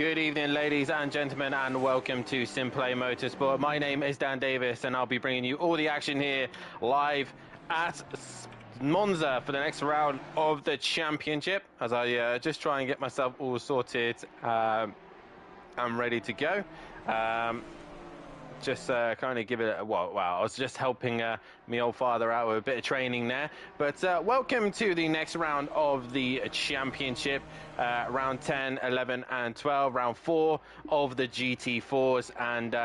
Good evening, ladies and gentlemen, and welcome to SimPlay Motorsport. My name is Dan Davis, and I'll be bringing you all the action here live at Monza for the next round of the championship. As I just try and get myself all sorted, I'm ready to go. Just kind of give it a wow. I was just helping my old father out with a bit of training there. But welcome to the next round of the championship, round 10, 11 and 12, round 4 of the GT4s, and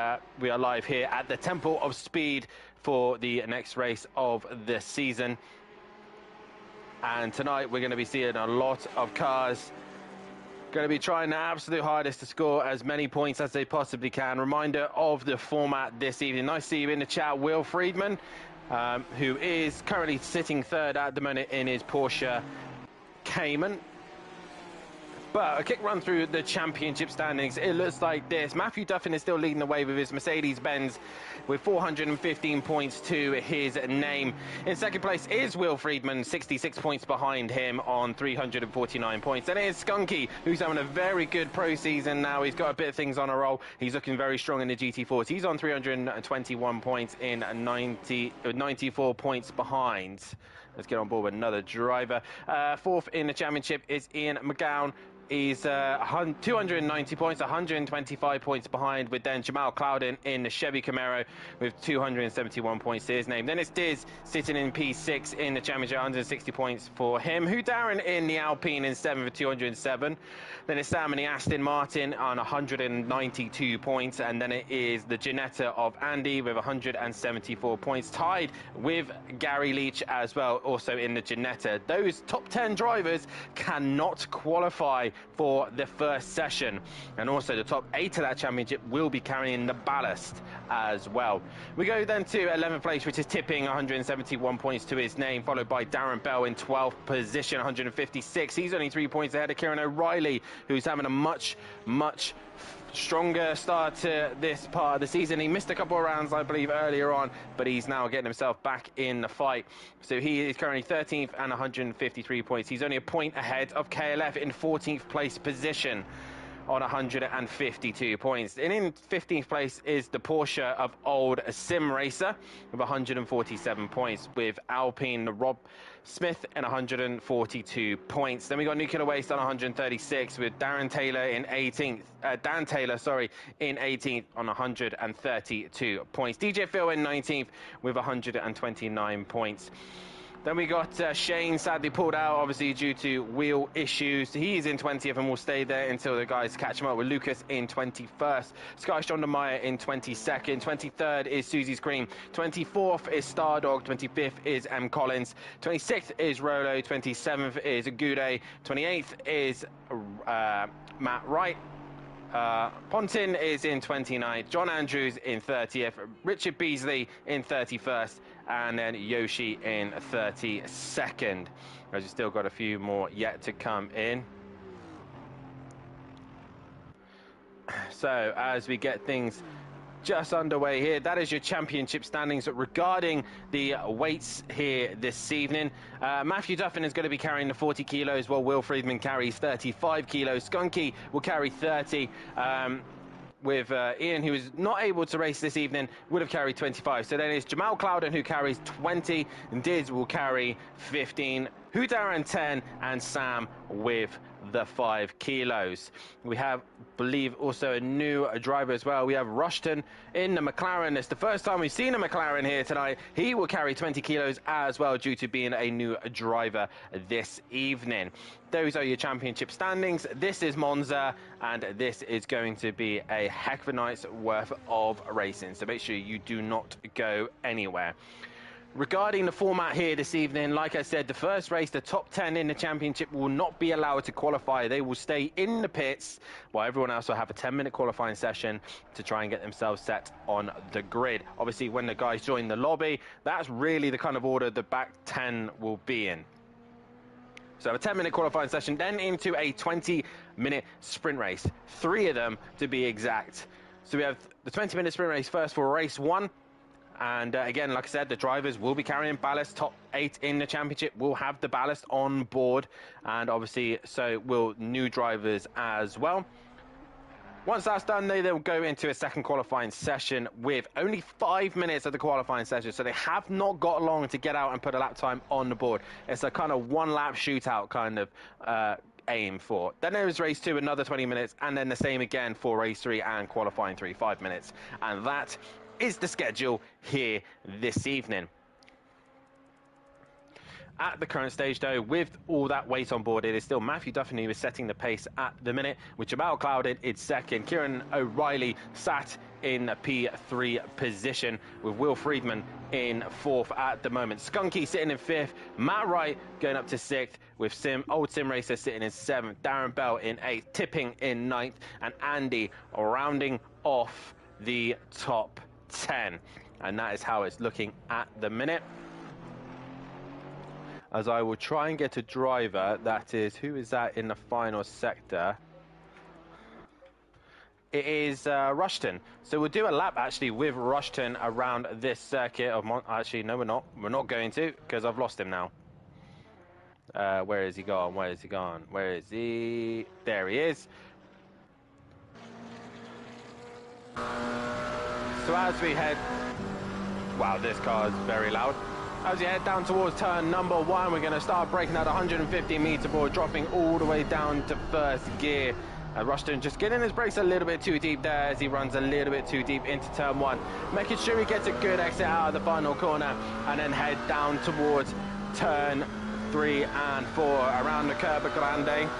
we are live here at the Temple of Speed for the next race of the season. And tonight we're going to be seeing a lot of cars going to be trying their absolute hardest to score as many points as they possibly can. Reminder of the format this evening. Nice to see you in the chat, Will Friedman, who is currently sitting third at the moment in his Porsche Cayman. But a quick run through the championship standings. It looks like this. Matthew Duffin is still leading the way with his Mercedes-Benz with 415 points to his name. In second place is Will Friedman, 66 points behind him on 349 points. Then it's Skunky, who's having a very good pro season now. He's got a bit of things on a roll. He's looking very strong in the GT4s. He's on 321 points in 94 points behind. Let's get on board with another driver. Fourth in the championship is Ian McGowan. He's 290 points, 125 points behind, with then Jamal Clouden in the Chevy Camaro with 271 points to his name. Then it's Diz sitting in P6 in the championship, 160 points for him. Hu Darren in the Alpine in 7th with 207. Then it's Sam in the Aston Martin on 192 points. And then it is the Ginetta of Andy with 174 points, tied with Gary Leach as well, also in the Ginetta. Those top 10 drivers cannot qualify for the first session, and also the top 8 of that championship will be carrying the ballast as well. We go then to 11th place, which is Tipping, 171 points to his name, followed by Darren Bell in 12th position, 156. He's only 3 points ahead of Kieran O'Reilly, who's having a much stronger start to this part of the season. He missed a couple of rounds, I believe, earlier on, but he's now getting himself back in the fight. So he is currently 13th and 153 points. He's only a point ahead of KLF in 14th place position on 152 points. And in 15th place is the Porsche of old Sim Racer with 147 points, with Alpine Rob Smith and 142 points. Then we got Nuclear Waste on 136 with Dan Taylor in 18th on 132 points. DJ Phil in 19th with 129 points. Then we got Shane, sadly pulled out, obviously due to wheel issues. He's in 20th and will stay there until the guys catch him up, with Lucas in 21st. Sky Strondemeyer in 22nd. 23rd is Susie's Cream. 24th is Stardog. 25th is M. Collins. 26th is Rolo. 27th is Gude. 28th is Matt Wright. Pontin is in 29th, John Andrews in 30th, Richard Beasley in 31st, and then Yoshi in 32nd. As you still got a few more yet to come in. So as we get things just underway here, that is your championship standings regarding the weights here this evening. Matthew Duffin is going to be carrying the 40 kilos, while Will Friedman carries 35 kilos. Skunky will carry 30, with Ian, who is not able to race this evening, would have carried 25. So then it's Jamal Clouden, who carries 20, and Diz will carry 15, Hu Darren 10, and Sam with the 5 kilos. We have, believe, also a new driver as well. We have Rushton in the McLaren. It's the first time we've seen a McLaren here tonight. He will carry 20 kilos as well, due to being a new driver this evening. Those are your championship standings. This is Monza, and this is going to be a heck of a night's worth of racing, so make sure you do not go anywhere. Regarding the format here this evening, like I said, the first race, the top 10 in the championship will not be allowed to qualify. They will stay in the pits, while everyone else will have a 10-minute qualifying session to try and get themselves set on the grid. Obviously, when the guys join the lobby, that's really the kind of order the back 10 will be in. So a 10-minute qualifying session, then into a 20-minute sprint race. 3 of them to be exact. So we have the 20-minute sprint race first for race 1. And again, like I said, the drivers will be carrying ballast. Top 8 in the championship will have the ballast on board, and obviously so will new drivers as well. Once that's done, they'll go into a second qualifying session with only 5 minutes of the qualifying session. So they have not got long to get out and put a lap time on the board. It's a kind of one lap shootout kind of aim for. Then there was race 2, another 20 minutes, and then the same again for race 3 and qualifying 3, 5 minutes. And that is the schedule here this evening. At the current stage, though, with all that weight on board, it is still Matthew Duffin who is setting the pace at the minute, with Jamal Clouded in second. Kieran O'Reilly sat in P3 position, with Will Friedman in 4th at the moment. Skunky sitting in 5th. Matt Wright going up to 6th, with Old Sim Racer sitting in 7th. Darren Bell in 8th, Tipping in 9th, and Andy rounding off the top 10. And that is how it's looking at the minute. As I will try and get a driver, that is, who is that in the final sector? It is Rushton. So we'll do a lap actually with Rushton around this circuit of actually, no, we're not. We're not going to, because I've lost him now. Where is he gone? Where is he gone? Where is he? There he is. So as we head... Wow, this car is very loud. As you head down towards turn number 1, we're going to start braking at 150 meter board, dropping all the way down to first gear. Rushton just getting his brakes a little bit too deep there as he runs a little bit too deep into turn 1. Making sure he gets a good exit out of the final corner and then head down towards turn 3 and 4 around the curb at Grande.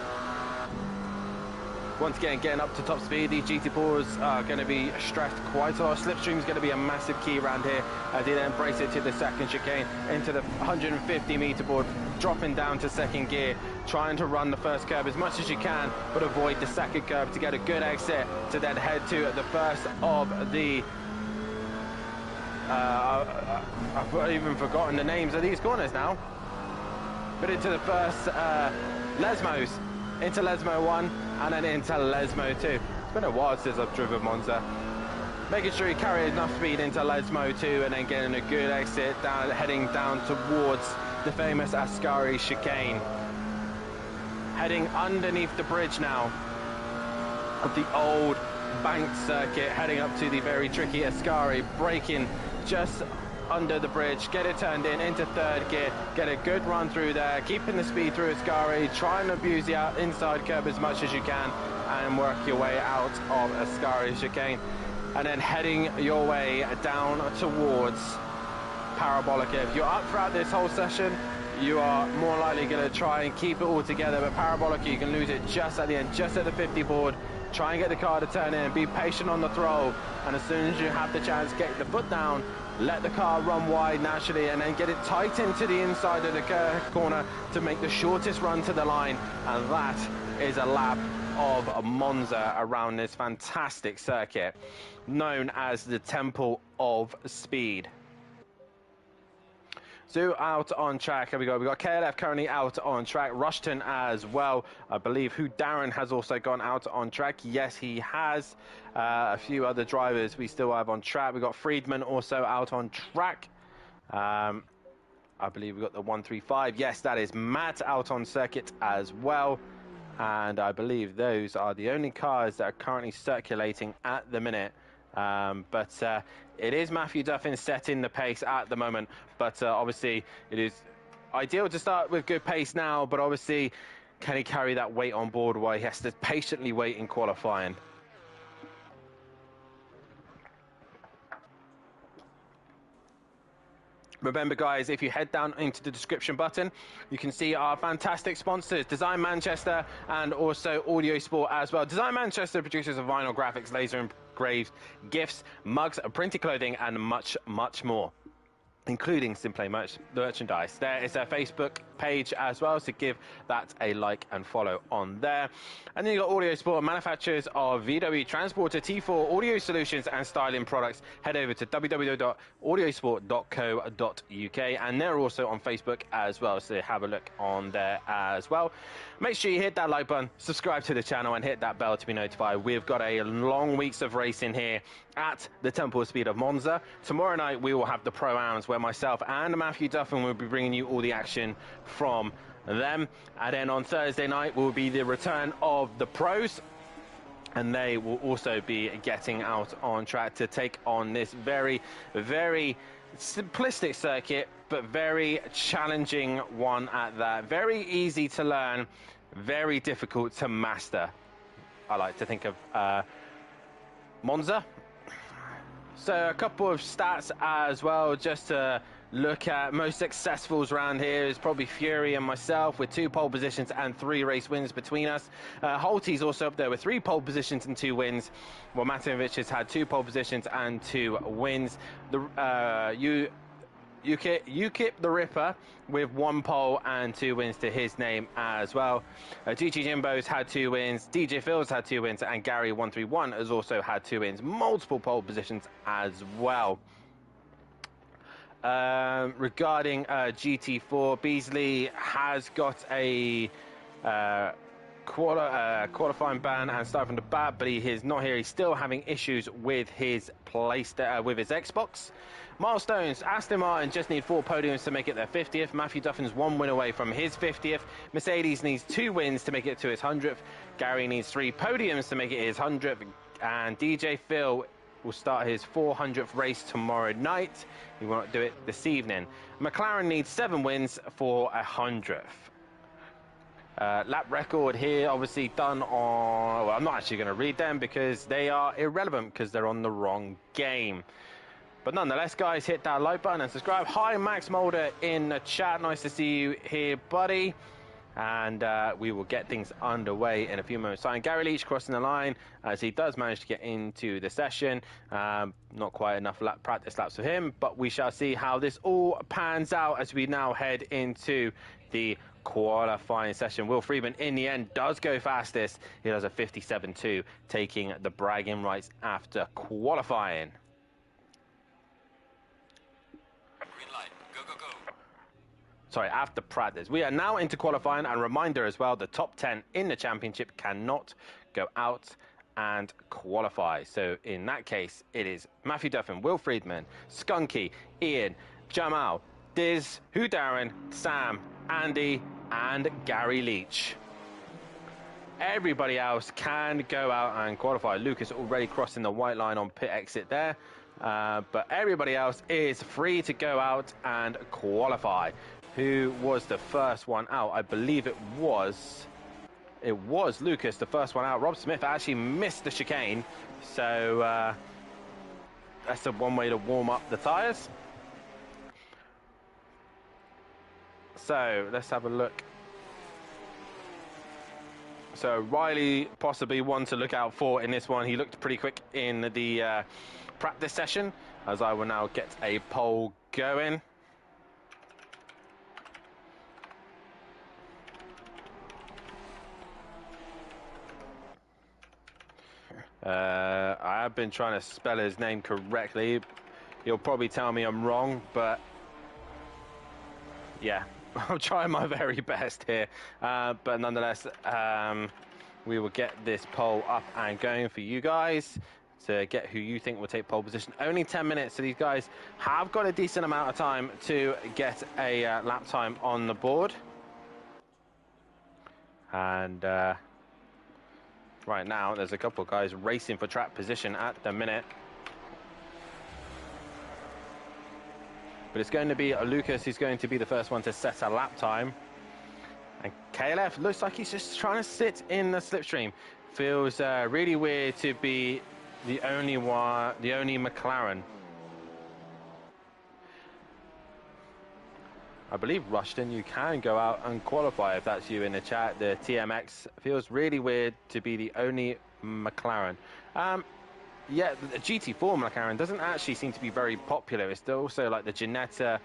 Once again, getting up to top speed, these GT4s are going to be stressed quite a lot. Slipstream is going to be a massive key around here as he then breaks it to the second chicane into the 150 meter board, dropping down to second gear, trying to run the first curb as much as you can, but avoid the second curb to get a good exit to then head to the first of the... I've even forgotten the names of these corners now. But into the first Lesmos, into Lesmo 1 and then into Lesmo 2. It's been a while since I've driven Monza. Making sure you carry enough speed into Lesmo 2 and then getting a good exit down, heading down towards the famous Ascari chicane. Heading underneath the bridge now of the old banked circuit, heading up to the very tricky Ascari, braking just under the bridge, get it turned in into third gear, get a good run through there, keeping the speed through Ascari, try and abuse the inside curb as much as you can and work your way out of Ascari chicane, and then heading your way down towards Parabolica. If you're up throughout this whole session, you are more likely going to try and keep it all together, but Parabolica, you can lose it just at the end, just at the 50 board. Try and get the car to turn in, be patient on the throw, and as soon as you have the chance, get the foot down, let the car run wide naturally, and then get it tight into the inside of the corner to make the shortest run to the line. And that is a lap of Monza around this fantastic circuit known as the Temple of Speed. So out on track, here we go. We've got KLF currently out on track. Rushton as well. I believe Darren has also gone out on track. Yes, he has. A few other drivers we still have on track. We've got Friedman also out on track. I believe we've got the 135. Yes, that is Matt out on circuit as well. And I believe those are the only cars that are currently circulating at the minute. But it is Matthew Duffin setting the pace at the moment, but obviously it is ideal to start with good pace now, but obviously can he carry that weight on board while he has to patiently wait in qualifying? Remember, guys, if you head down into the description button, you can see our fantastic sponsors, Design Manchester and also Audio Sport as well. Design Manchester produces vinyl graphics, laser engraved gifts, mugs, printed clothing, and much, much more, including SimPlay merchandise. There is their Facebook page as well, so give that a like and follow on there. And then you got Audio Sport, manufacturers of VW Transporter T4 audio solutions and styling products. Head over to www.audiosport.co.uk, and they're also on Facebook as well, so have a look on there as well. Make sure you hit that like button, subscribe to the channel, and hit that bell to be notified. We've got a long weeks of racing here at the Temple of Speed of Monza. Tomorrow night we will have the Pro-Ams, where myself and Matthew Duffin will be bringing you all the action from them. And then on Thursday night will be the return of the pros. and they will also be getting out on track to take on this very, very simplistic circuit, but very challenging one at that. Very easy to learn, very difficult to master. I like to think of Monza. So a couple of stats as well, just to look at. Most successfuls around here is probably Fury and myself, with 2 pole positions and 3 race wins between us. Holty's also up there with 3 pole positions and 2 wins, while Matinovic has had 2 pole positions and 2 wins. UKIP the Ripper with 1 pole and 2 wins to his name as well. GG Jimbo's had 2 wins, DJ Phil's had 2 wins, and Gary131 has also had 2 wins, multiple pole positions as well. Regarding GT4, Beasley has got a qualifying ban and started from the back, but he is not here. He's still having issues with his with his Xbox. Milestones: Aston Martin just need 4 podiums to make it their 50th. Matthew Duffin's 1 win away from his 50th. Mercedes needs 2 wins to make it to his 100th. Gary needs 3 podiums to make it his 100th. And DJ Phil will start his 400th race tomorrow night. He won't do it this evening. McLaren needs 7 wins for 100th. Lap record here, obviously done on... Well, I'm not actually going to read them because they are irrelevant because they're on the wrong game. But nonetheless, guys, hit that like button and subscribe. Hi, Max Mulder in the chat. Nice to see you here, buddy. And we will get things underway in a few moments' time. Gary Leach crossing the line as he does manage to get into the session. Not quite enough practice laps for him, but we shall see how this all pans out as we now head into the qualifying session. Will Friedman, in the end, does go fastest. He does a 57.2, taking the bragging rights after qualifying. Green light. Go, go, go. Sorry, after practice. We are now into qualifying, and reminder as well, the top 10 in the championship cannot go out and qualify. So in that case, it is Matthew Duffin, Will Friedman, Skunky, Ian, Jamal, Diz, Hugh Darren, Sam, Andy, and Gary Leach. Everybody else can go out and qualify. Lucas already crossing the white line on pit exit there. But everybody else is free to go out and qualify. Who was the first one out? I believe it was Lucas, the first one out. Rob Smith actually missed the chicane. So that's the one way to warm up the tyres. So let's have a look. So Riley possibly one to look out for in this one. He looked pretty quick in the practice session, as I will now get a poll going. I have been trying to spell his name correctly. You'll probably tell me I'm wrong, but yeah, I'm trying my very best here. But nonetheless, we will get this poll up and going for you guys to get who you think will take pole position. Only 10 minutes, so these guys have got a decent amount of time to get a lap time on the board. And right now, there's a couple of guys racing for track position at the minute. But it's going to be Lucas who's going to be the first one to set a lap time. And KLF looks like he's just trying to sit in the slipstream. Feels really weird to be the only McLaren. I believe, Rushton, you can go out and qualify if that's you in the chat. The TMX feels really weird to be the only McLaren. Yeah, the GT4 McLaren doesn't actually seem to be very popular. It's also like the Ginetta,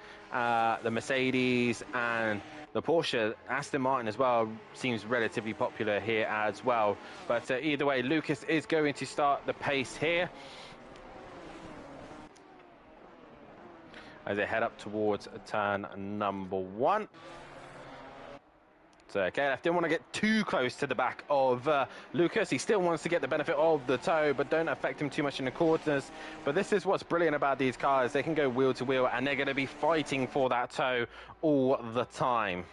the Mercedes, and the Porsche. Aston Martin as well seems relatively popular here as well. But either way, Lucas is going to start the pace here as they head up towards turn number 1. So KLF didn't want to get too close to the back of Lucas. He still wants to get the benefit of the toe, but don't affect him too much in the corners. But this is what's brilliant about these cars. They can go wheel to wheel, and they're going to be fighting for that toe all the time.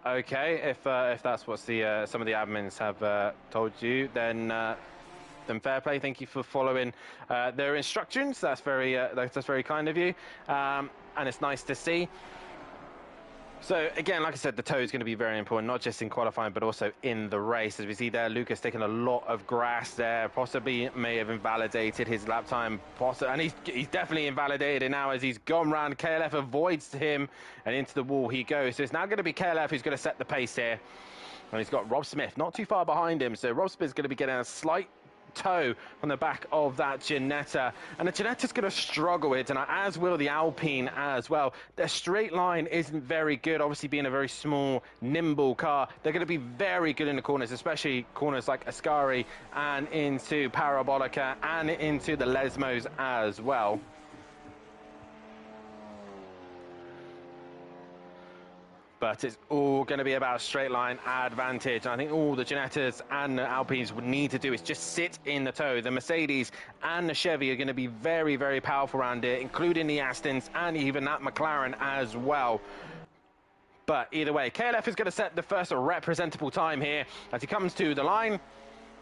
Okay, if that's what the some of the admins have told you, then fair play. Thank you for following their instructions. That's very kind of you, and it's nice to see. So again, like I said, the toe is going to be very important, not just in qualifying, but also in the race. As we see there, Lucas taking a lot of grass there, possibly may have invalidated his lap time, and he's definitely invalidated it now as he's gone round. KLF avoids him, and into the wall he goes. So it's now going to be KLF who's going to set the pace here. And he's got Rob Smith not too far behind him, so Rob Smith's going to be getting a slight toe on the back of that Ginetta, and the Ginetta's going to struggle with it, and as will the Alpine as well. Their straight line isn't very good, obviously being a very small, nimble car. They're going to be very good in the corners, especially corners like Ascari and into Parabolica and into the Lesmos as well. But it's all going to be about straight line advantage. I think all the Ginettas and the Alpines would need to do is just sit in the toe. The Mercedes and the Chevy are going to be very, very powerful around it, including the Astons and even that McLaren as well. But either way, KLF is going to set the first representable time here as he comes to the line,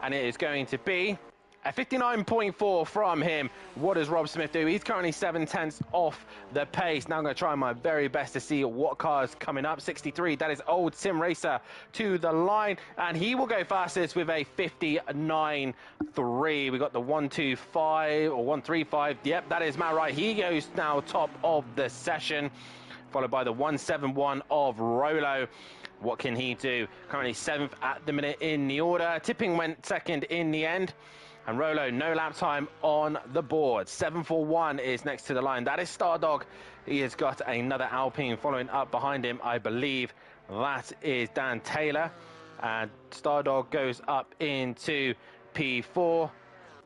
and it is going to be a 59.4 from him. What does Rob Smith do? He's currently 7/10 off the pace. Now I'm going to try my very best to see what car's coming up. 63, that is old Sim Racer to the line, and he will go fastest with a 59.3. We got the 125 or 135. Yep, that is Matt Wright. He goes now top of the session, followed by the 171 of Rolo. What can he do? Currently 7th at the minute in the order. Tipping went 2nd in the end. And Rolo, no lap time on the board. 7:41 is next to the line. That is Stardog. He has got another Alpine following up behind him. I believe that is Dan Taylor. And Stardog goes up into P4.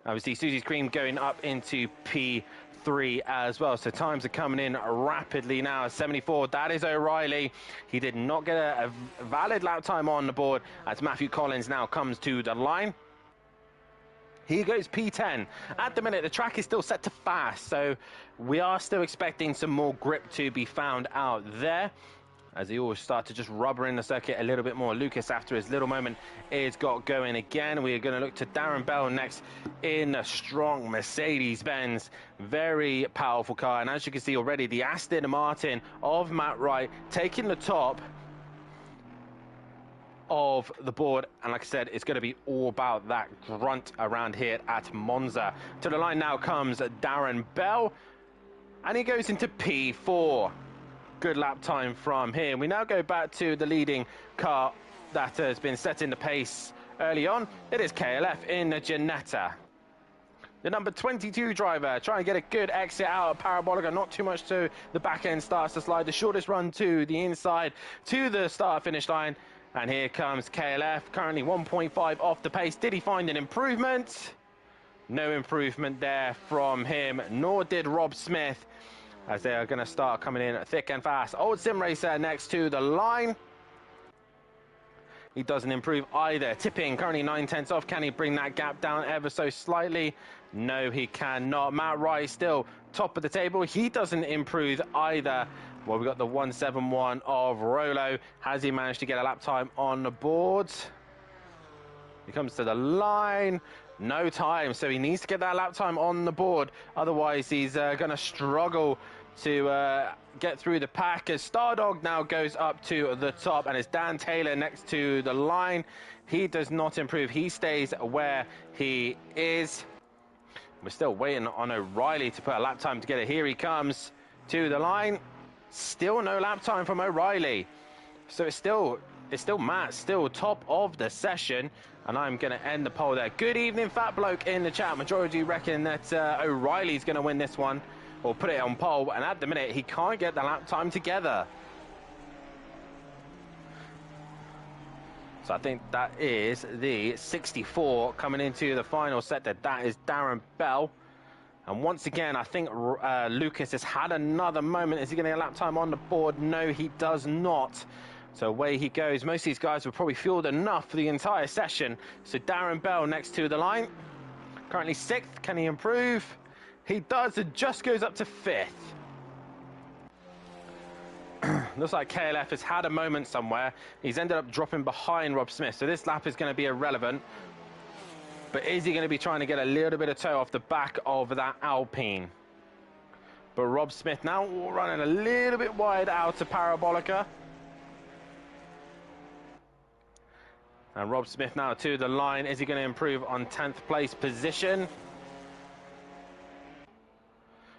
Obviously, Susie's Cream going up into P3 as well. So times are coming in rapidly now. 74, that is O'Reilly. He did not get a valid lap time on the board as Matthew Collins now comes to the line. He goes P10. At the minute, the track is still set to fast, so we are still expecting some more grip to be found out there, as he always start to just rubber in the circuit a little bit more. Lucas, after his little moment, is got going again. We are going to look to Darren Bell next in a strong Mercedes-Benz. Very powerful car, and as you can see already, the Aston Martin of Matt Wright taking the top of the board, and like I said, it's going to be all about that grunt around here at Monza. To the line now comes Darren Bell, and he goes into P4. Good lap time from him. We now go back to the leading car that has been setting the pace early on. It is KLF in the Ginetta. The number 22 driver trying to get a good exit out of Parabolica. Not too much to the back end, starts to slide. The shortest run to the inside to the start-finish line. And here comes KLF, currently 1.5 off the pace. Did he find an improvement? No improvement there from him, nor did Rob Smith, as they are going to start coming in thick and fast. Old Sim Racer next to the line. He doesn't improve either. Tipping currently 9/10 off. Can he bring that gap down ever so slightly? No, he cannot. Matt Wright still top of the table. He doesn't improve either. Well, we got the 171 of Rolo. Has he managed to get a lap time on the board? He comes to the line. No time, so he needs to get that lap time on the board. Otherwise, he's going to struggle to get through the pack, as Stardog now goes up to the top, and it's Dan Taylor next to the line. He does not improve. He stays where he is. We're still waiting on O'Reilly to put a lap time together. Here he comes to the line. Still no lap time from O'Reilly. So it's still Matt, still top of the session. And I'm going to end the poll there. Good evening, Fat Bloke in the chat. Majority reckon that O'Reilly's going to win this one, or put it on poll. And at the minute, he can't get the lap time together. So I think that is the 64 coming into the final set. That is Darren Bell. And once again, I think Lucas has had another moment. Is he going to get a lap time on the board? No, he does not. So away he goes. Most of these guys were probably fueled enough for the entire session. So Darren Bell next to the line. Currently 6th. Can he improve? He does. It just goes up to 5th. looks like KLF has had a moment somewhere. He's ended up dropping behind Rob Smith, so this lap is going to be irrelevant. But is he going to be trying to get a little bit of toe off the back of that Alpine? But Rob Smith now running a little bit wide out to Parabolica. And Rob Smith now to the line. Is he going to improve on 10th place position?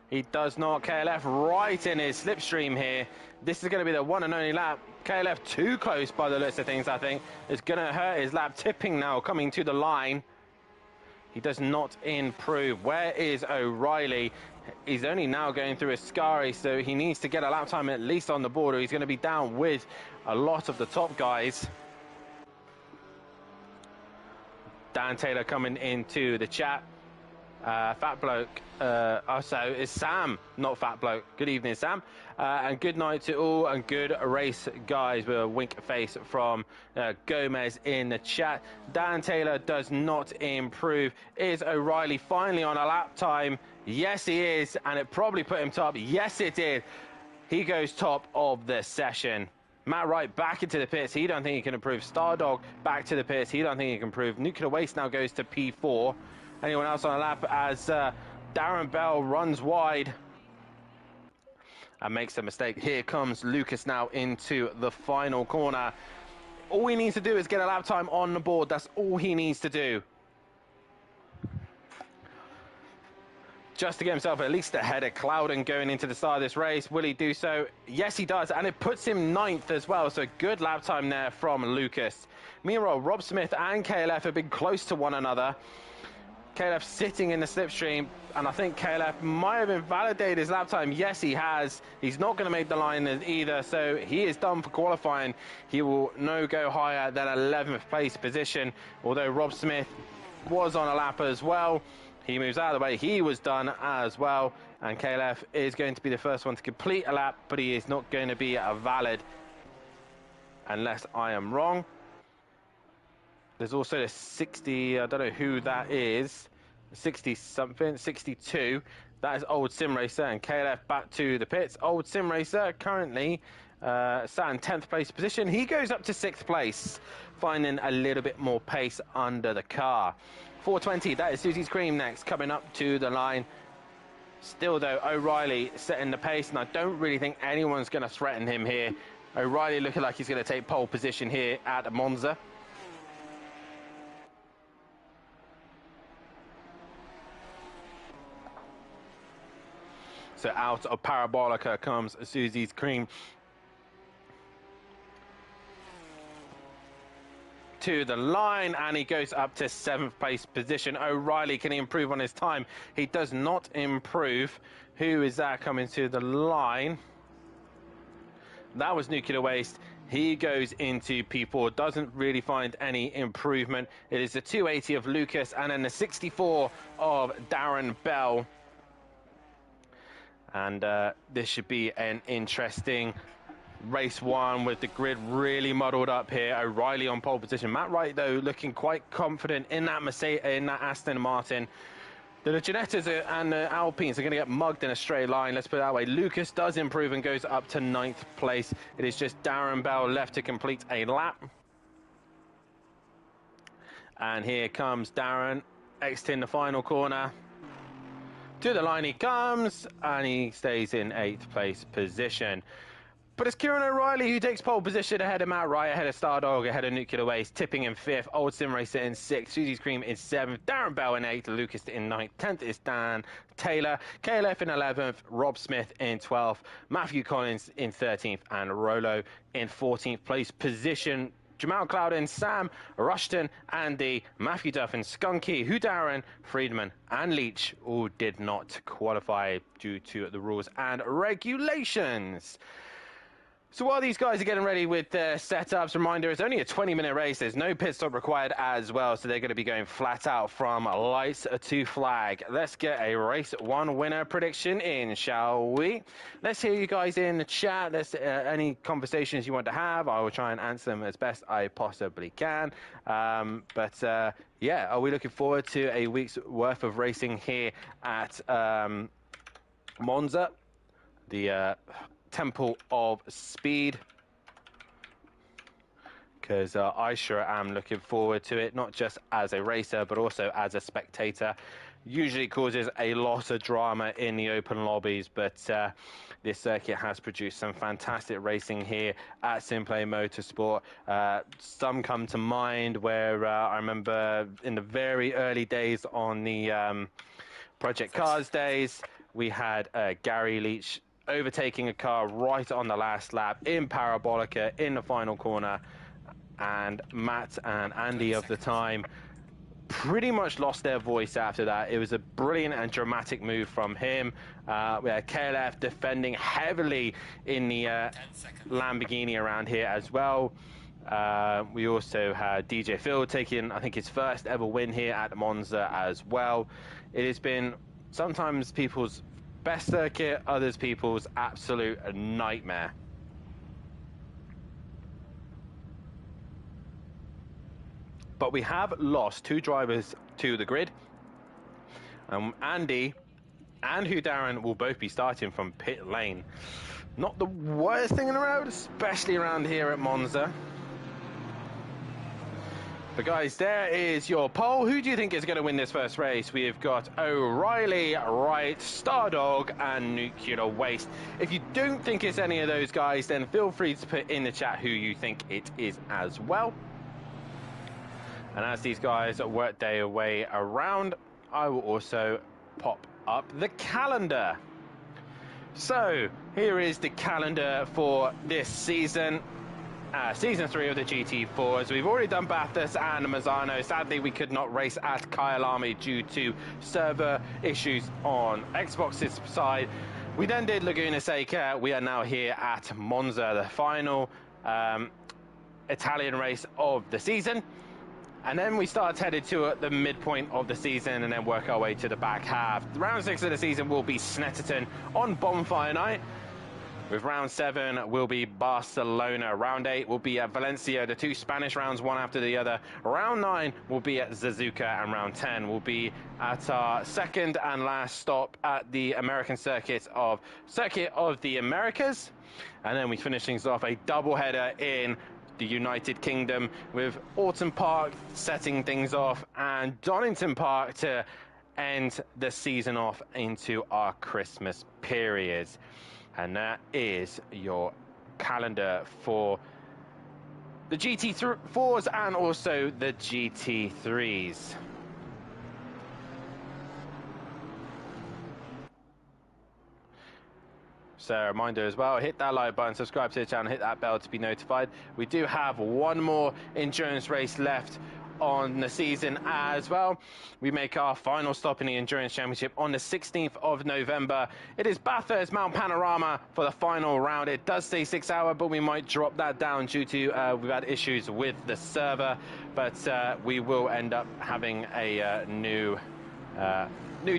He does not. KLF right in his slipstream here. This is going to be the one and only lap. KLF too close by the looks of things, I think. It's going to hurt his lap. Tipping now, coming to the line. He does not improve. Where is O'Reilly? He's only now going through a Ascari, so he needs to get a lap time at least on the board, or he's going to be down with a lot of the top guys. Dan Taylor coming into the chat. Fat bloke. So it's Sam, not fat bloke. Good evening, Sam. And good night to all, and good race, guys. With a wink face from Gomez in the chat. Dan Taylor does not improve. Is O'Reilly finally on a lap time? Yes, he is. And it probably put him top. Yes, it did. He goes top of the session. Matt Wright back into the pits. He don't think he can improve. Stardog back to the pits. He don't think he can improve. Nuclear Waste now goes to P4. Anyone else on a lap as Darren Bell runs wide and makes a mistake. Here comes Lucas now into the final corner. All he needs to do is get a lap time on the board. That's all he needs to do. Just to get himself at least ahead of Clouden going into the start of this race. Will he do so? Yes, he does. And it puts him 9th as well. So good lap time there from Lucas. Meanwhile, Rob Smith and KLF have been close to one another. KLF sitting in the slipstream, and I think KLF might have invalidated his lap time. Yes, he has. He's not going to make the line either, so he is done for qualifying. He will no go higher than 11th place position, although Rob Smith was on a lap as well. He moves out of the way. He was done as well, and KLF is going to be the first one to complete a lap, but he is not going to be valid unless I am wrong. There's also the 60, I don't know who that is, 60-something, 62. That is Old Sim Racer, and KLF back to the pits. Old Sim Racer currently sat in 10th place position. He goes up to 6th place, finding a little bit more pace under the car. 420, that is Susie's Cream next, coming up to the line. Still, though, O'Reilly setting the pace, and I don't really think anyone's going to threaten him here. O'Reilly looking like he's going to take pole position here at Monza. So out of Parabolica comes Susie's Cream. To the line, and he goes up to 7th place position. O'Reilly, can he improve on his time? He does not improve. Who is that coming to the line? That was Nuclear Waste. He goes into P4, doesn't really find any improvement. It is the 280 of Lucas, and then the 64 of Darren Bell. And this should be an interesting race one with the grid really muddled up here. O'Reilly on pole position. Matt Wright, though, looking quite confident in that Aston Martin. The Ginettas and the Alpines are going to get mugged in a straight line, let's put it that way. Lucas does improve and goes up to 9th place. It is just Darren Bell left to complete a lap. And here comes Darren, exiting the final corner. To the line he comes, and he stays in 8th place position. But it's Kieran O'Reilly who takes pole position ahead of Matt Wright, ahead of Stardog, ahead of Nuclear Waste, tipping in 5th. Old Sim Racer in 6th. Susie's Cream in 7th. Darren Bell in 8th. Lucas in 9th. 10th is Dan Taylor. KLF in 11th. Rob Smith in 12th. Matthew Collins in 13th. And Rolo in 14th place position. Jamal Clouden, Sam, Rushton, Andy, Matthew Duffin, Skunky, Hudaran, Friedman, and Leach all did not qualify due to the rules and regulations. So while these guys are getting ready with their setups, reminder, it's only a 20-minute race. There's no pit stop required as well, so they're going to be going flat out from lights to flag. Let's get a race one winner prediction in, shall we? Let's hear you guys in the chat. Any conversations you want to have, I will try and answer them as best I possibly can. Yeah, are we looking forward to a week's worth of racing here at Monza? The temple of speed, because I sure am looking forward to it, not just as a racer, but also as a spectator. Usually causes a lot of drama in the open lobbies, but this circuit has produced some fantastic racing here at SimPlay Motorsport. Some come to mind where I remember in the very early days on the Project Cars days, we had Gary Leach overtaking a car right on the last lap in Parabolica in the final corner, and Matt and Andy of the time pretty much lost their voice after that. It was a brilliant and dramatic move from him. We had KLF defending heavily in the Lamborghini around here as well. We also had DJ Phil taking, I think, his first ever win here at Monza as well. It has been sometimes people's best circuit, others people's absolute nightmare. But we have lost 2 drivers to the grid. Andy and Hugh Darren will both be starting from pit lane. Not the worst thing in the road, especially around here at Monza. But guys, there is your poll. Who do you think is going to win this first race? We've got O'Reilly, Wright, Stardog, and Nuclear Waste. If you don't think it's any of those guys, then feel free to put in the chat who you think it is as well. And as these guys work their way around, I will also pop up the calendar. So here is the calendar for this season. Season 3 of the GT4s. We've already done Bathurst and Mazzano. Sadly, we could not race at Kyalami due to server issues on Xbox's side. We then did Laguna Seca. We are now here at Monza, the final Italian race of the season. And then we start headed to the midpoint of the season and then work our way to the back half. Round 6 of the season will be Snetterton on Bonfire Night. With round 7 will be Barcelona. Round 8 will be at Valencia, the 2 Spanish rounds, one after the other. Round 9 will be at Suzuka, and round 10 will be at our second and last stop at the American Circuit of the Americas. And then we finish things off a doubleheader in the United Kingdom with Autumn Park setting things off and Donington Park to end the season off into our Christmas period. And that is your calendar for the GT4s and also the GT3s. So a reminder as well, hit that like button, subscribe to the channel, hit that bell to be notified. We do have one more endurance race left on the season as well. We make our final stop in the Endurance Championship on the 16th of November. It is Bathurst Mount Panorama for the final round. It does say 6 hour, but we might drop that down due to we've had issues with the server, but we will end up having a new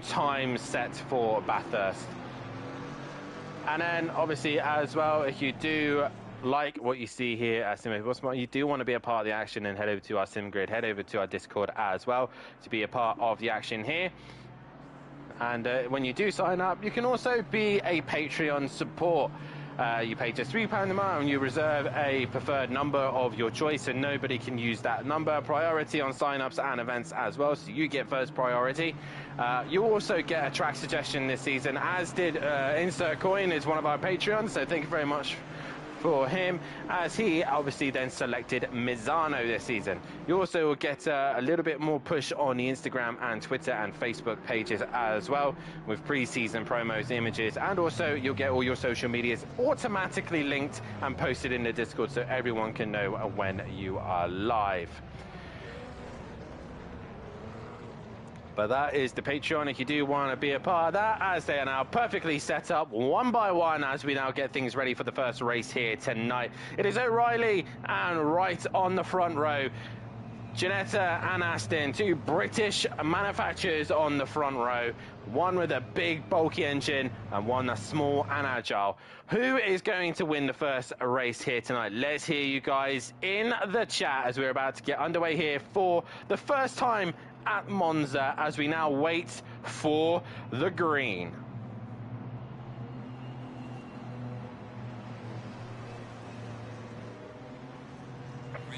time set for Bathurst. And then obviously as well, if you do like what you see here at SimPlay Motorsport, you do want to be a part of the action, and head over to our sim grid, head over to our Discord as well to be a part of the action here. And when you do sign up, you can also be a Patreon support. You pay just £3 a month and you reserve a preferred number of your choice, and nobody can use that number. Priority on sign-ups and events as well, so you get first priority. You also get a track suggestion this season, as did Insert Coin, is one of our Patreons, so thank you very much for him, as he obviously then selected Misano this season. You also will get a little bit more push on the Instagram and Twitter and Facebook pages as well, with pre-season promos, images, and also you'll get all your social medias automatically linked and posted in the Discord so everyone can know when you are live. But that is the Patreon if you do want to be a part of that, as they are now perfectly set up one by one as we now get things ready for the first race here tonight. It is O'Reilly and Wright on the front row. Ginetta and Aston, 2 British manufacturers on the front row. One with a big bulky engine and one that's small and agile. Who is going to win the first race here tonight? Let's hear you guys in the chat as we're about to get underway here for the first time at Monza, as we now wait for the green.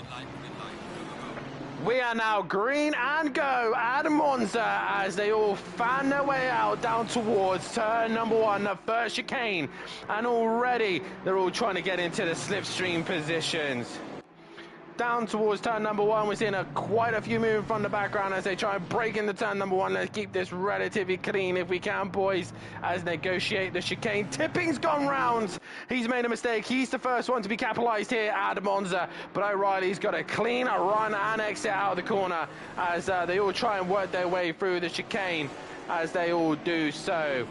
green light, go, go, go. We are now green and go at Monza as they all fan their way out down towards turn number 1, the first chicane. And already they're all trying to get into the slipstream positions. Down towards turn number 1, we're seeing quite a few moving from the background as they try and break into turn number 1. Let's keep this relatively clean if we can, boys, as negotiate the chicane. Tipping's gone round. He's made a mistake. He's the first one to be capitalised here at Monza, but O'Reilly's got a clean run and exit out of the corner as they all try and work their way through the chicane as they all do so.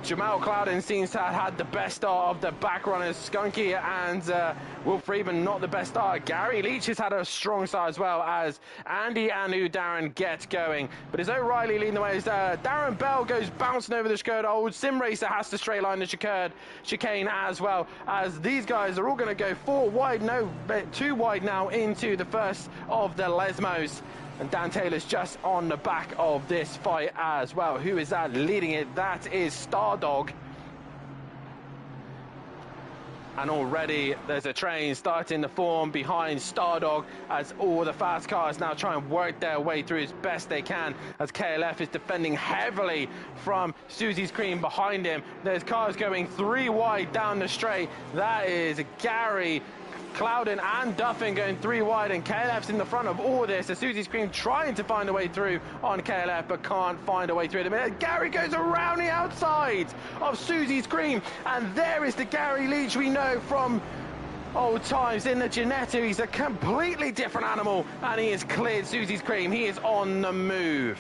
Jamal Clouden seems to have had the best start of the back runners. Skunky and Will Friedman not the best start. Gary Leach has had a strong start as well as Andy Anu Darren get going. But it's O'Reilly leading the way as Darren Bell goes bouncing over the chicane. Old Sim Racer has to straight line the chicane as well as these guys are all going to go 4 wide, no, 2 wide now into the first of the Lesmos. And Dan Taylor's just on the back of this fight as well. Who is that leading it? That is Stardog. And already there's a train starting to form behind Stardog as all the fast cars now try and work their way through as best they can as KLF is defending heavily from Susie's Cream behind him. There's cars going 3 wide down the straight. That is Gary, Clouden and Duffin going 3 wide, and KLF's in the front of all this. The Susie's Cream trying to find a way through on KLF but can't find a way through at the minute. Gary goes around the outside of Susie's Cream, and there is the Gary Leach we know from old times in the Ginetta. He's a completely different animal and he has cleared Susie's Cream. He is on the move.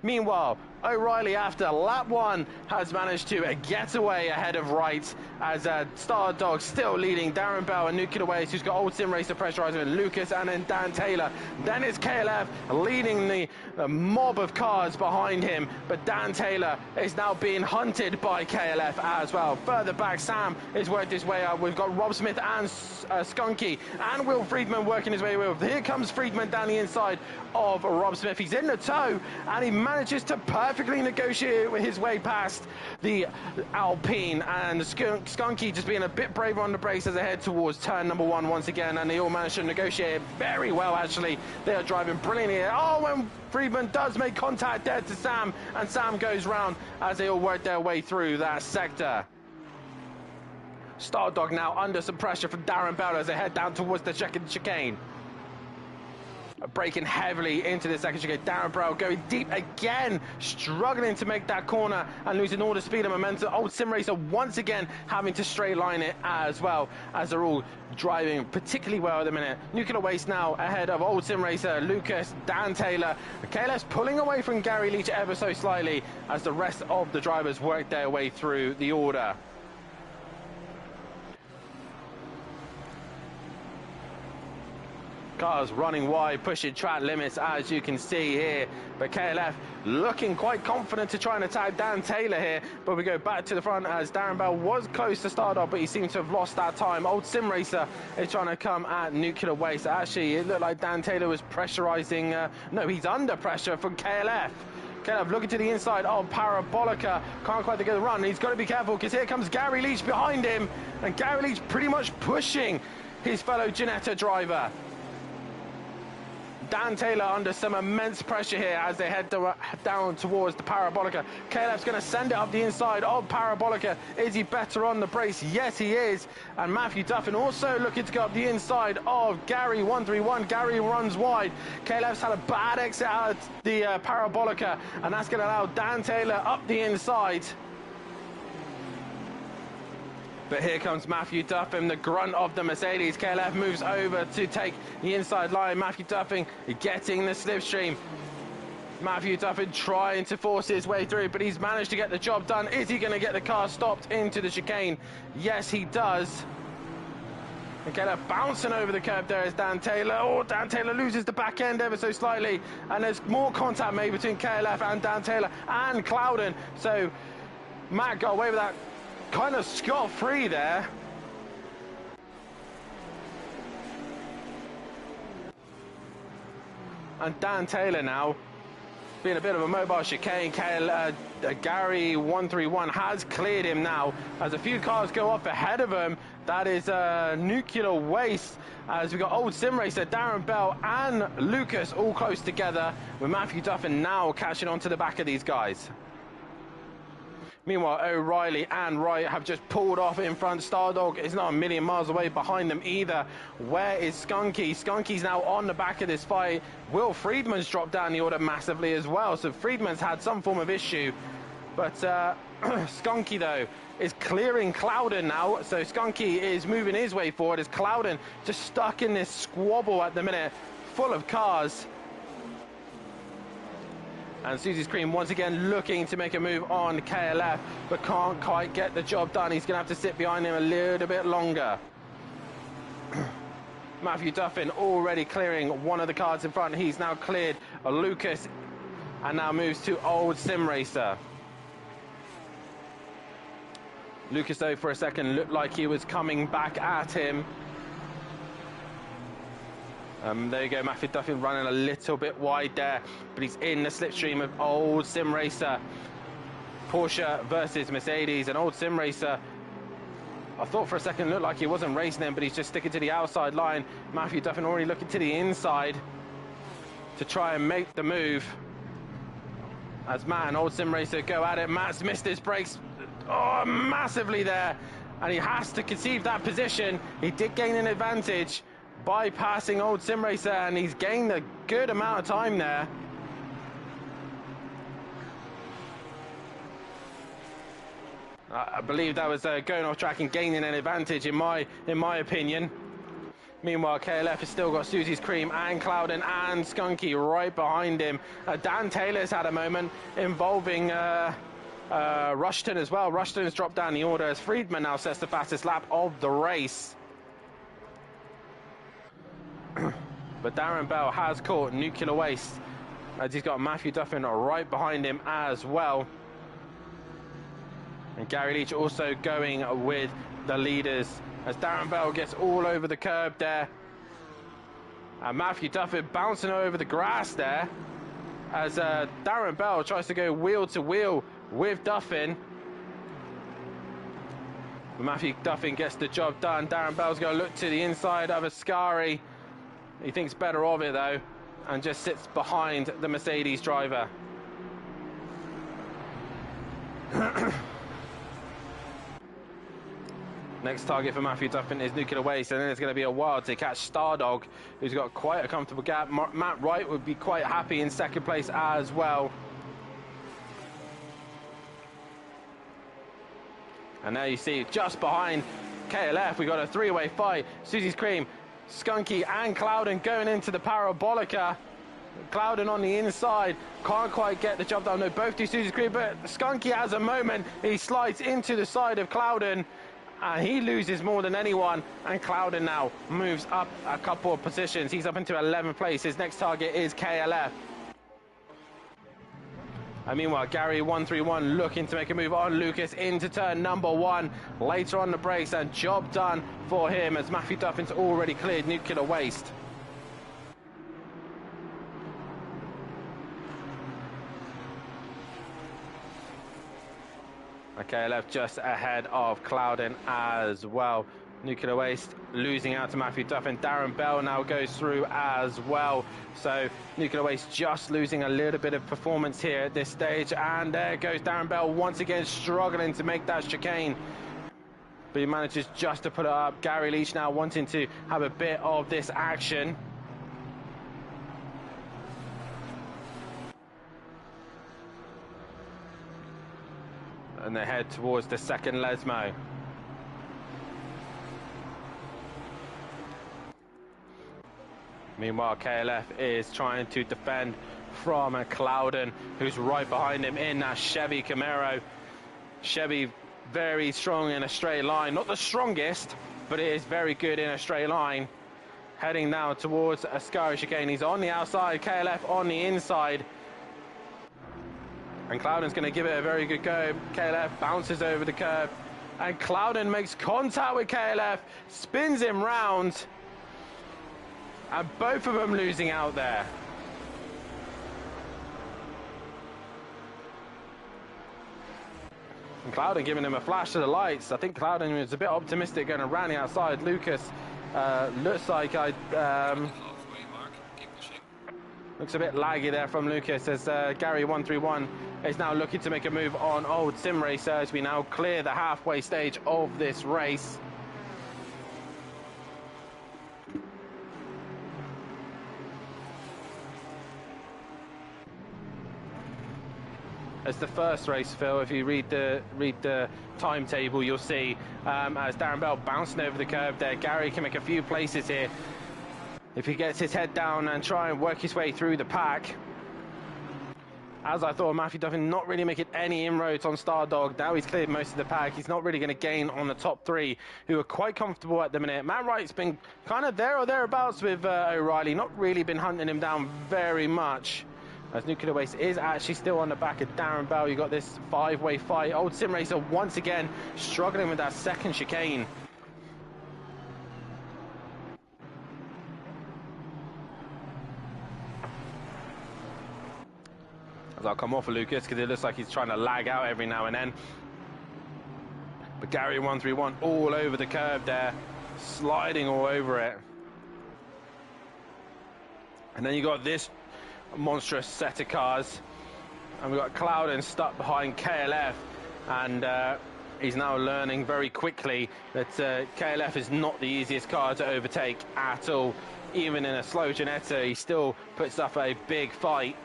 Meanwhile, O'Reilly after lap 1 has managed to get away ahead of Wright as Stardog still leading Darren Bell and Nuclear Waste, who's got Old Sim Racer pressurizer with Lucas and then Dan Taylor. Then it's KLF leading the mob of cars behind him, but Dan Taylor is now being hunted by KLF as well. Further back, Sam is worked his way up. We've got Rob Smith and Skunky and Will Friedman working his way up. Here comes Friedman down the inside of Rob Smith. He's in the tow and he manages to perfectly negotiate his way past the Alpine, and Skunky just being a bit braver on the brakes as they head towards turn number 1 once again, and they all manage to negotiate it very well actually. They are driving brilliantly here. Oh, and Friedman does make contact there to Sam, and Sam goes round as they all work their way through that sector. Stardog now under some pressure from Darren Bell as they head down towards the second chicane. Braking heavily into the second chicane. Darren Bell going deep again, struggling to make that corner and losing all the speed and momentum. Old Sim Racer once again having to straight line it as well, as they're all driving particularly well at the minute. Nuclear Waste now ahead of Old Sim Racer, Lucas, Dan Taylor. KLF's pulling away from Gary Leach ever so slightly as the rest of the drivers work their way through the order. Cars running wide, pushing track limits as you can see here, but KLF looking quite confident to try and attack Dan Taylor here, but we go back to the front as Darren Bell was close to start off, but he seems to have lost that time. Old Sim Racer is trying to come at Nuclear Waste. Actually, it looked like Dan Taylor was pressurizing, no, he's under pressure from KLF. KLF looking to the inside of Parabolica, can't quite get the run. He's got to be careful because here comes Gary Leach behind him, and Gary Leach pretty much pushing his fellow Ginetta driver. Dan Taylor under some immense pressure here as they head down towards the Parabolica. KLF's going to send it up the inside of Parabolica. Is he better on the brakes? Yes, he is. And Matthew Duffin also looking to go up the inside of Gary 131. Gary runs wide. KLF's had a bad exit out of the Parabolica, and that's going to allow Dan Taylor up the inside. But here comes Matthew Duffin, the grunt of the Mercedes. KLF moves over to take the inside line. Matthew Duffin getting the slipstream. Matthew Duffin trying to force his way through, but he's managed to get the job done. Is he going to get the car stopped into the chicane? Yes, he does. And KLF bouncing over the curb there is Dan Taylor. Oh, Dan Taylor loses the back end ever so slightly. And there's more contact made between KLF and Dan Taylor and Clouden. So Matt got away with that kind of scot-free there. And Dan Taylor now been a bit of a mobile chicane. Gary 131 has cleared him now as a few cars go up ahead of him. That is nuclear waste, as we've got old sim racer Darren Bell and Lucas all close together, with Matthew Duffin now catching on to the back of these guys. Meanwhile, O'Reilly and Wright have just pulled off in front. Stardog is not a million miles away behind them either. Where is Skunky? Skunky's now on the back of this fight. Will Friedman's dropped down the order massively as well, so Friedman's had some form of issue. But Skunky, though, is clearing Clouden now, so Skunky is moving his way forward as Clouden just stuck in this squabble at the minute, full of cars. And Susie's Cream once again looking to make a move on KLF, but can't quite get the job done. He's going to have to sit behind him a little bit longer. Matthew Duffin already clearing one of the cars in front. He's now cleared Lucas and now moves to Old Sim Racer. Lucas, though, for a second looked like he was coming back at him. There you go, Matthew Duffin running a little bit wide there, but he's in the slipstream of Old Sim Racer. Porsche versus Mercedes, and Old Sim Racer, I thought for a second looked like he wasn't racing him, but he's just sticking to the outside line. Matthew Duffin already looking to the inside to try and make the move. As Matt and Old Sim Racer go at it, Matt's missed his brakes massively there, and he has to concede that position. He did gain an advantage by passing Old Sim Racer, and he's gained a good amount of time there. I believe that was going off track and gaining an advantage in my opinion. Meanwhile, KLF has still got Susie's Cream and Clouden and Skunky right behind him. Dan Taylor's had a moment involving Rushton as well. Rushton has dropped down the order as Friedman now sets the fastest lap of the race. But Darren Bell has caught nuclear waste, as he's got Matthew Duffin right behind him as well. And Gary Leach also going with the leaders, as Darren Bell gets all over the curb there. And Matthew Duffin bouncing over the grass there, as Darren Bell tries to go wheel to wheel with Duffin. But Matthew Duffin gets the job done. Darren Bell's going to look to the inside of Ascari. He thinks better of it, though, and just sits behind the Mercedes driver. Next target for Matthew Duffin is nuclear waste, and then it's going to be a while to catch Stardog, who's got quite a comfortable gap. Matt Wright would be quite happy in second place as well. And now you see just behind KLF, we got a three-way fight. Susie's Cream, Skunky and Clouden going into the Parabolica. Clouden on the inside, can't quite get the job done. No, both do Susie's Cream, but Skunky has a moment. He slides into the side of Clouden, and he loses more than anyone. And Clouden now moves up a couple of positions. He's up into 11th place. His next target is KLF. And meanwhile, Gary 131 looking to make a move on Lucas into turn number 1. Later on the brakes, and job done for him, as Matthew Duffin's already cleared nuclear waste. Okay, left just ahead of Clouden as well. Nuclear waste losing out to Matthew Duffin. Darren Bell now goes through as well. So nuclear waste just losing a little bit of performance here at this stage. And there goes Darren Bell once again struggling to make that chicane. But he manages just to put it up. Gary Leach now wanting to have a bit of this action. And they head towards the second Lesmo. Meanwhile, KLF is trying to defend from Clouden, who's right behind him in that Chevy Camaro. Chevy very strong in a straight line. Not the strongest, but it is very good in a straight line. Heading now towards Ascari chicane. He's on the outside, KLF on the inside. And Clouden's going to give it a very good go. KLF bounces over the curb. And Clouden makes contact with KLF, spins him round. And both of them losing out there. And Clouden giving him a flash of the lights. I think Clouden was a bit optimistic going around the outside. Lucas looks like Halfway mark. Keep pushing. looks a bit laggy there from Lucas as Gary 131 is now looking to make a move on old Sim Racer as we now clear the halfway stage of this race. As the first race, Phil, if you read the timetable, you'll see as Darren Bell bouncing over the curve there, Gary can make a few places here if he gets his head down and try and work his way through the pack. As I thought, Matthew Duffin not really making any inroads on Stardog. Now he's cleared most of the pack. He's not really going to gain on the top three, who are quite comfortable at the minute. Matt Wright's been kind of there or thereabouts with O'Reilly, not really been hunting him down very much. As Nuclear Waste is actually still on the back of Darren Bell. You got this five-way fight. Old Sim Racer once again struggling with that second chicane. As I'll come off of Lucas because it looks like he's trying to lag out every now and then. But Gary 131 all over the curve there, sliding all over it. And then you got this monstrous set of cars, and we've got Clouden stuck behind KLF, and he's now learning very quickly that KLF is not the easiest car to overtake at all. Even in a slow Ginetta, he still puts up a big fight.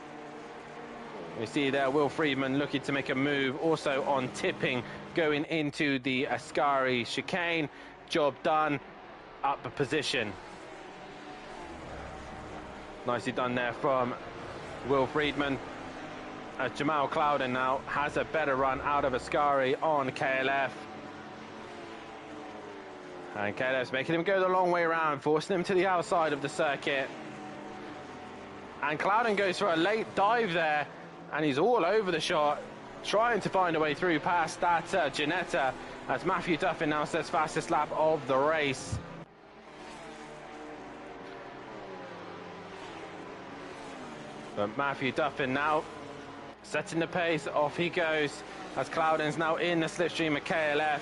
You see there Will Friedman looking to make a move also on tipping going into the Ascari chicane. Job done, up a position. Nicely done there from Will Friedman. Jamal Clouden now has a better run out of Ascari on KLF. And KLF's making him go the long way around, forcing him to the outside of the circuit. And Clouden goes for a late dive there, and he's all over the shot, trying to find a way through past that Ginetta, as Matthew Duffin now says fastest lap of the race. But Matthew Duffin now setting the pace, off he goes, as Clouden's now in the slipstream of KLF.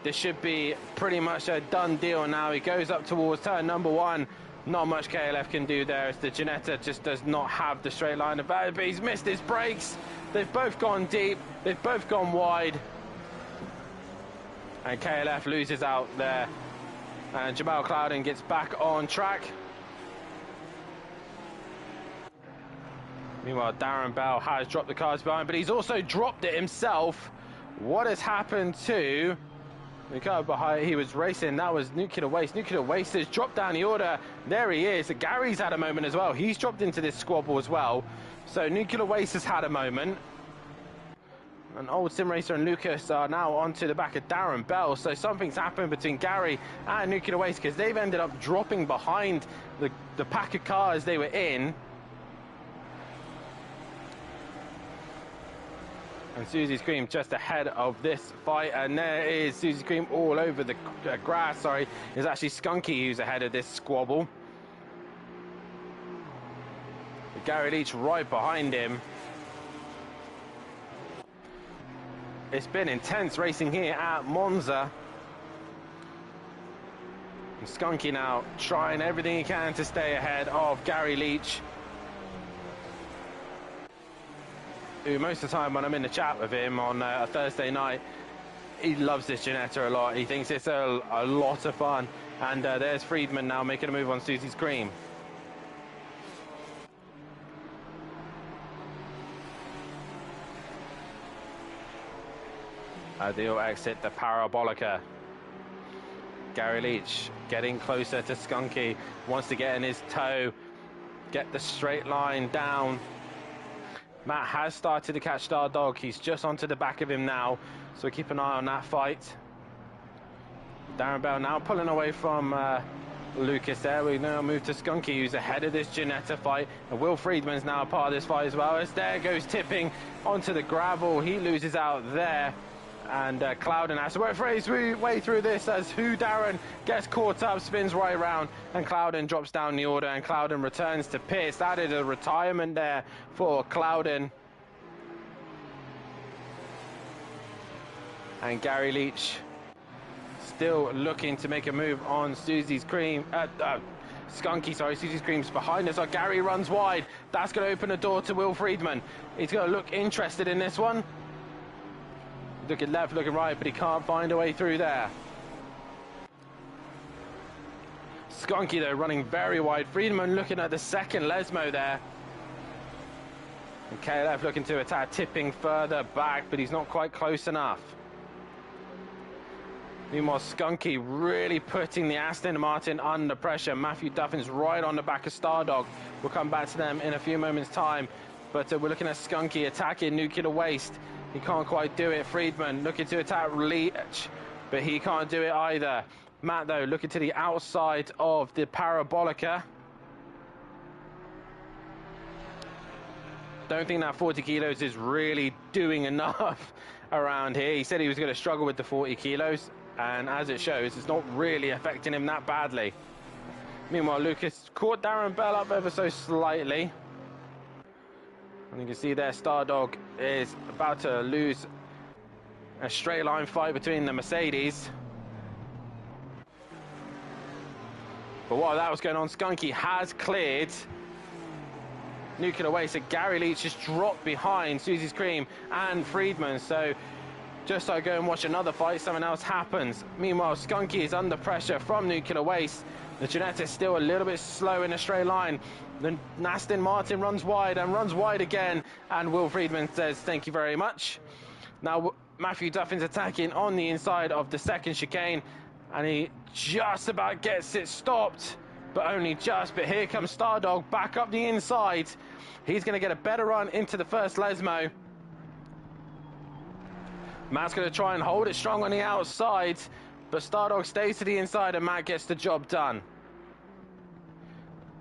This should be pretty much a done deal now. He goes up towards turn number one. Not much KLF can do there, as the Ginetta just does not have the straight line of value, but he's missed his brakes. They've both gone deep, they've both gone wide, and KLF loses out there, and Jamal Clouden gets back on track. Meanwhile, Darren Bell has dropped the cars behind, but he's also dropped it himself. What has happened to the car behind? He was racing, that was Nuclear Waste. Nuclear Waste has dropped down the order. There he is. Gary's had a moment as well. He's dropped into this squabble as well. So Nuclear Waste has had a moment. And Old Sim Racer and Lucas are now onto the back of Darren Bell. So something's happened between Gary and Nuclear Waste, because they've ended up dropping behind the pack of cars they were in. And Susie Scream just ahead of this fight, and there is Susie Scream all over the grass. Sorry, it's actually Skunky who's ahead of this squabble. Gary Leach right behind him. It's been intense racing here at Monza. And Skunky now trying everything he can to stay ahead of Gary Leach, who most of the time when I'm in the chat with him on a Thursday night, he loves this Ginetta a lot. He thinks it's a lot of fun. And there's Friedman now making a move on Susie's Cream. They'll exit the Parabolica. Gary Leach getting closer to Skunky, wants to get in his toe, get the straight line down. Matt has started to catch Stardog. He's just onto the back of him now, so keep an eye on that fight. Darren Bell now pulling away from Lucas there. We now move to Skunky, who's ahead of this Ginetta fight, and Will Friedman's now a part of this fight as well, as there goes tipping onto the gravel. He loses out there, and Clouden has to work for his way through this, as Darren gets caught up, spins right around, and Clouden drops down the order, and Clouden returns to pits. That is a retirement there for Clouden. And Gary Leach still looking to make a move on Susie's Cream. Skunky, sorry, Susie's Cream's behind us. Gary runs wide. That's going to open the door to Will Friedman. He's going to look interested in this one. Looking left, looking right, but he can't find a way through there. Skunky, though, running very wide. Friedman looking at the second Lesmo there. And KLF looking to attack, tipping further back, but he's not quite close enough. Meanwhile, Skunky really putting the Aston Martin under pressure. Matthew Duffin's right on the back of Stardog. We'll come back to them in a few moments' time. But we're looking at Skunky attacking Nuclear Waste. He can't quite do it. Friedman looking to attack Leach, but he can't do it either. Matt, though, looking to the outside of the Parabolica. Don't think that 40 kilos is really doing enough around here. He said he was going to struggle with the 40 kilos, and as it shows, it's not really affecting him that badly. Meanwhile, Lucas caught Darren Bell up ever so slightly. And you can see there, Stardog is about to lose a straight line fight between the Mercedes. But while that was going on, Skunky has cleared Nuclear Waste. So Gary Leach just dropped behind Susie's Cream and Friedman. So just so I go and watch another fight, something else happens. Meanwhile, Skunky is under pressure from Nuclear Waste. The Ginetta is still a little bit slow in a straight line. The Aston Martin runs wide and runs wide again. And Will Friedman says, thank you very much. Now, Matthew Duffin's attacking on the inside of the second chicane. And he just about gets it stopped. But only just. But here comes Stardog back up the inside. He's going to get a better run into the first Lesmo. Matt's going to try and hold it strong on the outside. But Stardog stays to the inside and Matt gets the job done.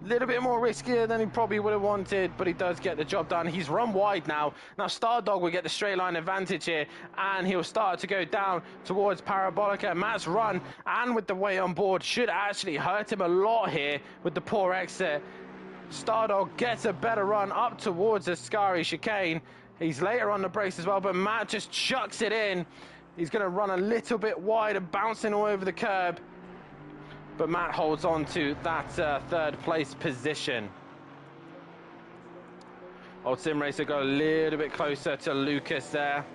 A little bit more riskier than he probably would have wanted, but he does get the job done. He's run wide now. Now Stardog will get the straight line advantage here, and he'll start to go down towards Parabolica. Matt's run, and with the way on board, should actually hurt him a lot here with the poor exit. Stardog gets a better run up towards the Scary chicane. He's later on the brakes as well, but Matt just chucks it in. He's going to run a little bit wide and bouncing all over the curb. But Matt holds on to that third place position. Old Sim Racer got a little bit closer to Lucas there.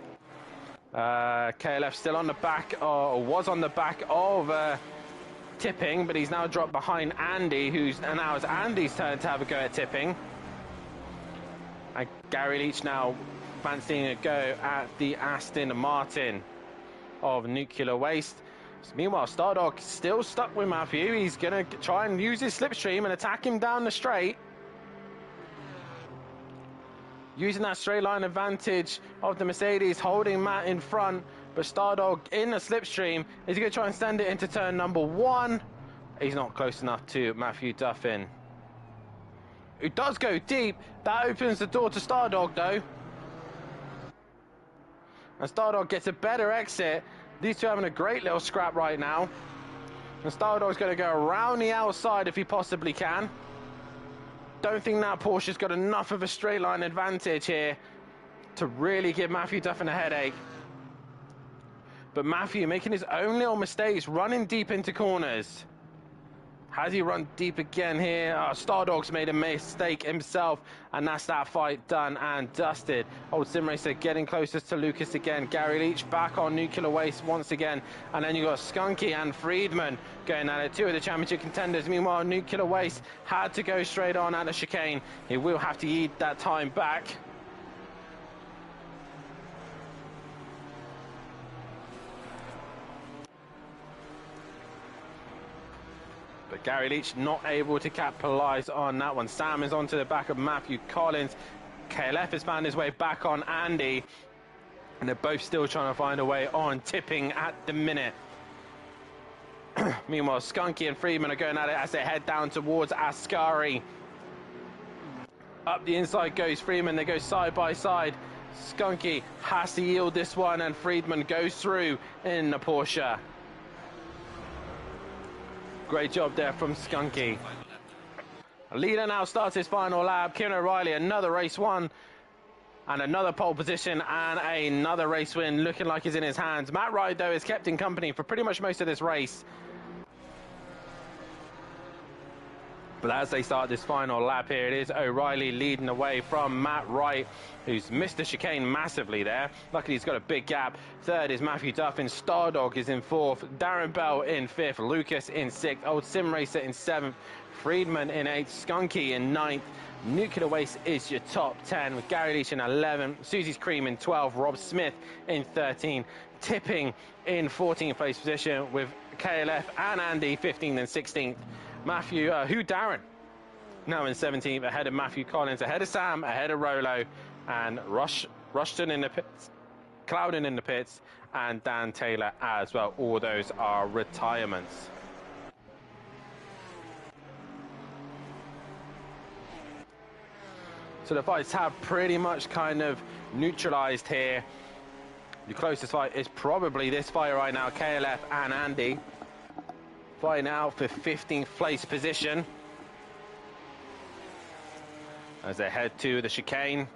KLF still on the back, or was on the back of tipping, but he's now dropped behind Andy, and now it's Andy's turn to have a go at tipping. And Gary Leach now fancying a go at the Aston Martin of Nuclear Waste. Meanwhile, Stardog still stuck with Matthew. He's going to try and use his slipstream and attack him down the straight. Using that straight line advantage of the Mercedes, holding Matt in front. But Stardog in the slipstream. Is he going to try and send it into turn number 1? He's not close enough to Matthew Duffin, who does go deep. That opens the door to Stardog, though. And Stardog gets a better exit. These two having a great little scrap right now. And Stardog's going to go around the outside if he possibly can. Don't think that Porsche's got enough of a straight line advantage here to really give Matthew Duffin a headache. But Matthew making his own little mistakes, running deep into corners. Has he run deep again here? Stardog's made a mistake himself, and that's that fight done and dusted. Old Sim Racer getting closest to Lucas again. Gary Leach back on Nuclear Waste once again. And then you've got Skunky and Friedman going at it, two of the championship contenders. Meanwhile, Nuclear Waste had to go straight on at the chicane. He will have to eat that time back. But Gary Leach not able to capitalise on that one. Sam is onto the back of Matthew Collins. KLF has found his way back on Andy. And they're both still trying to find a way on tipping at the minute. Meanwhile, Skunky and Friedman are going at it as they head down towards Ascari. Up the inside goes Friedman. They go side by side. Skunky has to yield this one, and Friedman goes through in the Porsche. Great job there from Skunky. Leader now starts his final lap. Kieran O'Reilly, another race won And another pole position and another race win looking like it's in his hands. Matt Wright, though, is kept in company for pretty much most of this race. But as they start this final lap here, it is O'Reilly leading away from Matt Wright, who's missed the chicane massively there. Luckily, he's got a big gap. Third is Matthew Duffin. Stardog is in fourth. Darren Bell in fifth. Lucas in sixth. Old Sim Racer in seventh. Friedman in eighth. Skunky in ninth. Nuclear Waste is your top 10 with Gary Leach in 11, Susie's Cream in 12, Rob Smith in 13, Tipping in 14th place position with KLF and Andy 15th and 16th. Matthew, Darren now in 17th, ahead of Matthew Collins, ahead of Sam, ahead of Rolo, and Rushton in the pits, Clouden in the pits, and Dan Taylor as well. All those are retirements. So the fights have pretty much kind of neutralized here. The closest fight is probably this fight right now, KLF and Andy. Fighting out for 15th place position as they head to the chicane.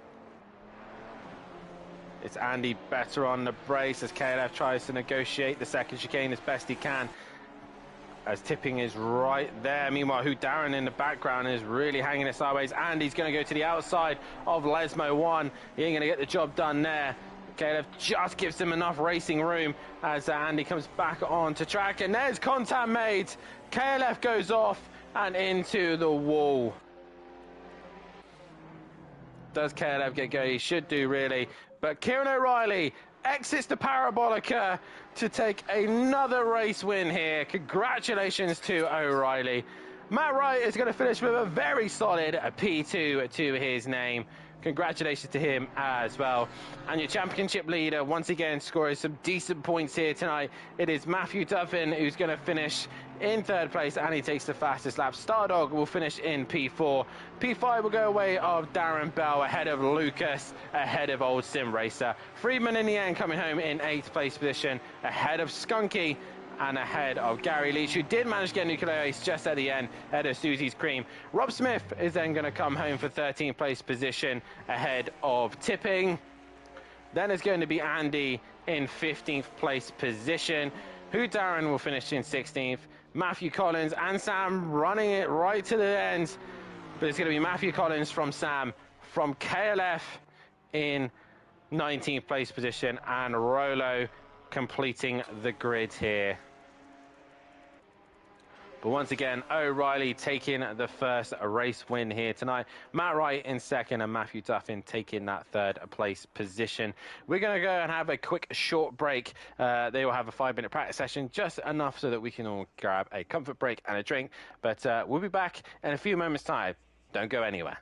It's Andy better on the brace as KLF tries to negotiate the second chicane as best he can, as Tipping is right there. Meanwhile, Darren in the background is really hanging it sideways. Andy's going to go to the outside of Lesmo 1. He ain't going to get the job done there. KLF just gives him enough racing room as Andy comes back onto track. And there's contact made. KLF goes off and into the wall. Does KLF get going? He should do, really. But Kieran O'Reilly exits the Parabolica to take another race win here. Congratulations to O'Reilly. Matt Wright is going to finish with a very solid P2 to his name. Congratulations to him as well. And your championship leader, once again, scoring some decent points here tonight. It is Matthew Duffin, who's going to finish in third place, and he takes the fastest lap. Stardog will finish in P4. P5 will go away of Darren Bell, ahead of Lucas, ahead of Old Sim Racer. Friedman in the end coming home in 8th place position, ahead of Skunky, and ahead of Gary Leach, who did manage to get Nuclear Ace just at the end, ahead of Susie's Cream. Rob Smith is then going to come home for 13th place position, ahead of Tipping. Then it's going to be Andy in 15th place position. Darren will finish in 16th. Matthew Collins and Sam running it right to the end. But it's going to be Matthew Collins from Sam, from KLF in 19th place position, and Rolo completing the grid here. But once again, O'Reilly taking the first race win here tonight. Matt Wright in second and Matthew Duffin taking that third place position. We're going to go and have a quick short break. They will have a 5-minute practice session, just enough so that we can all grab a comfort break and a drink. But we'll be back in a few moments' time. Don't go anywhere.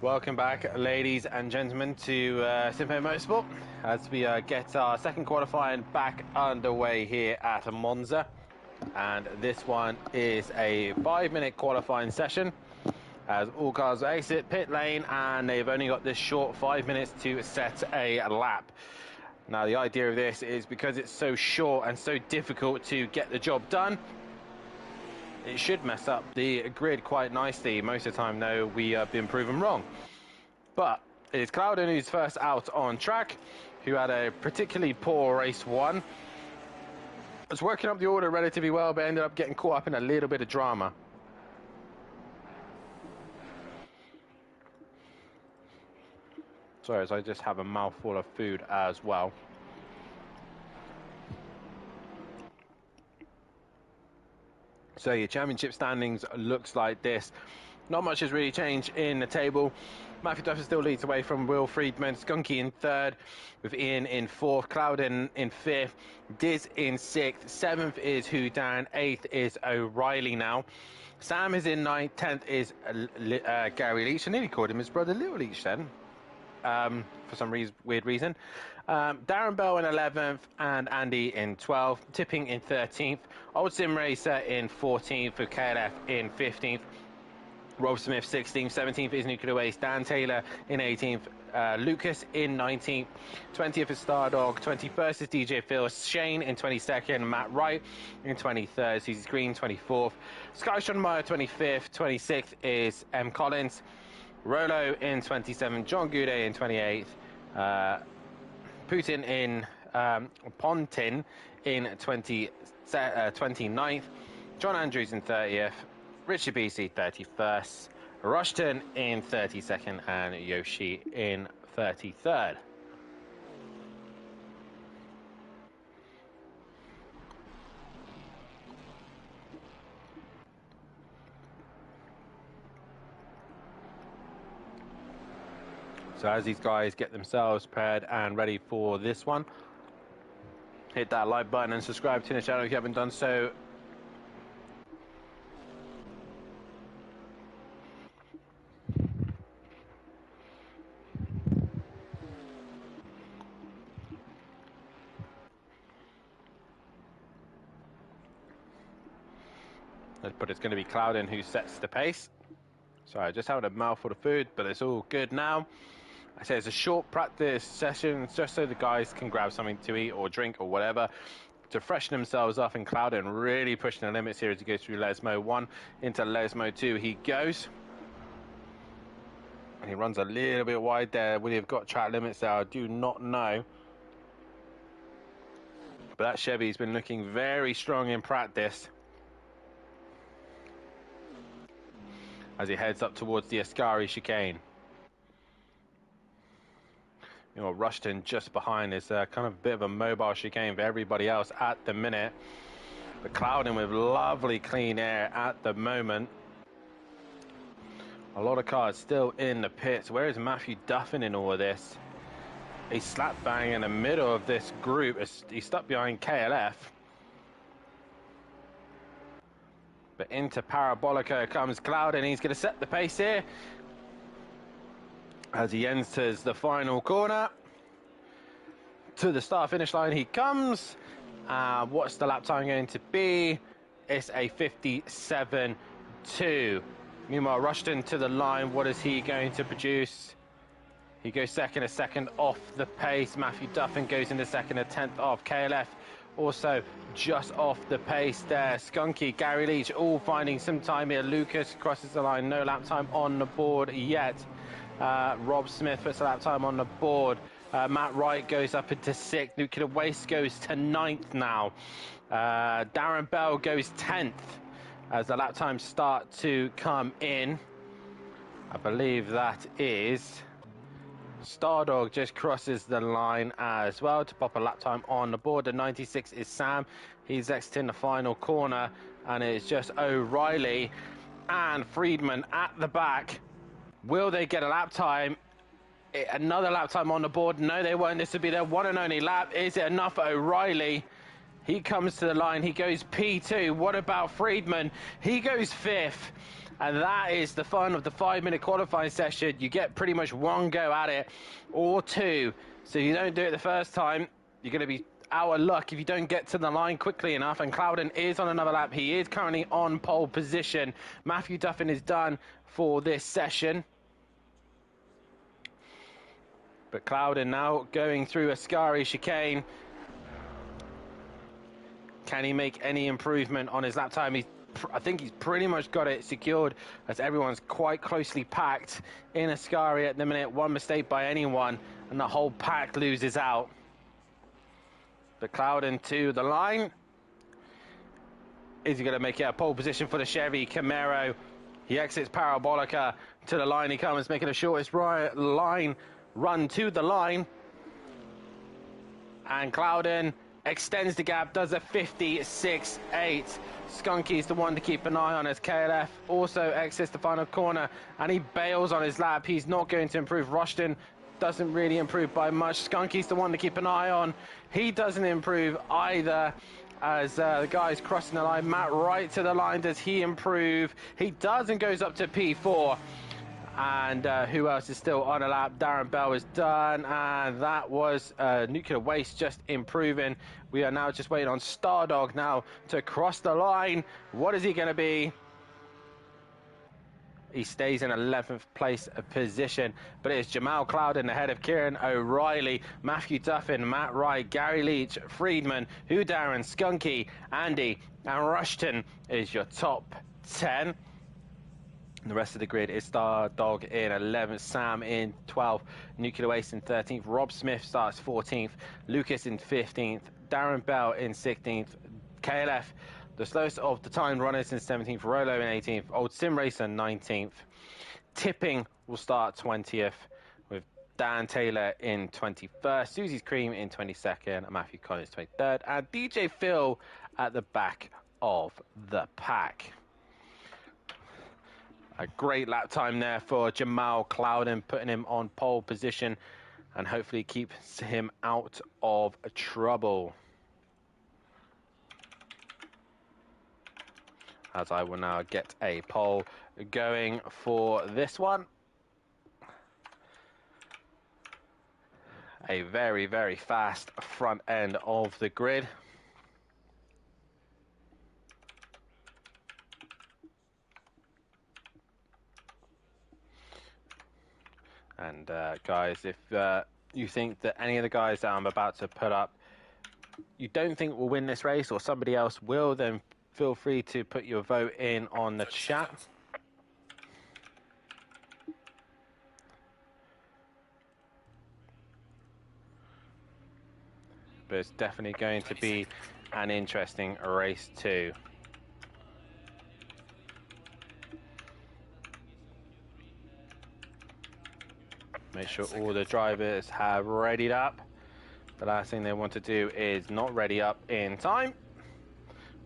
Welcome back, ladies and gentlemen, to SimPlay Motorsport as we get our second qualifying back underway here at Monza. And this one is a 5-minute qualifying session as all cars exit pit lane, and they've only got this short 5 minutes to set a lap. Now, the idea of this is because it's so short and so difficult to get the job done, it should mess up the grid quite nicely. Most of the time, though, we have been proven wrong. But it's Clouden who's first out on track, who had a particularly poor race one. Was working up the order relatively well, but ended up getting caught up in a little bit of drama. Sorry, as I just have a mouthful of food as well. So your championship standings looks like this. Not much has really changed in the table. Matthew Duffy still leads away from Will Friedman. Skunky in third, with Ian in fourth. Clouden in fifth. Diz in sixth. Seventh is Houdan. Eighth is O'Reilly now. Sam is in ninth. 10th is Gary Leach. I nearly called him his brother Little Leach then. For some weird reason. Darren Bell in 11th and Andy in 12th. Tipping in 13th. Old Sim Racer in 14th with KLF in 15th. Rob Smith 16th. 17th is Nuclear Waste. Dan Taylor in 18th. Lucas in 19th. 20th is Stardog. 21st is DJ Phil. Shane in 22nd. Matt Wright in 23rd. Susie Green 24th. Sky Schonmeyer 25th. 26th is M. Collins. Rolo in 27th, John Goudet in 28th, Putin in Pontin in 29th, John Andrews in 30th, Richard BC 31st, Rushton in 32nd, and Yoshi in 33rd. So as these guys get themselves prepared and ready for this one, hit that like button and subscribe to the channel if you haven't done so. But it's going to be Clouden who sets the pace. Sorry, I just having a mouthful of food, but it's all good now. I say it's a short practice session just so the guys can grab something to eat or drink or whatever to freshen themselves up, and Clouden really pushing the limits here as he goes through Lesmo 1 into Lesmo 2 he goes. And he runs a little bit wide there. Will he have got track limits there? I do not know. But that Chevy's been looking very strong in practice as he heads up towards the Ascari chicane. You know, Rushton just behind is kind of a bit of a mobile chicane for everybody else at the minute. But Clouden with lovely clean air at the moment. A lot of cars still in the pits. Where is Matthew Duffin in all of this? He's slap bang in the middle of this group. He's stuck behind KLF. But into Parabolica comes Clouden. He's going to set the pace here as he enters the final corner. To the start-finish line he comes. What's the lap time going to be? It's a 57.2. Meanwhile, Rushton to the line. What is he going to produce? He goes second, a second off the pace. Matthew Duffin goes into second, a 10th off. KLF also just off the pace there. Skunky, Gary Leach all finding some time here. Lucas crosses the line. No lap time on the board yet. Rob Smith puts a lap time on the board. Matt Wright goes up into 6th. Nuclear Waste goes to 9th now. Darren Bell goes 10th as the lap times start to come in. I believe that is Stardog just crosses the line as well to pop a lap time on the board. The 96 is Sam. He's exiting the final corner, and it's just O'Reilly and Friedman at the back. Will they get a lap time? Another lap time on the board? No, they won't. This will be their one and only lap. Is it enough for O'Reilly? He comes to the line. He goes P2. What about Friedman? He goes 5th. And that is the fun of the 5-minute qualifying session. You get pretty much one go at it, or two. So you don't do it the first time, you're going to be out of luck if you don't get to the line quickly enough. And Clouden is on another lap. He is currently on pole position. Matthew Duffin is done for this session. But Clouden now going through Ascari chicane. Can he make any improvement on his lap time? I think he's pretty much got it secured, as everyone's quite closely packed in Ascari at the minute. One mistake by anyone and the whole pack loses out. But Clouden to the line. Is he going to make it a pole position for the Chevy Camaro? He exits Parabolica. To the line he comes, making the shortest line run to the line. And Clouden extends the gap, does a 56.8. Skunky's the one to keep an eye on, as KLF also exits the final corner and he bails on his lap. He's not going to improve. Rushton doesn't really improve by much. Skunky's the one to keep an eye on. He doesn't improve either, as the guy's crossing the line. Matt Wright to the line. Does he improve? He does, and goes up to P4. And who else is still on a lap? Darren Bell is done, and that was Nuclear Waste just improving. We are now just waiting on Stardog now to cross the line. What is he going to be? He stays in 11th place position, but it's Jamal Clouden ahead of Kieran O'Reilly, Matthew Duffin, Matt Wright, Gary Leach, Friedman, Hugh Darren, Skunky, Andy, and Rushton is your top 10. The rest of the grid is Stardog in 11th, Sam in 12th, Nuclear Waste in 13th, Rob Smith starts 14th, Lucas in 15th, Darren Bell in 16th, KLF, the slowest of the time runners, in 17th, Rolo in 18th, Old Sim Racer 19th, Tipping will start 20th, with Dan Taylor in 21st, Susie's Cream in 22nd, and Matthew Collins 23rd, and DJ Phil at the back of the pack. A great lap time there for Jamal Clouden, putting him on pole position and hopefully keeps him out of trouble. As I will now get a poll going for this one. A very, very fast front end of the grid. And guys, if you think that any of the guys that I'm about to put up, you don't think will win this race, or somebody else will, then feel free to put your vote in on the chat. But it's definitely going to be an interesting race too. Make sure all the drivers have readied up. The last thing they want to do is not ready up in time.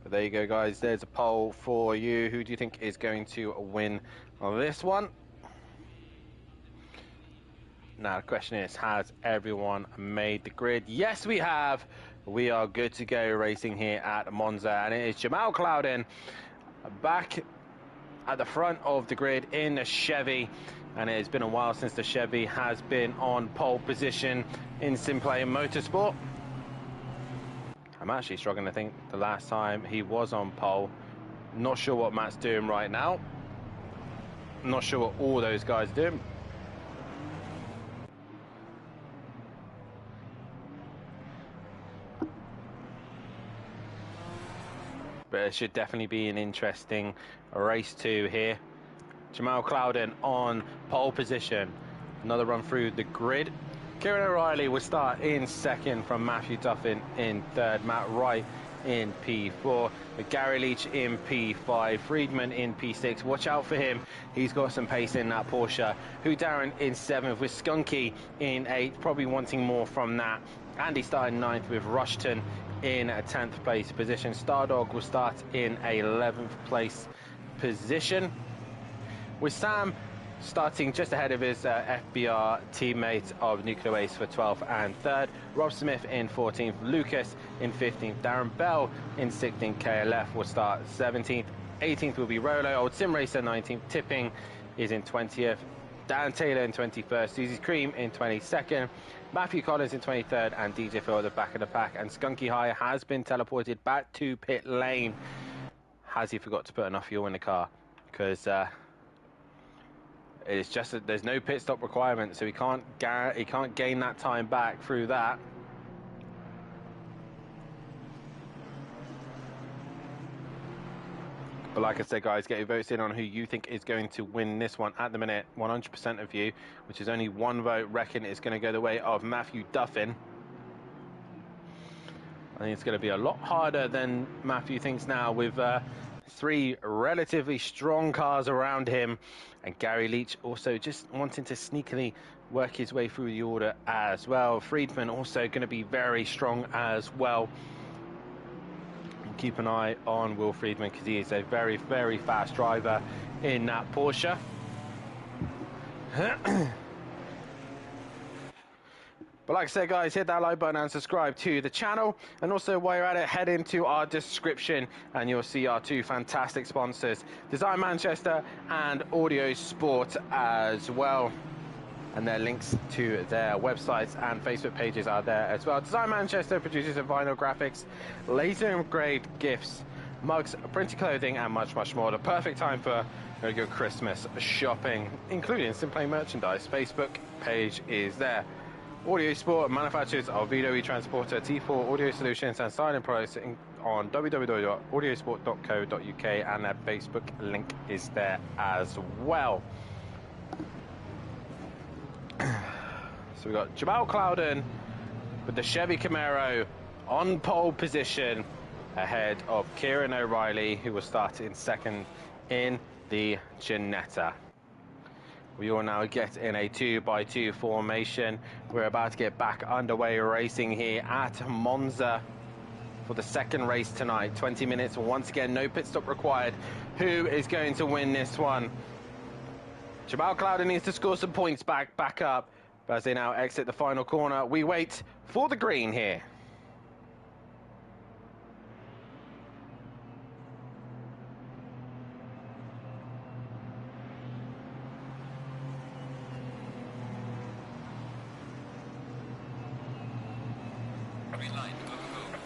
But there you go, guys. There's a poll for you. Who do you think is going to win this one? Now, the question is, has everyone made the grid? Yes, we have. We are good to go racing here at Monza. And it is Jamal Clouden back at the front of the grid in the Chevy. And it has been a while since the Chevy has been on pole position in SimPlay Motorsport. I'm actually struggling to think the last time he was on pole. Not sure what Matt's doing right now. Not sure what all those guys do. But it should definitely be an interesting race too here. Jamal Clouden on pole position. Another run through the grid. Kieran O'Reilly will start in second from Matthew Duffin in third. Matt Wright in P4. With Gary Leach in P5. Friedman in P6. Watch out for him. He's got some pace in that Porsche. Hugh Darren in 7th with Skunky in 8th. Probably wanting more from that. Andy starting 9th with Rushton in a 10th place position. Stardog will start in a 11th place position, with Sam starting just ahead of his FBR teammate of Nuclear Waste for 12th and 3rd. Rob Smith in 14th. Lucas in 15th. Darren Bell in 16th. KLF will start 17th. 18th will be Rolo. Old Sim Racer 19th. Tipping is in 20th. Dan Taylor in 21st. Susie's Cream in 22nd. Matthew Collins in 23rd. And DJ Phil at the back of the pack. And Skunky High has been teleported back to pit lane. Has he forgot to put enough fuel in the car? Because it's just that there's no pit stop requirement, so he can't gain that time back through that. But like I said, guys, get your votes in on who you think is going to win this one. At the minute, 100% of you, which is only one vote, reckon it's going to go the way of Matthew Duffin. I think it's going to be a lot harder than Matthew thinks now, with 3 relatively strong cars around him, and Gary Leach also just wanting to sneakily work his way through the order as well. Friedman also going to be very strong as well. Keep an eye on Will Friedman, because he is a very, very fast driver in that Porsche. But like I said, guys, hit that like button and subscribe to the channel. And also, while you're at it, head into our description and you'll see our 2 fantastic sponsors, Design Manchester and Audio Sport as well. And their links to their websites and Facebook pages are there as well. Design Manchester produces vinyl graphics, laser engraved gifts, mugs, printed clothing, and much, much more. The perfect time for your Christmas shopping, including SimPlay merchandise. Facebook page is there. Audio Sport manufacturers of VW Transporter, T4 audio solutions, and styling products on www.audiosport.co.uk, and their Facebook link is there as well. So we've got Jamal Clouden with the Chevy Camaro on pole position, ahead of Kieran O'Reilly, who will start in 2nd in the Ginetta. We will now get in a 2x2 formation. We're about to get back underway racing here at Monza for the 2nd race tonight. 20 minutes, once again, no pit stop required. Who is going to win this one? Jamal Clouden needs to score some points back up. But as they now exit the final corner, we wait for the green here.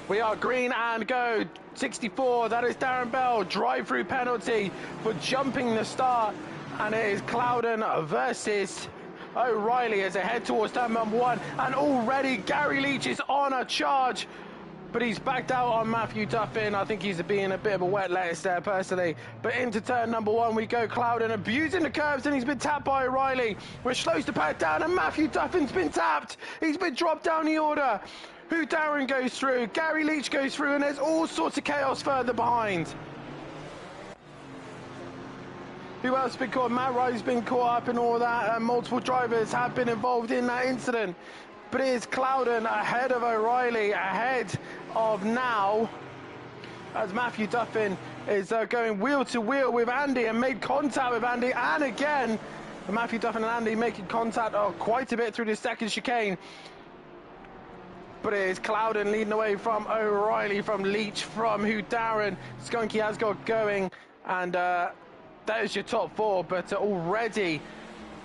We are green and go. 64, that is Darren Bell. Drive-through penalty for jumping the start. And it is Clouden versus O'Reilly as they head towards turn number 1. And already Gary Leach is on a charge. But he's backed out on Matthew Duffin. I think he's being a bit of a wet lettuce there, personally. But into turn number 1 we go. Clouden abusing the curbs, and he's been tapped by O'Reilly, which slows the pack down, and Matthew Duffin's been tapped. He's been dropped down the order. Who Darren goes through, Gary Leach goes through, and there's all sorts of chaos further behind. Who else has been caught? Matt Wright's been caught up in all that, and multiple drivers have been involved in that incident. But it is Clouden ahead of O'Reilly, ahead of now, as Matthew Duffin is going wheel to wheel with Andy and made contact with Andy, and again Matthew Duffin and Andy making contact quite a bit through the 2nd chicane. But it is Clouden leading away from O'Reilly, from Leach, from who Darren Skunky has got going, and that is your top 4. But already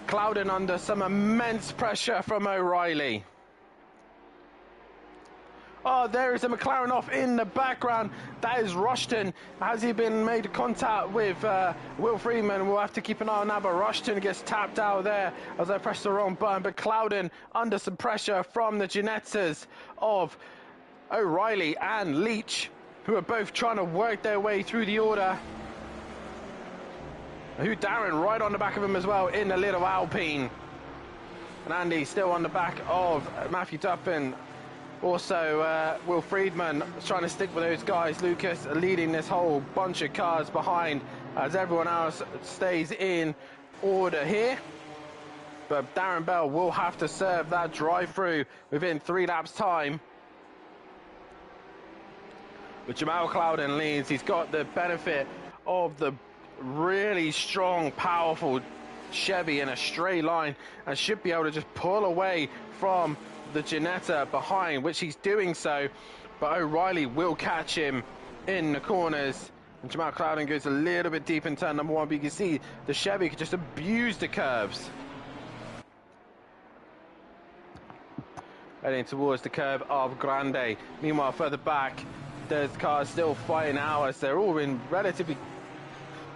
Clouden under some immense pressure from O'Reilly. Oh, there is a McLaren off in the background. That is Rushton. Has he been made contact with Will Freeman? We'll have to keep an eye on that, but Rushton gets tapped out there as I press the wrong button. But Clouden under some pressure from the Ginettas of O'Reilly and Leach, who are both trying to work their way through the order. Who Darren right on the back of him as well in the little Alpine. And Andy still on the back of Matthew Duffin. Also, Will Friedman trying to stick with those guys. Lucas leading this whole bunch of cars behind as everyone else stays in order here. But Darren Bell will have to serve that drive-through within 3 laps' time. But Jamal Clouden leads. He's got the benefit of the really strong, powerful Chevy in a straight line and should be able to just pull away from the Ginetta behind, which he's doing so. but O'Reilly will catch him in the corners. And Jamal Clouden goes a little bit deep in turn number 1, but you can see the Chevy could just abuse the curves. Heading towards the curve of Grande. Meanwhile, further back, there's cars still fighting out as they're all in relatively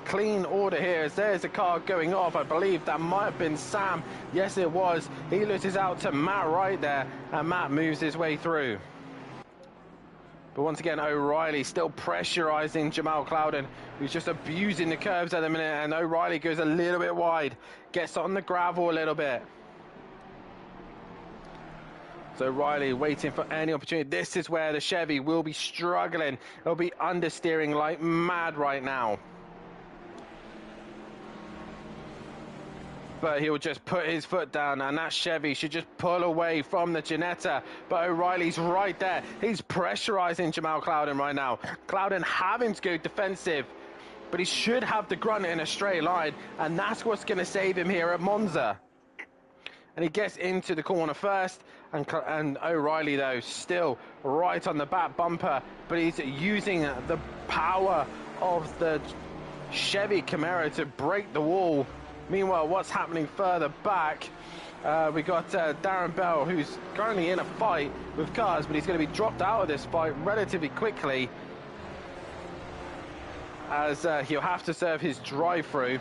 clean order here. As there's a car going off, I believe that might have been Sam. Yes, it was. He loses out to Matt right there, and Matt moves his way through. But once again, O'Reilly still pressurizing Jamal Clouden, who's just abusing the curves at the minute, and O'Reilly goes a little bit wide, gets on the gravel a little bit. So O'Reilly waiting for any opportunity. This is where the Chevy will be struggling. It'll be understeering like mad right now. But he'll just put his foot down, and that Chevy should just pull away from the Ginetta. But O'Reilly's right there. He's pressurizing Jamal Clouden right now. Clouden having to go defensive, but he should have the grunt in a straight line, and that's what's going to save him here at Monza. And he gets into the corner first, and O'Reilly, though, still right on the back bumper, but he's using the power of the Chevy Camaro to break the wall. Meanwhile, what's happening further back, we got Darren Bell, who's currently in a fight with cars, but he's going to be dropped out of this fight relatively quickly, as he'll have to serve his drive-through.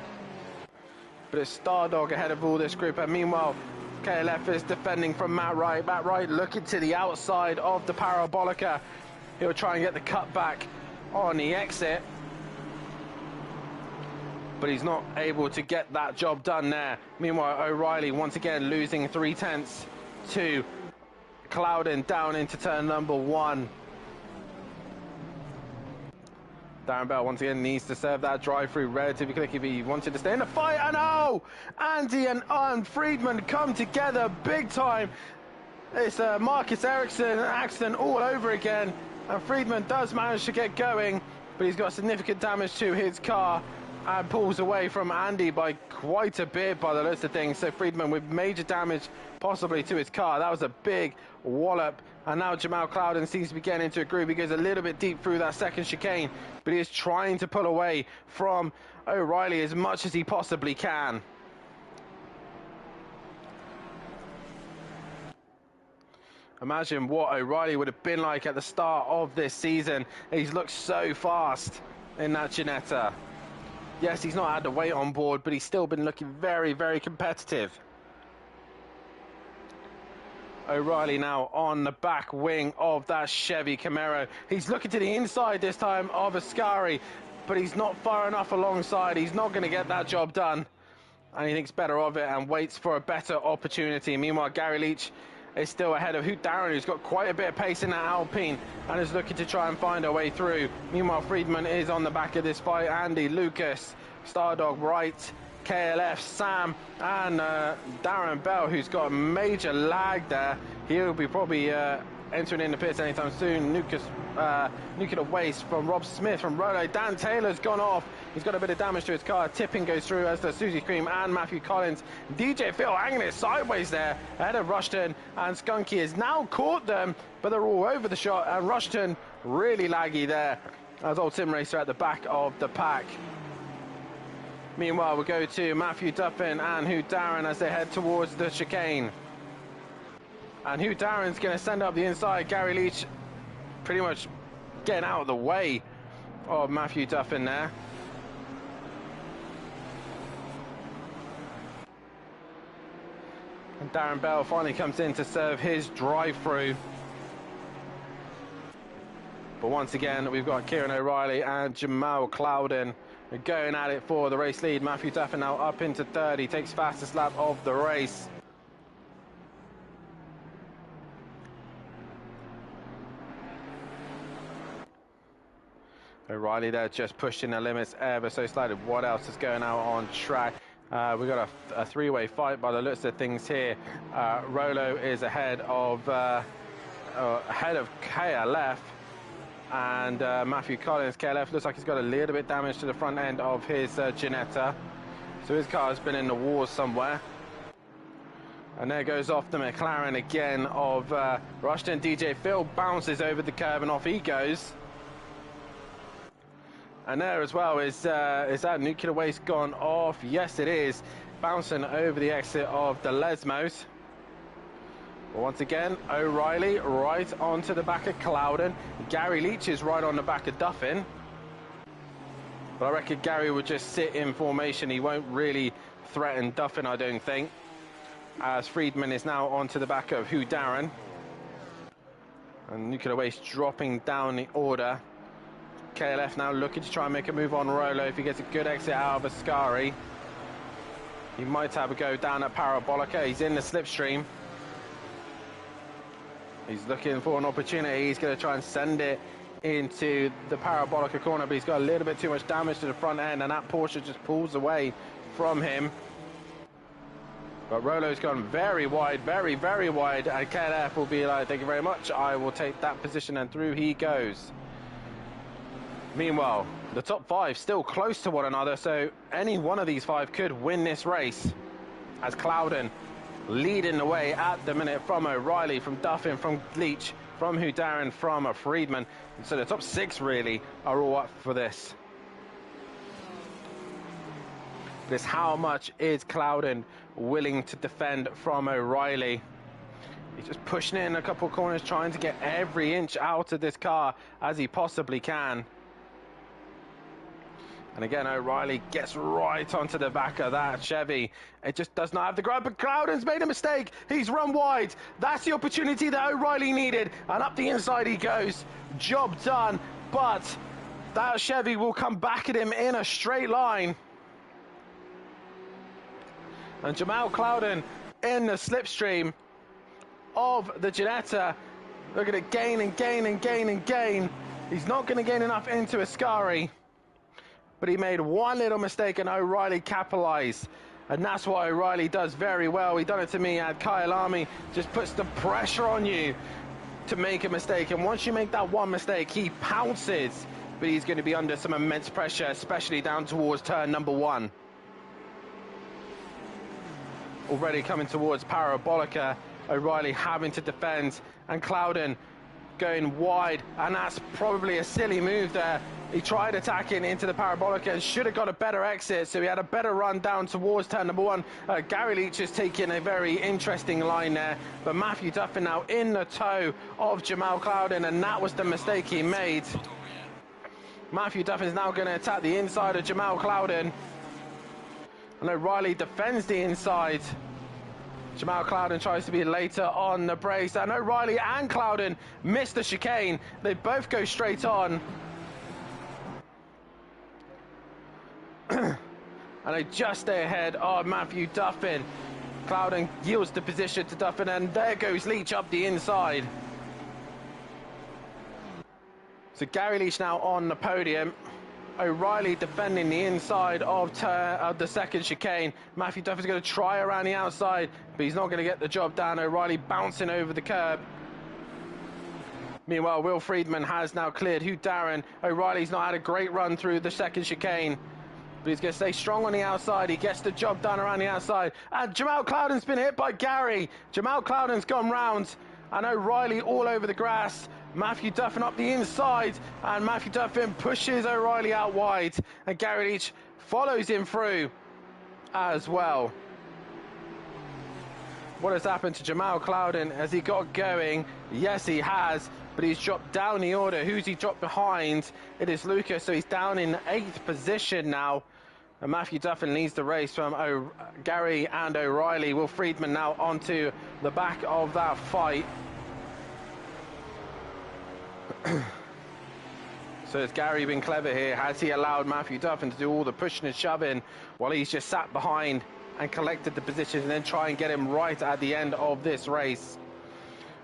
But it's Stardog ahead of all this group, and meanwhile, KLF is defending from Matt Wright. Matt Wright looking to the outside of the Parabolica. He'll try and get the cut back on the exit, but he's not able to get that job done there. Meanwhile, O'Reilly once again losing 0.3 to Clouden down into turn number 1. Darren Bell once again needs to serve that drive-through relatively quickly if he wanted to stay in the fight. And oh, Andy and Friedman come together big time. It's Marcus Ericsson accident all over again, and Friedman does manage to get going, but he's got significant damage to his car and pulls away from Andy by quite a bit by the looks of things. So Friedman with major damage possibly to his car. That was a big wallop. And now Jamal Clouden seems to be getting into a groove. He goes a little bit deep through that second chicane, but he is trying to pull away from O'Reilly as much as he possibly can. Imagine what O'Reilly would have been like at the start of this season. He's looked so fast in that Ginetta. Yes, he's not had the weight on board, but he's still been looking very, very competitive. O'Reilly now on the back wing of that Chevy Camaro. He's looking to the inside this time of Ascari, but he's not far enough alongside. He's not going to get that job done, and he thinks better of it and waits for a better opportunity. Meanwhile, Gary Leach is still ahead of Darren, who's got quite a bit of pace in that Alpine and is looking to try and find a way through. Meanwhile, Friedman is on the back of this fight. Andy, Lucas, Stardog, Wright, KLF, Sam, and Darren Bell, who's got a major lag there. He'll be probably entering in the pits anytime soon. Nuclear waste from Rob Smith from Rolo. Dan Taylor's gone off. He's got a bit of damage to his car. Tipping goes through, as does Susie Cream and Matthew Collins. DJ Phil hanging it sideways there ahead of Rushton, and Skunky has now caught them, but they're all over the shot, and Rushton really laggy there as old Sim Racer at the back of the pack. Meanwhile, we'll go to Matthew Duffin and Hugh Darren as they head towards the chicane. And Hugh Darren's going to send up the inside. Gary Leach pretty much getting out of the way of Matthew Duffin there. And Darren Bell finally comes in to serve his drive-through. But once again, we've got Kieran O'Reilly and Jamal Clouden going at it for the race lead. Matthew Duffin now up into third. He takes fastest lap of the race. O'Reilly there just pushing the limits ever so slightly. What else is going out on track? We've got a three-way fight by the looks of things here. Rolo is ahead of KLF, and Matthew Collins. KLF looks like he's got a little bit damage to the front end of his Ginetta, so his car has been in the wars somewhere. And there goes off the McLaren again of Rushton. DJ Phil bounces over the curb and off he goes. And there as well is that nuclear waste gone off? Yes, it is. Bouncing over the exit of the Lesmos. Once again, O'Reilly right onto the back of Clouden. Gary Leach is right on the back of Duffin. But I reckon Gary would just sit in formation. He won't really threaten Duffin, I don't think. As Friedman is now onto the back of Hugh Darren. And Nuclear Waste dropping down the order. KLF now looking to try and make a move on Rolo. If he gets a good exit out of Ascari, he might have a go down at Parabolica. He's in the slipstream. He's looking for an opportunity. He's going to try and send it into the Parabolica corner, but he's got a little bit too much damage to the front end, and that Porsche just pulls away from him. But Rolo's gone very wide, very, very wide, and KLF will be like, thank you very much, I will take that position, and through he goes. Meanwhile, the top five still close to one another, so any one of these five could win this race. As Clouden leading the way at the minute from O'Reilly, from Duffin, from Leach, from Hugh Darren, from Friedman. So the top six really are all up for this. This how much is Clouden willing to defend from O'Reilly? He's just pushing it in a couple of corners, trying to get every inch out of this car as he possibly can. And again, O'Reilly gets right onto the back of that Chevy. It just does not have the grab, but Clouden's made a mistake. He's run wide. That's the opportunity that O'Reilly needed. And up the inside he goes. Job done. But that Chevy will come back at him in a straight line. And Jamal Clouden in the slipstream of the Ginetta. They're going to gain and gain and gain and gain. He's not going to gain enough into Ascari. But he made one little mistake and O'Reilly capitalised. And that's what O'Reilly does very well. He done it to me at Kyalami. Just puts the pressure on you to make a mistake. And once you make that one mistake, he pounces. But he's going to be under some immense pressure, especially down towards turn number one. Already coming towards Parabolica. O'Reilly having to defend. And Clouden going wide. And that's probably a silly move there. He tried attacking into the Parabolica and should have got a better exit, so he had a better run down towards turn number one. Gary Leach is taking a very interesting line there, but Matthew Duffin now in the toe of Jamal Clouden, and that was the mistake he made. Matthew Duffin is now going to attack the inside of Jamal Clouden, and O'Reilly defends the inside. Jamal Clouden tries to be later on the brace, and O'Reilly and Clouden miss the chicane. They both go straight on. And they just stay ahead of Matthew Duffin. Clouden yields the position to Duffin, and there goes Leach up the inside. So Gary Leach now on the podium. O'Reilly defending the inside of the second chicane. Matthew Duffin's going to try around the outside, but he's not going to get the job done. O'Reilly bouncing over the curb. Meanwhile, Will Friedman has now cleared Hugh Darren. O'Reilly's not had a great run through the second chicane, but he's going to stay strong on the outside. He gets the job done around the outside. And Jamal Clouden's been hit by Gary. Jamal Clouden's gone round. And O'Reilly all over the grass. Matthew Duffin up the inside. And Matthew Duffin pushes O'Reilly out wide. And Gary Leach follows him through as well. What has happened to Jamal Clouden? Has he got going? Yes, he has. But he's dropped down the order. Who's he dropped behind? It is Lucas. So he's down in 8th position now. And Matthew Duffin leads the race from Gary and O'Reilly. Will Friedman now onto the back of that fight. So has Gary been clever here? Has he allowed Matthew Duffin to do all the pushing and shoving while he's just sat behind and collected the positions and then try and get him right at the end of this race?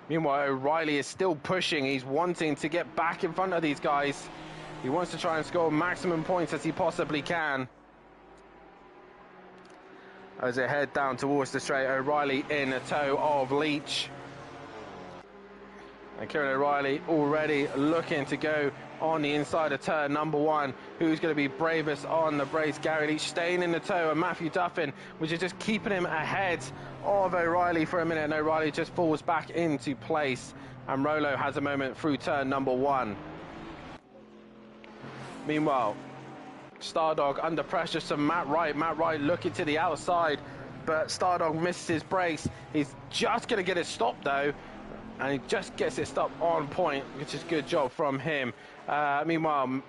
Meanwhile, O'Reilly is still pushing. He's wanting to get back in front of these guys. He wants to try and score maximum points as he possibly can. As they head down towards the straight, O'Reilly in a tow of Leach. And Kieran O'Reilly already looking to go on the inside of turn number 1. Who's going to be bravest on the brakes? Gary Leach staying in the tow, and Matthew Duffin, which is just keeping him ahead of O'Reilly for a minute. And O'Reilly just falls back into place. And Rolo has a moment through turn number 1. Meanwhile, Stardog under pressure. So Matt Wright looking to the outside, but Stardog misses his brakes. He's just going to get it stopped though. And he just gets it stopped on point, which is a good job from him. Meanwhile,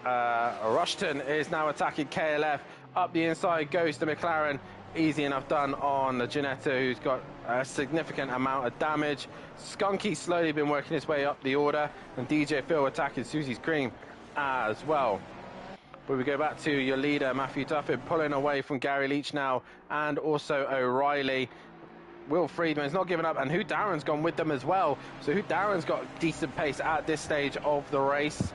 Rushton is now attacking KLF. Up the inside goes to McLaren. Easy enough done on the Ginetta, who's got a significant amount of damage. Skunky's slowly been working his way up the order. And DJ Phil attacking Susie's Cream as well. But we go back to your leader, Matthew Duffin, pulling away from Gary Leach now. And also O'Reilly. Will Friedman's not giving up, and Hugh Darren's gone with them as well. So Hugh Darren's got decent pace at this stage of the race.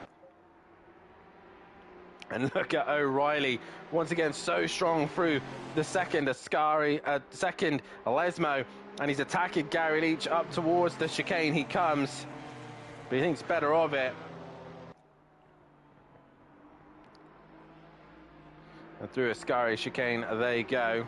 And look at O'Reilly, once again so strong through the second second Lesmo, and he's attacking Gary Leach up towards the chicane. He comes, but he thinks better of it. And through Ascari chicane, they go.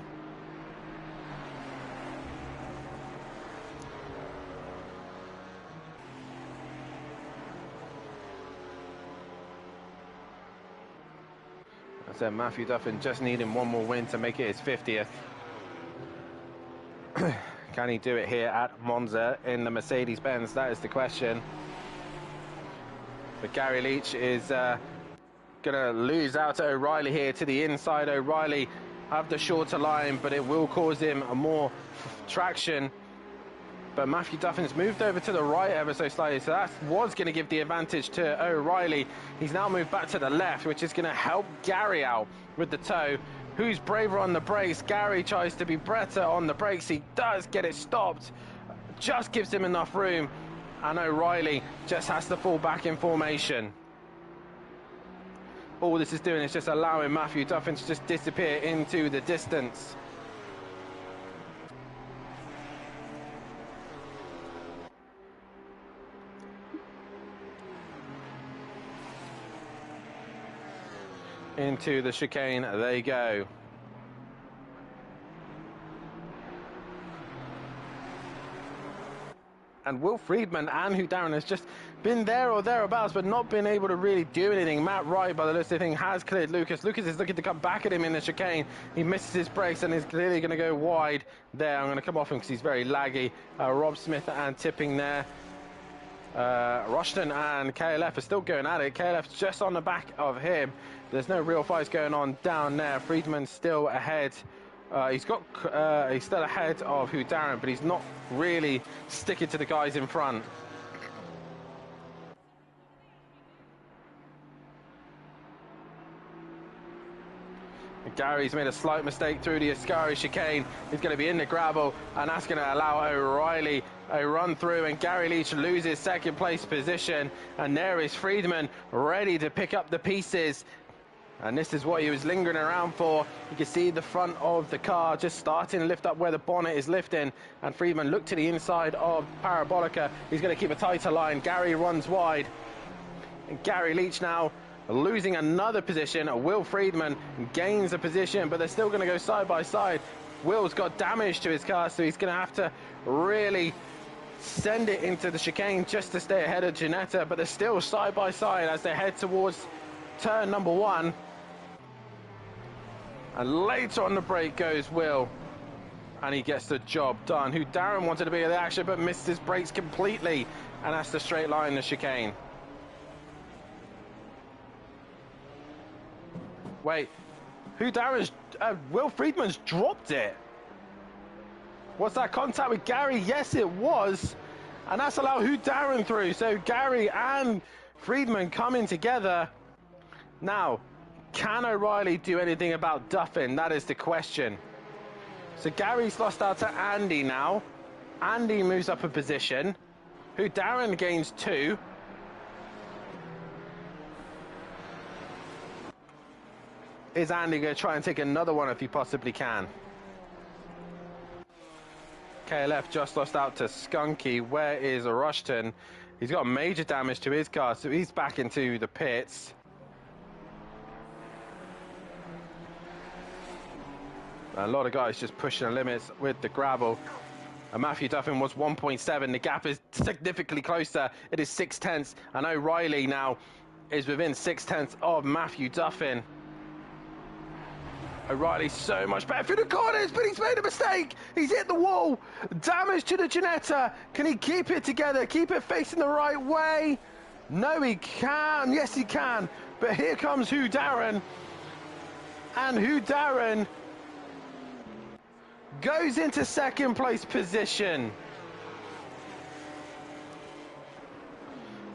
So Matthew Duffin just needing one more win to make it his 50th. Can he do it here at Monza in the Mercedes-Benz? That is the question. But Gary Leach is going to lose out to O'Reilly here to the inside. O'Reilly have the shorter line, but it will cause him more traction. But Matthew Duffin's moved over to the right ever so slightly, so that was going to give the advantage to O'Reilly. He's now moved back to the left, which is going to help Gary out with the tow. Who's braver on the brakes? Gary tries to be better on the brakes. He does get it stopped, just gives him enough room, and O'Reilly just has to fall back in formation. All this is doing is just allowing Matthew Duffin to just disappear into the distance. Into the chicane they go. And Will Friedman and Hugh Darren has just been there or thereabouts, but not been able to really do anything. Matt Wright, by the list of things, has cleared Lucas. Lucas is looking to come back at him in the chicane. He misses his brakes and is clearly going to go wide there. I'm going to come off him because he's very laggy. Rob Smith and tipping there. Rushton and KLF are still going at it. KLF's just on the back of him. There's no real fights going on down there. Friedman's still ahead. He's still ahead of Hugh Darren, but he's not really sticking to the guys in front. Gary's made a slight mistake through the Ascari chicane. He's going to be in the gravel, and that's going to allow O'Reilly a run through, and Gary Leach loses second place position. And there is Friedman ready to pick up the pieces. And this is what he was lingering around for. You can see the front of the car just starting to lift up where the bonnet is lifting. And Friedman looked to the inside of Parabolica. He's going to keep a tighter line. Gary runs wide. And Gary Leach now losing another position. Will Friedman gains a position, but they're still going to go side by side. Will's got damage to his car, so he's going to have to really send it into the chicane just to stay ahead of Ginetta, but they're still side by side as they head towards turn number 1. And later on the brake goes Will, and he gets the job done. Who Darren wanted to be in the action, but missed his brakes completely, and that's the straight line, the chicane. Wait, Hugh Darren's, Will Friedman's dropped it. Was that contact with Gary? Yes, it was. And that's allowed Hugh Darren through. So Gary and Friedman coming together. Now, can O'Reilly do anything about Duffin? That is the question. So Gary's lost out to Andy now. Andy moves up a position. Hugh Darren gains 2. Is Andy going to try and take another one if he possibly can? KLF just lost out to Skunky. Where is Rushton? He's got major damage to his car, so he's back into the pits. A lot of guys just pushing the limits with the gravel. And Matthew Duffin was 1.7. The gap is significantly closer. It is 6/10. And O'Reilly now is within 6/10 of Matthew Duffin. O'Reilly's so much better through the corners, but he's made a mistake. He's hit the wall. Damage to the Ginetta. Can he keep it together? Keep it facing the right way? No, he can. Yes, he can. But here comes Hugh Darren. And Hugh Darren goes into second place position.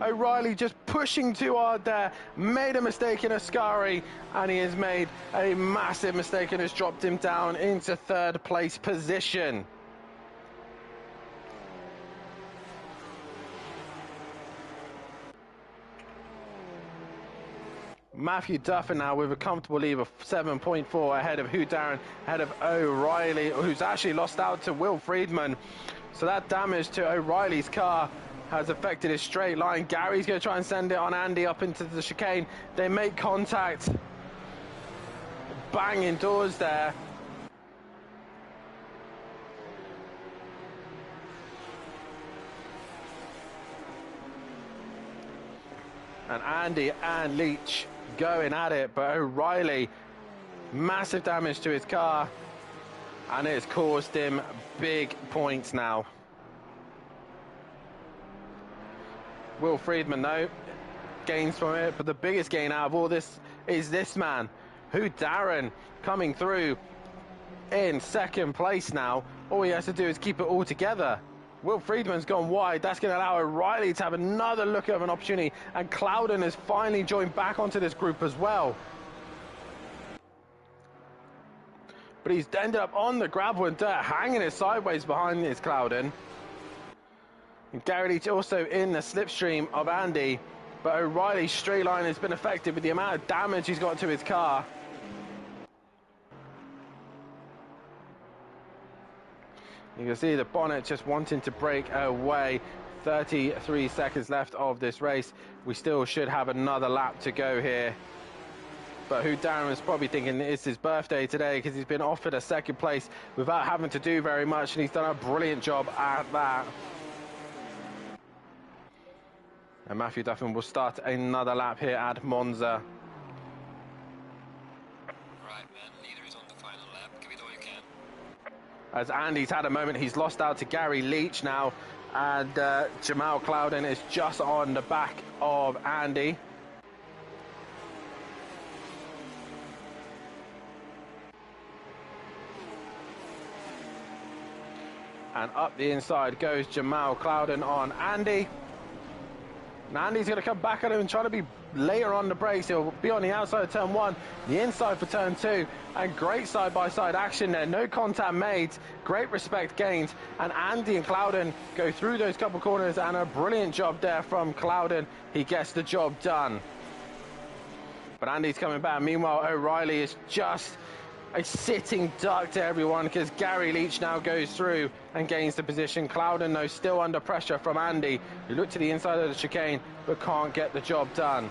O'Reilly just pushing too hard there, made a mistake in Ascari, and he has made a massive mistake and has dropped him down into third place position. Matthew Duffin now with a comfortable lead of 7.4 ahead of Hugh Darren, ahead of O'Reilly, who's actually lost out to Will Friedman. So that damage to O'Reilly's car has affected his straight line. Gary's going to try and send it on Andy up into the chicane. They make contact. Banging doors there. And Andy and Leach going at it, but O'Reilly, massive damage to his car, and it's caused him big points now. Will Friedman, though, gains from it, but the biggest gain out of all this is this man, Hugh Darren, coming through in second place now. All he has to do is keep it all together. Will Friedman's gone wide. That's going to allow O'Reilly to have another look at an opportunity. And Clouden has finally joined back onto this group as well. But he's ended up on the gravel and dirt, hanging it sideways behind his Clouden. And Gary Leach also in the slipstream of Andy. But O'Reilly's straight line has been affected with the amount of damage he's got to his car. You can see the bonnet just wanting to break away. 33 seconds left of this race. We still should have another lap to go here. But Hugh Darren is probably thinking it's his birthday today because he's been offered a second place without having to do very much, and he's done a brilliant job at that. And Matthew Duffin will start another lap here at Monza. As Andy's had a moment, he's lost out to Gary Leach now, and Jamal Clouden is just on the back of Andy. And up the inside goes Jamal Clouden on Andy. Now Andy's going to come back at him and try to be later on the brakes. He'll be on the outside of turn 1, the inside for turn 2, and great side-by-side action there. No contact made, great respect gained, and Andy and Clouden go through those couple corners, and a brilliant job there from Clouden. He gets the job done. But Andy's coming back. Meanwhile, O'Reilly is just a sitting duck to everyone because Gary Leach now goes through and gains the position. Clouden, though, still under pressure from Andy, who looked to the inside of the chicane but can't get the job done.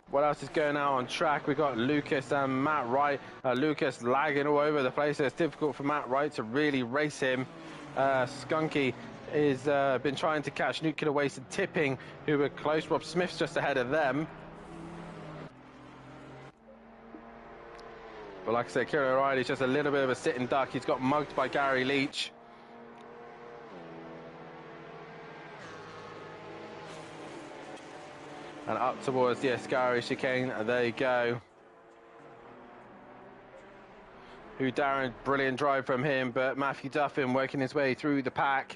What else is going out on track? We've got Lucas and Matt Wright. Lucas lagging all over the place, so it's difficult for Matt Wright to really race him. Skunky has been trying to catch Nuclear Waste and Tipping, who were close. Rob Smith's just ahead of them. But like I said, Kieran O'Reilly's just a little bit of a sitting duck. He's got mugged by Gary Leach. And up towards the Ascari chicane. There you go. Hugh Darren, brilliant drive from him, but Matthew Duffin working his way through the pack.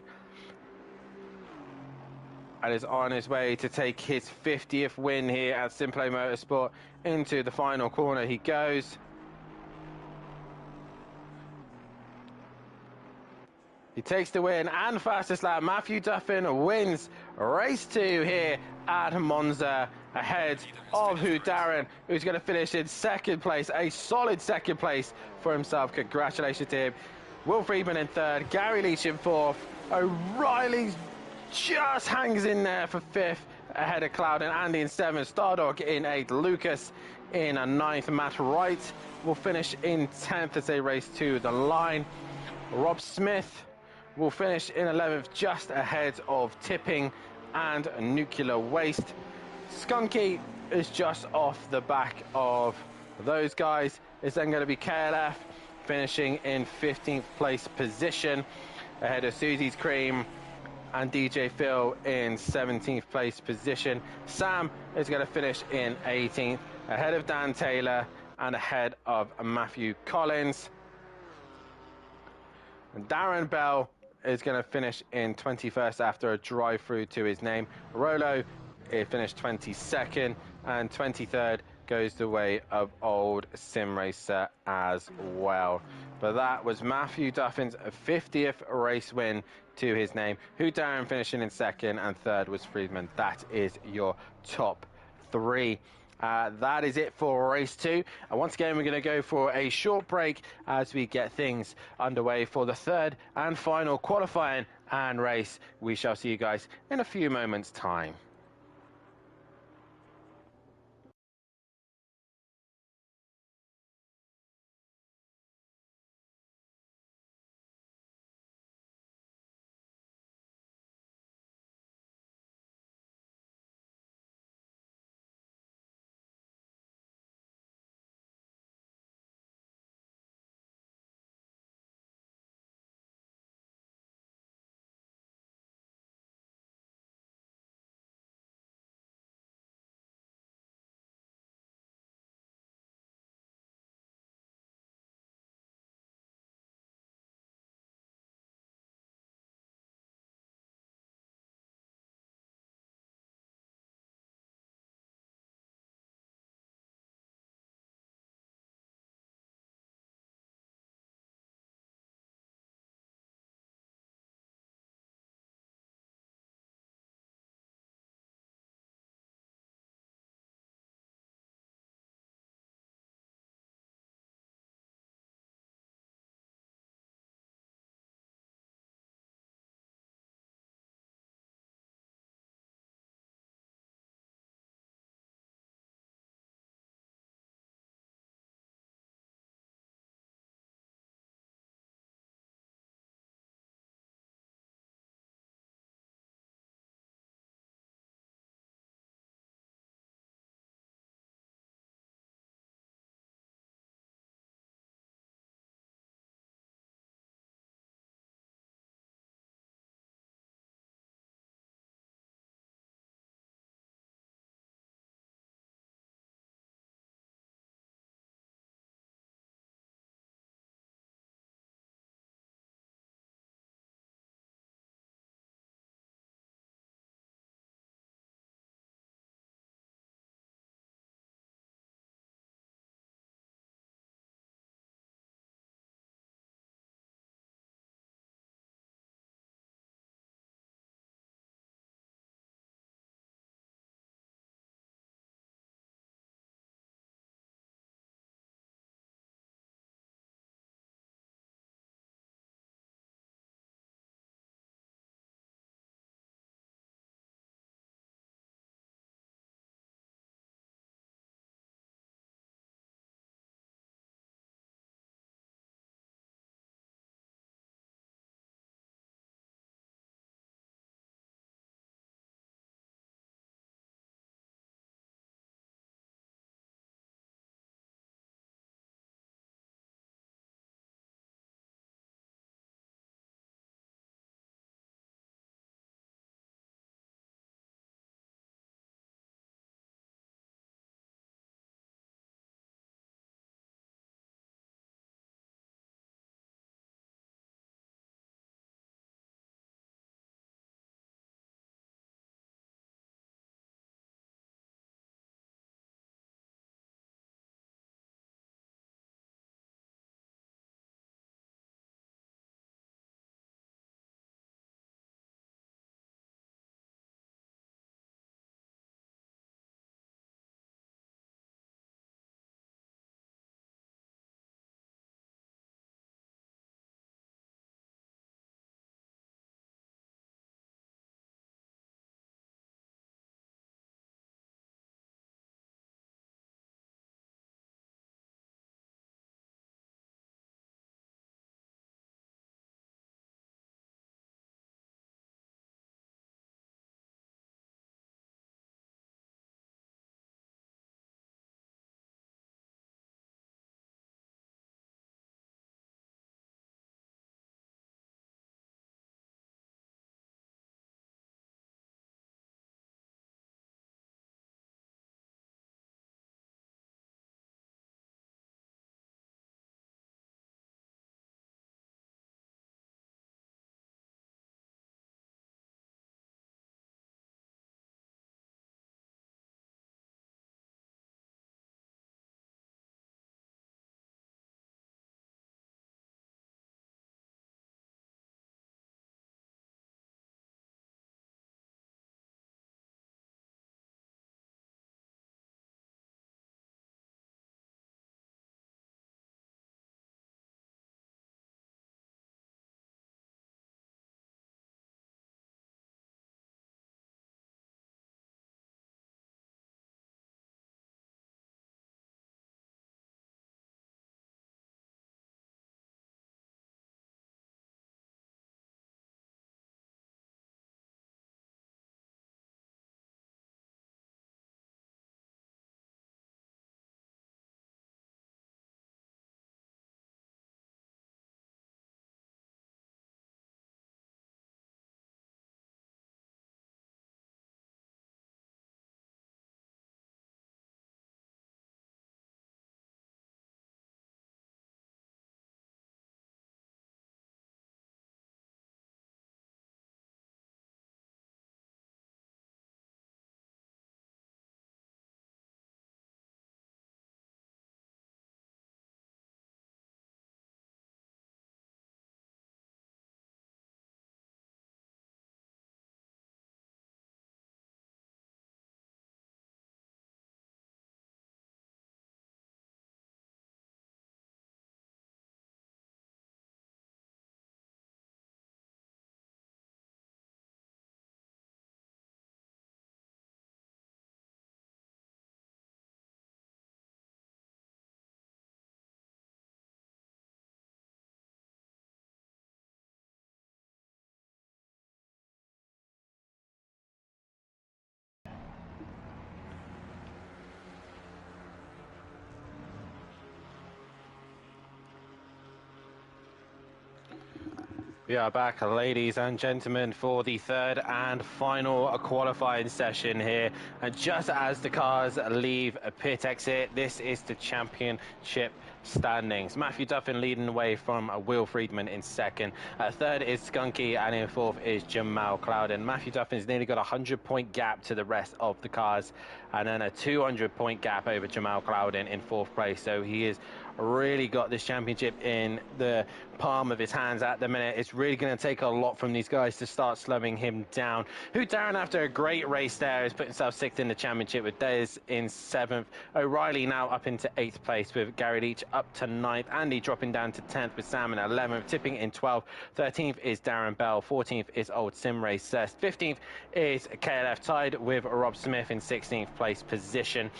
And is on his way to take his 50th win here at SimPlay Motorsport. Into the final corner he goes. He takes the win and fastest lap. Matthew Duffin wins race 2 here at Monza, ahead of Hugh Darren, who's going to finish in second place, a solid second place for himself. Congratulations to him. Will Friedman in third, Gary Leach in fourth, O'Reilly just hangs in there for fifth, ahead of Cloud and Andy in seventh, Stardog in eighth, Lucas in a ninth, Matt Wright will finish in 10th as they race to the line. Rob Smith will finish in 11th, just ahead of Tipping and Nuclear Waste. Skunky is just off the back of those guys. It's then going to be KLF finishing in 15th place position, ahead of Susie's Cream and DJ Phil in 17th place position. Sam is going to finish in 18th, ahead of Dan Taylor and ahead of Matthew Collins. And Darren Bell is going to finish in 21st after a drive through to his name. Rolo finished 22nd, and 23rd goes the way of old Sim Racer as well. But that was Matthew Duffin's 50th race win to his name. Hugh Darren finishing in second, and third was Friedman. That is your top three. That is it for race 2. And once again, we're going to go for a short break as we get things underway for the third and final qualifying and race. We shall see you guys in a few moments' time. We are back, ladies and gentlemen, for the third and final qualifying session here. And just as the cars leave a pit exit, this is the championship standings. Matthew Duffin leading the way from Will Friedman in second. Third is Skunky, and in fourth is Jamal Clouden. Matthew Duffin's nearly got a 100-point gap to the rest of the cars, and then a 200-point gap over Jamal Clouden in fourth place. So he has really got this championship in the palm of his hands at the minute. It's really going to take a lot from these guys to start slowing him down. Who Darren, after a great race there, has put himself sixth in the championship, with Dez in seventh. O'Reilly now up into eighth place, with Gary Leach up to ninth. Andy dropping down to 10th, with Sam in 11th. Tipping in 12th. 13th is Darren Bell. 14th is Old Sim Race. 15th is KLF, tied with Rob Smith in 16th place position,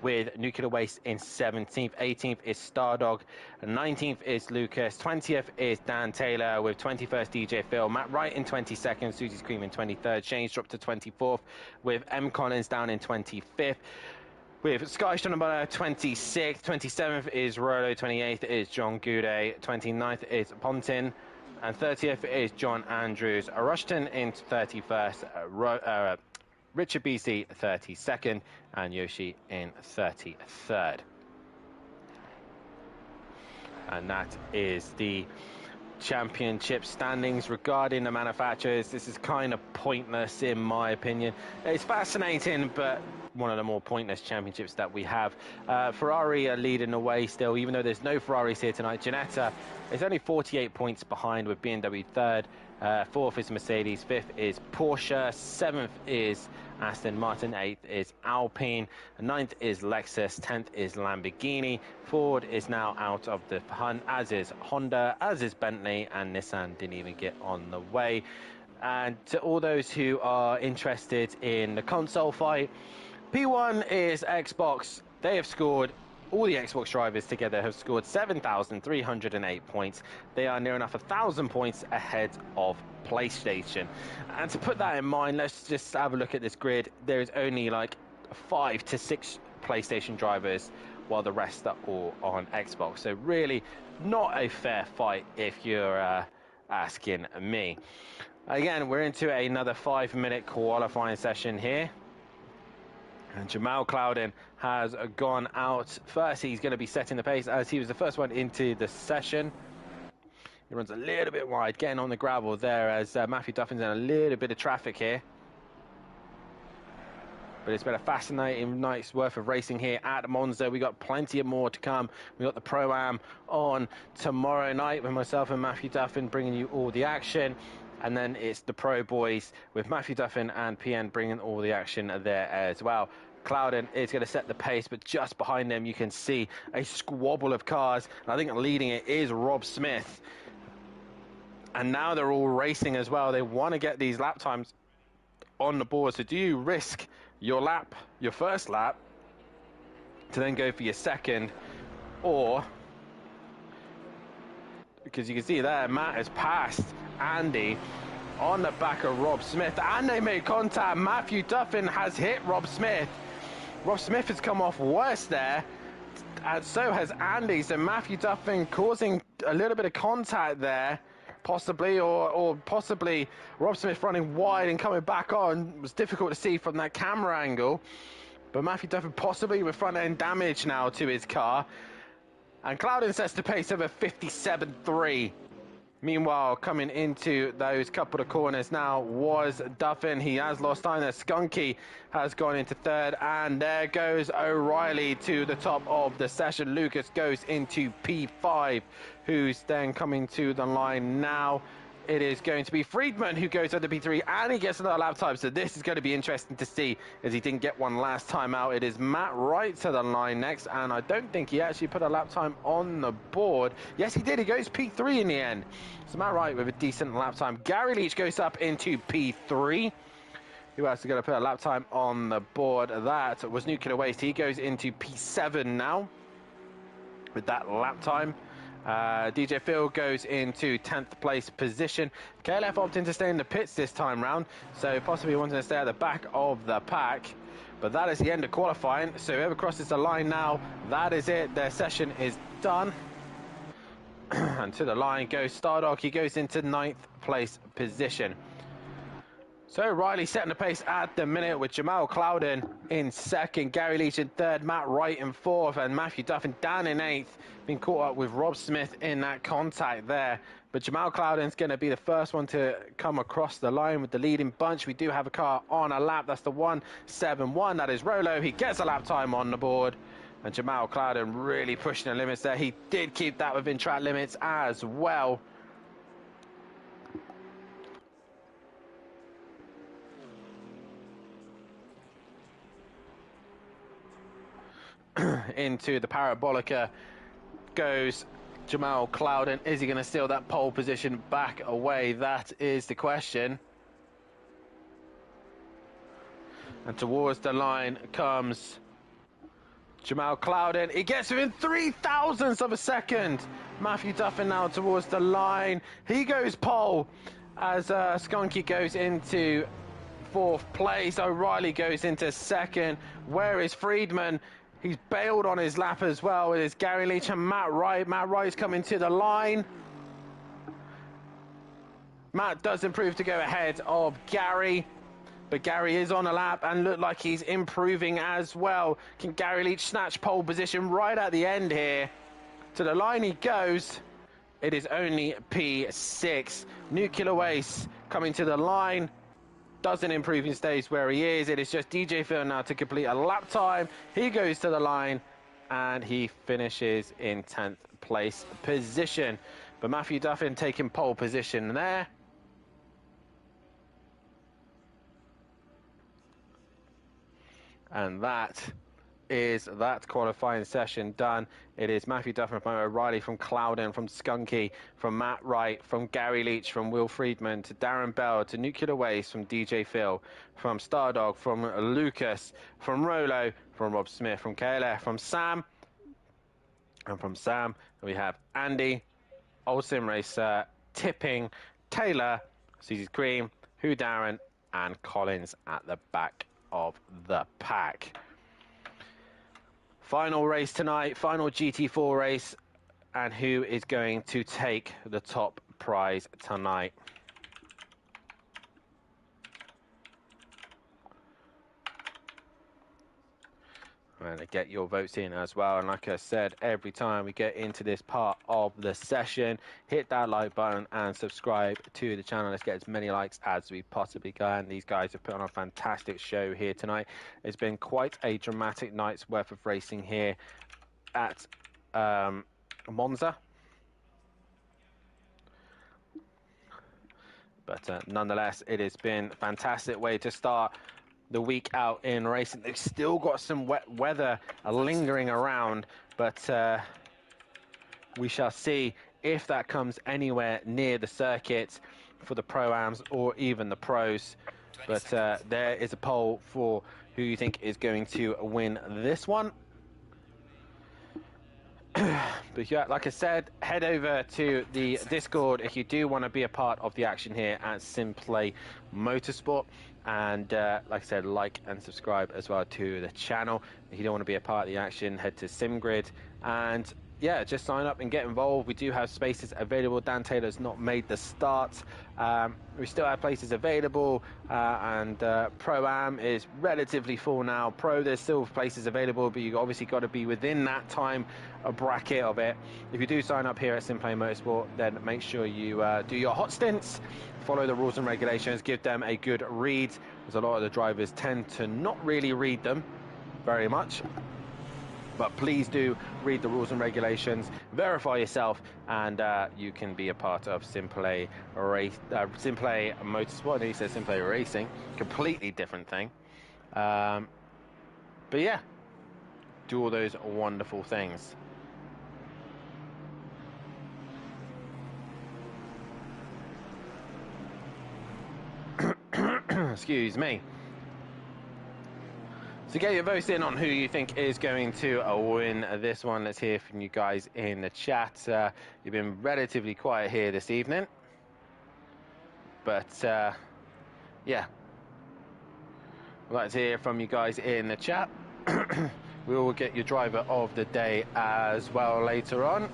with Nuclear Waste in 17th. 18th is Stardog. 19th is Lucas. 20th is Dan Taylor, with 21st DJ Phil. Matt Wright in 22nd. Susie Scream in 23rd. Shane's dropped to 24th, with M. Collins down in 25th. With Sky Stonebunner 26th. 27th is Rolo. 28th is John Goudet. 29th is Pontin. And 30th is John Andrews. Rushton in 31st. Richard BC 32nd, and Yoshi in 33rd. And that is the championship standings. Regarding the manufacturers, this is kind of pointless in my opinion. It's fascinating, but one of the more pointless championships that we have. Ferrari are leading the way still, even though there's no Ferraris here tonight. Ginetta is only 48 points behind, with BMW third. Fourth is Mercedes, fifth is Porsche, seventh is Aston Martin, eighth is Alpine, ninth is Lexus, 10th is Lamborghini. Ford is now out of the hunt, as is Honda, as is Bentley, and Nissan didn't even get on the way. And to all those who are interested in the console fight, P1 is Xbox. They have scored, all the Xbox drivers together have scored 7,308 points. They are near enough 1,000 points ahead of PlayStation. And to put that in mind, let's just have a look at this grid. There is only like 5 to 6 PlayStation drivers, while the rest are all on Xbox. So really not a fair fight if you're asking me. Again, we're into another 5-minute qualifying session here. And Jamal Clouden has gone out first. He's going to be setting the pace, as he was the first one into the session. He runs a little bit wide, getting on the gravel there, as Matthew Duffin's in a little bit of traffic here. But it's been a fascinating night's worth of racing here at Monza. We got plenty of more to come. We got the Pro-Am on tomorrow night, with myself and Matthew Duffin bringing you all the action. And then it's the Pro Boys, with Matthew Duffin and PN bringing all the action there as well. Clouden is going to set the pace, but just behind them you can see a squabble of cars. And I think leading it is Rob Smith. And now they're all racing as well. They want to get these lap times on the board. So do you risk your lap, your first lap, to then go for your second? Or, because you can see there, Matt has passed Andy on the back of Rob Smith, and they made contact. Matthew Duffin has hit Rob Smith. Rob Smith has come off worse there, and so has Andy. So Matthew Duffin causing a little bit of contact there, possibly, or possibly Rob Smith running wide and coming back on. It was difficult to see from that camera angle, but Matthew Duffin possibly with front end damage now to his car. And Clouden sets the pace of a 57.3. Meanwhile, coming into those couple of corners now was Duffin. He has lost time there. Skunky has gone into third, and there goes O'Reilly to the top of the session. Lucas goes into P5, who's then coming to the line now. It is going to be Friedman who goes under P3, and he gets another lap time. So this is going to be interesting to see, as he didn't get one last time out. It is Matt Wright to the line next, and I don't think he actually put a lap time on the board. Yes, he did. He goes P3 in the end. So Matt Wright with a decent lap time. Gary Leach goes up into P3. Who else is going to put a lap time on the board? That was Nuclear Waste. He goes into P7 now with that lap time. DJ Phil goes into 10th place position. KLF opting to stay in the pits this time round, so possibly wanting to stay at the back of the pack. But that is the end of qualifying, so whoever crosses the line now, that is it. Their session is done. And to the line goes Stardog. He goes into 9th place position. So Riley setting the pace at the minute with Jamal Clouden in 2nd, Gary Leach in 3rd, Matt Wright in 4th, and Matthew Duffin down in 8th. Been caught up with Rob Smith in that contact there. But Jamal Clouden's going to be the first one to come across the line with the leading bunch. We do have a car on a lap. That's the 171. That is Rolo. He gets a lap time on the board. And Jamal Clouden really pushing the limits there. He did keep that within track limits as well. Into the Parabolica goes Jamal Clouden. Is he going to steal that pole position back away? That is the question. And towards the line comes Jamal Clouden. He gets within 0.003 of a second. Matthew Duffin now towards the line. He goes pole as Skunky goes into 4th place. O'Reilly goes into 2nd. Where is Friedman? He's bailed on his lap as well. It is Gary Leach and Matt Wright. Matt Wright's coming to the line. Matt does improve to go ahead of Gary. But Gary is on a lap and look like he's improving as well. Can Gary Leach snatch pole position right at the end here? To the line he goes. It is only P6. Nuclear Waste coming to the line. Doesn't improve and stays where he is. It is just DJ Phil now to complete a lap time. He goes to the line and he finishes in 10th place position. But Matthew Duffin taking pole position there. And that is that qualifying session done. It is Matthew Duffin from O'Reilly, from Clouden, from Skunky, from Matt Wright, from Gary Leach, from Will Friedman, to Darren Bell, to Nuclear Waste, from DJ Phil, from Stardog, from Lucas, from Rolo, from Rob Smith, from KLF, from Sam, and from Sam we have Andy, Old Sim Racer, Tipping, Taylor, Susie Cream, Who Darren, and Collins at the back of the pack. Final race tonight, final GT4 race, and who is going to take the top prize tonight? And get your votes in as well. And like I said, every time we get into this part of the session, hit that like button and subscribe to the channel. Let's get as many likes as we possibly can. These guys have put on a fantastic show here tonight. It's been quite a dramatic night's worth of racing here at Monza. But nonetheless, it has been a fantastic way to start the week out in racing. They've still got some wet weather lingering around, but we shall see if that comes anywhere near the circuit for the Pro-Ams or even the pros. But there is a poll for who you think is going to win this one. But yeah, like I said, head over to the Discord if you do want to be a part of the action here at SimPlay Motorsport. And like I said, like and subscribe as well to the channel. If you don't want to be a part of the action, head to SimGrid. And yeah, just sign up and get involved. We do have spaces available. Dan Taylor's not made the start. We still have places available, and Pro-Am is relatively full now. Pro, there's still places available, but you've obviously got to be within that time bracket of it. If you do sign up here at SimPlay Motorsport, then make sure you do your hot stints, follow the rules and regulations, give them a good read, as a lot of the drivers tend to not really read them very much. But please do read the rules and regulations, verify yourself, and you can be a part of SimPlay Motorsport. He says SimPlay Racing, completely different thing. But yeah, do all those wonderful things. Excuse me. So get your votes in on who you think is going to win this one. Let's hear from you guys in the chat. You've been relatively quiet here this evening. But, yeah. I'd like to hear from you guys in the chat. We will get your driver of the day as well later on.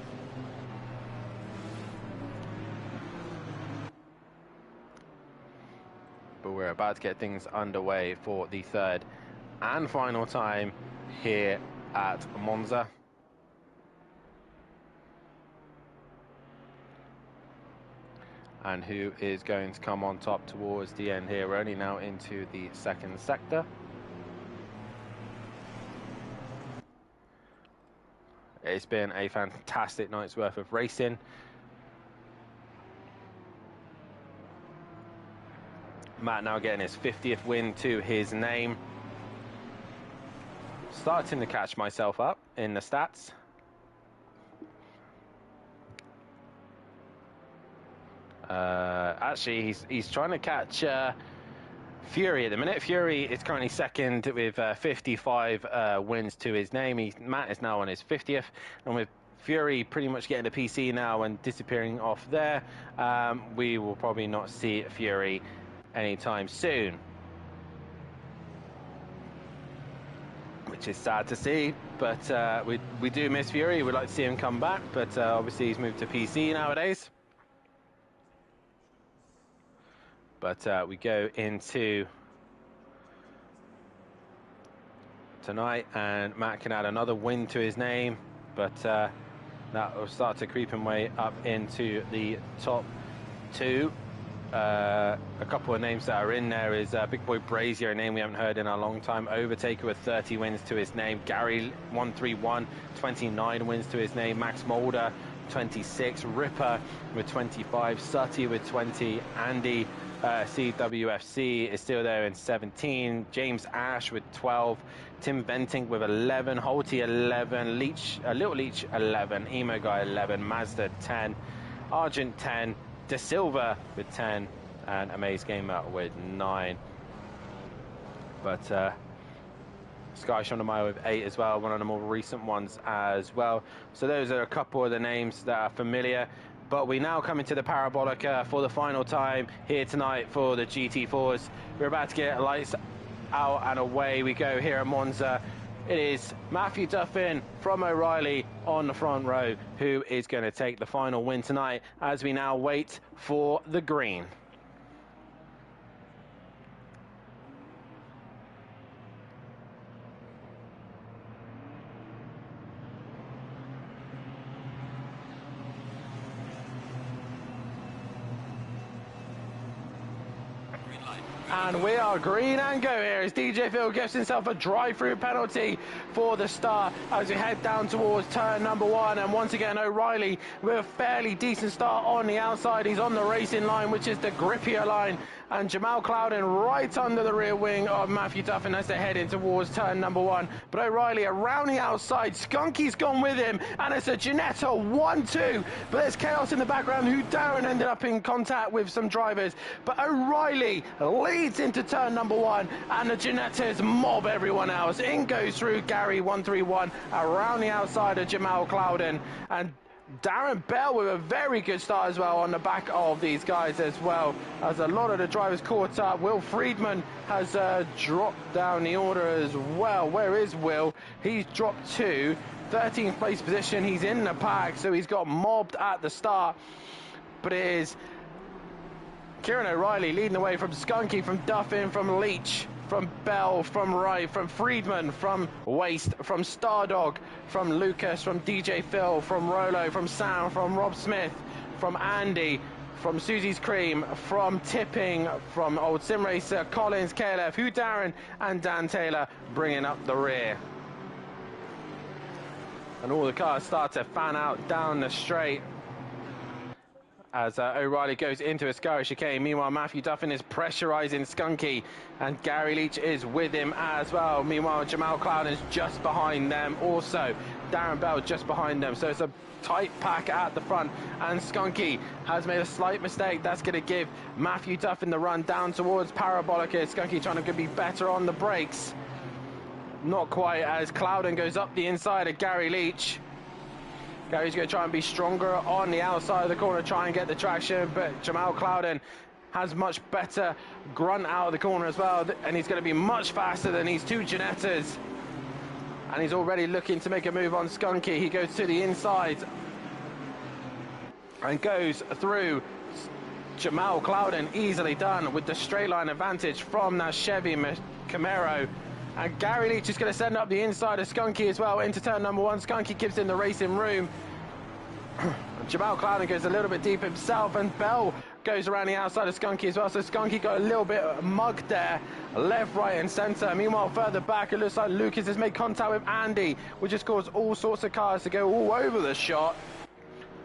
but we're about to get things underway for the third and final time here at Monza. And who is going to come on top towards the end here? We're only now into the second sector. It's been a fantastic night's worth of racing. Matt now getting his 50th win to his name. Starting to catch myself up in the stats. Actually, he's trying to catch Fury at the minute. Fury is currently second with 55 wins to his name. Matt is now on his 50th, and with Fury pretty much getting a PC now and disappearing off there, we will probably not see Fury anytime soon, which is sad to see. But we do miss Fury. We'd like to see him come back, but obviously he's moved to PC nowadays. But we go into tonight, and Matt can add another win to his name, but that will start to creep him way up into the top two. A couple of names that are in there is Big Boy Brazier, a name we haven't heard in a long time. Overtaker with 30 wins to his name. Gary 131, 29 wins to his name. Max Mulder, 26. Ripper with 25. Sutty with 20. Andy CWFC is still there in 17. James Ash with 12. Tim Benting with 11. Holty 11. Little Leach 11. Emo Guy 11. Mazda 10. Argent 10. De Silva with 10. And Amaze Gamer with 9. But Sky Shonamai with 8 as well, one of the more recent ones as well. So those are a couple of the names that are familiar. But we now come into the Parabolica for the final time here tonight for the GT4s. We're about to get lights out and away we go here at Monza. It is Matthew Duffin from O'Reilly on the front row who is going to take the final win tonight as we now wait for the green. And we are green and go here as DJ Phil gives himself a drive-through penalty for the start as we head down towards turn number 1. And once again, O'Reilly with a fairly decent start on the outside. He's on the racing line, which is the grippier line. And Jamal Clouden right under the rear wing of Matthew Duffin as they're heading towards turn number 1. But O'Reilly around the outside. Skunky's gone with him. And it's a Ginetta 1-2. But there's chaos in the background. Who Darren ended up in contact with some drivers. But O'Reilly leads into turn number 1. And the Ginettas mob everyone else. In goes through Gary 131 around the outside of Jamal Clouden. And Darren Bell with a very good start as well on the back of these guys as well, as a lot of the drivers caught up. Will Friedman has dropped down the order as well. Where is Will? He's dropped to 13th place position. He's in the pack, so he's got mobbed at the start. But it is Kieran O'Reilly leading the way from Skunky, from Duffin, from Leach, from Bell, from Wright, from Friedman, from Waste, from Stardog, from Lucas, from DJ Phil, from Rolo, from Sam, from Rob Smith, from Andy, from Susie's Cream, from Tipping, from Old Sim Racer, Collins, KLF, Hugh Darren, and Dan Taylor bringing up the rear. And all the cars start to fan out down the straight as O'Reilly goes into a scurry chicane. Meanwhile, Matthew Duffin is pressurising Skunky, and Gary Leach is with him as well. Meanwhile, Jamal Clouden is just behind them also. Darren Bell just behind them. So it's a tight pack at the front, and Skunky has made a slight mistake. That's going to give Matthew Duffin the run down towards Parabolica. Skunky trying to be better on the brakes. Not quite, as Clouden goes up the inside of Gary Leach. Gary's going to try and be stronger on the outside of the corner, try and get the traction, but Jamal Clouden has much better grunt out of the corner as well, and he's going to be much faster than these two Ginettas. And he's already looking to make a move on Skunky. He goes to the inside and goes through Jamal Clouden easily done with the straight line advantage from that Chevy Camaro. And Gary Leach is going to send up the inside of Skunky as well into turn number 1. Skunky gives him the racing room. Jamal Clouden goes a little bit deep himself, and Bell goes around the outside of Skunky as well. So Skunky got a little bit mugged there, left, right and centre. Meanwhile, further back, it looks like Lucas has made contact with Andy, which has caused all sorts of cars to go all over the shot.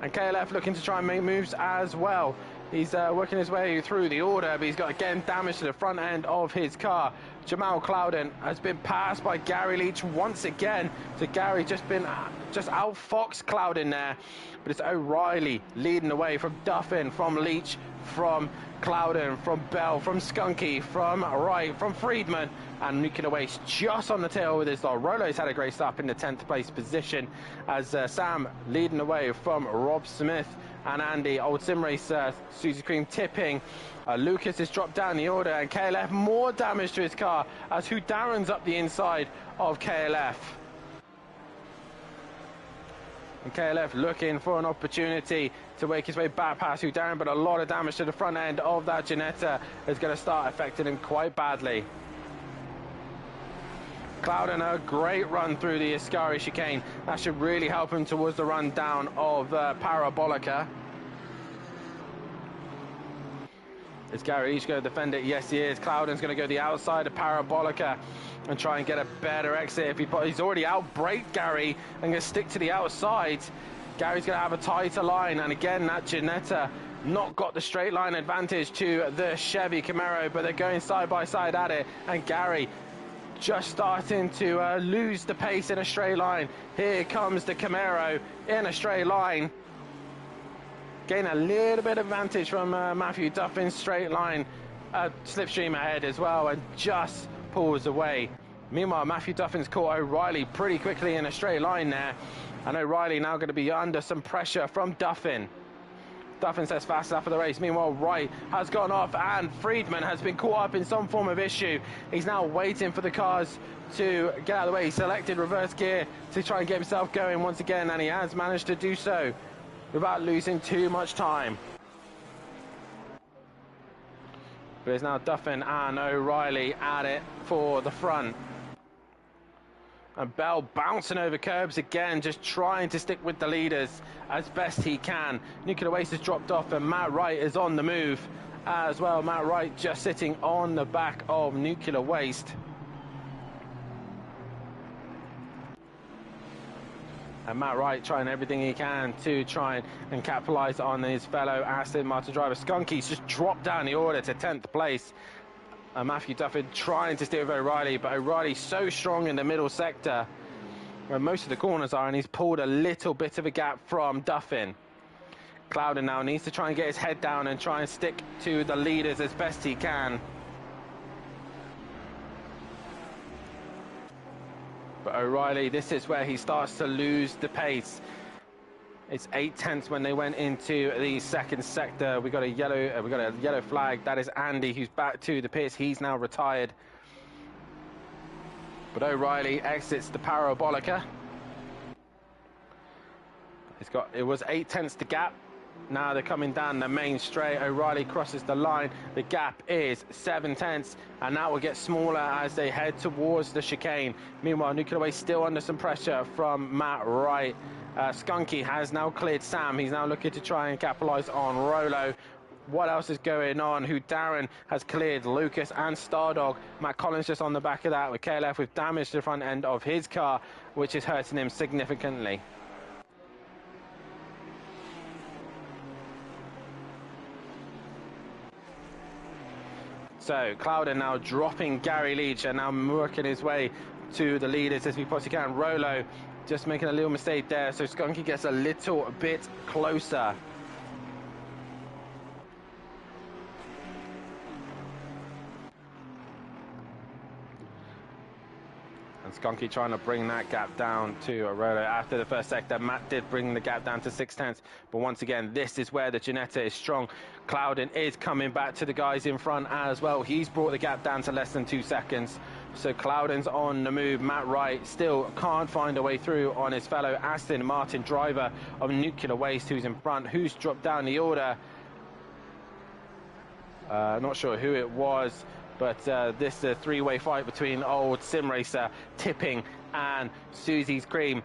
And KLF looking to try and make moves as well. He's working his way through the order, but he's got, again, damage to the front end of his car. Jamal Clouden has been passed by Gary Leach once again. So Gary just outfoxed Clouden there. But it's O'Reilly leading the way from Duffin, from Leach, from Clouden, from Bell, from Skunky, from Wright, from Friedman, and Nuclear Waste just on the tail with his lot. Rolo's had a great start in the 10th place position as Sam leading the way from Rob Smith and Andy. Old Sim Race Suzy Cream tipping. Lucas has dropped down the order, and KLF more damage to his car as Darren's up the inside of KLF. And KLF looking for an opportunity to make his way back past Darren, but a lot of damage to the front end of that Ginetta is going to start affecting him quite badly. Clouden, a great run through the Ascari chicane. That should really help him towards the run down of Parabolica. Is Gary Leach going to defend it? Yes, he is. Clouden's going to go the outside of Parabolica and try and get a better exit. If he's already outbraked Gary and going to stick to the outside. Gary's going to have a tighter line, and again that Ginetta not got the straight line advantage to the Chevy Camaro, but they're going side by side at it, and Gary just starting to lose the pace in a straight line. Here comes the Camaro in a straight line. Gain a little bit of advantage from Matthew Duffin's straight line slipstream ahead as well, and just pulls away. Meanwhile, Matthew Duffin's caught O'Reilly pretty quickly in a straight line there, and O'Reilly now going to be under some pressure from Duffin. Duffin says fast enough for the race. Meanwhile, Wright has gone off, and Friedman has been caught up in some form of issue. He's now waiting for the cars to get out of the way. He selected reverse gear to try and get himself going once again, and he has managed to do so without losing too much time. But it's now Duffin and O'Reilly at it for the front. And Bell bouncing over curbs again, just trying to stick with the leaders as best he can. Nuclear Waste has dropped off, and Matt Wright is on the move as well. Matt Wright just sitting on the back of Nuclear Waste. And Matt Wright trying everything he can to try and capitalise on his fellow Aston Martin driver. Skunky's just dropped down the order to 10th place. Matthew Duffin trying to steer with O'Reilly, but O'Reilly's so strong in the middle sector where most of the corners are, and he's pulled a little bit of a gap from Duffin. Clouden now needs to try and get his head down and try and stick to the leaders as best he can. But O'Reilly, this is where he starts to lose the pace. It's 8/10 when they went into the second sector. We got a yellow flag. That is Andy, who's back to the pits. He's now retired. But O'Reilly exits the Parabolica. It was 8/10 the gap. Now they're coming down the main straight. O'Reilly crosses the line. The gap is 7/10, and that will get smaller as they head towards the chicane. Meanwhile, Nuclear Waste still under some pressure from Matt Wright. Skunky has now cleared Sam. He's now looking to try and capitalise on Rolo. What else is going on? Darren has cleared Lucas and Stardog. Matt Collins just on the back of that with KLF with damage to the front end of his car, which is hurting him significantly. So Clouden now dropping Gary Leach and now working his way to the leaders as we possibly can. Rolo just making a little mistake there, so Skunky gets a little bit closer. And Skunky trying to bring that gap down to Rolo. After the first sector, Matt did bring the gap down to 6/10, but once again, this is where the Ginetta is strong. Clouden is coming back to the guys in front as well. He's brought the gap down to less than 2 seconds. So Clouden's on the move. Matt Wright still can't find a way through on his fellow Aston Martin driver of Nuclear Waste, who's in front, who's dropped down the order. Not sure who it was, but this is a three-way fight between old Sim Racer, Tipping, and Susie's Cream.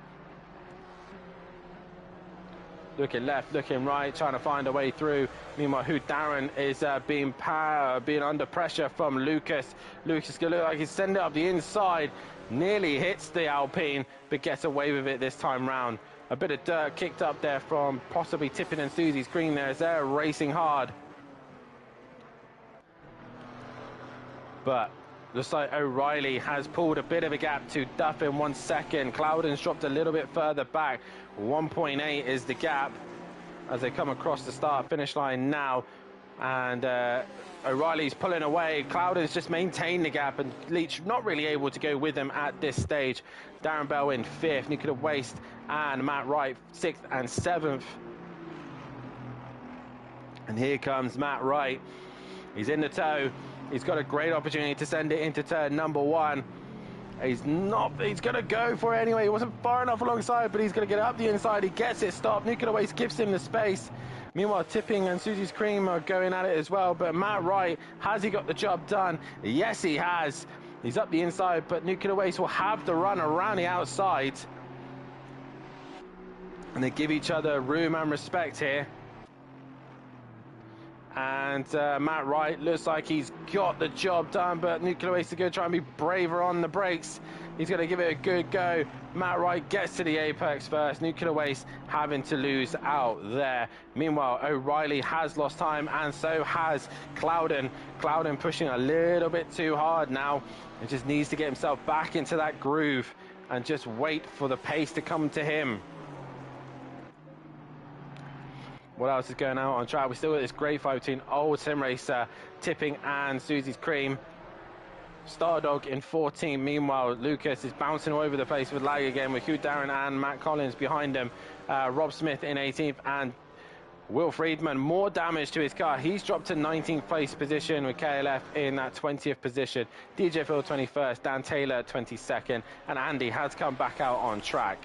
Looking left, looking right, trying to find a way through. Meanwhile, Darren is being under pressure from Lucas. Lucas going to look like he's sending it up the inside. Nearly hits the Alpine, but gets away with it this time round. A bit of dirt kicked up there from possibly Tipping and Susie's Cream there as they're racing hard. But looks like O'Reilly has pulled a bit of a gap to Duff in 1 second. Cloudon's dropped a little bit further back. 1.8 is the gap as they come across the start-finish line now. And O'Reilly's pulling away. Cloudon's just maintained the gap, and Leach not really able to go with him at this stage. Darren Bell in 5th, Nicola Waste and Matt Wright 6th and 7th. And here comes Matt Wright. He's in the tow. He's got a great opportunity to send it into turn number 1. He's going to go for it anyway. He wasn't far enough alongside, but he's going to get up the inside. He gets it stopped. Nuclear Waste gives him the space. Meanwhile, Tipping and Susie's Cream are going at it as well. But Matt Wright, has he got the job done? Yes, he has. He's up the inside, but Nuclear Waste will have the run around the outside. And they give each other room and respect here. And Matt Wright looks like he's got the job done, but Nuclear Waste is going to try and be braver on the brakes. He's going to give it a good go. Matt Wright gets to the apex first. Nuclear Waste having to lose out there. Meanwhile, O'Reilly has lost time, and so has Cloudon. Cloudon pushing a little bit too hard now. He just needs to get himself back into that groove and just wait for the pace to come to him. What else is going out on track? We still got this great fight between old Sim Racer, Tipping, and Susie's Cream. Stardog in 14th. Meanwhile, Lucas is bouncing all over the place with lag again, with Hugh Darren and Matt Collins behind him. Rob Smith in 18th, and Will Friedman, more damage to his car. He's dropped to 19th place position, with KLF in that 20th position. DJ Phil 21st, Dan Taylor 22nd, and Andy has come back out on track.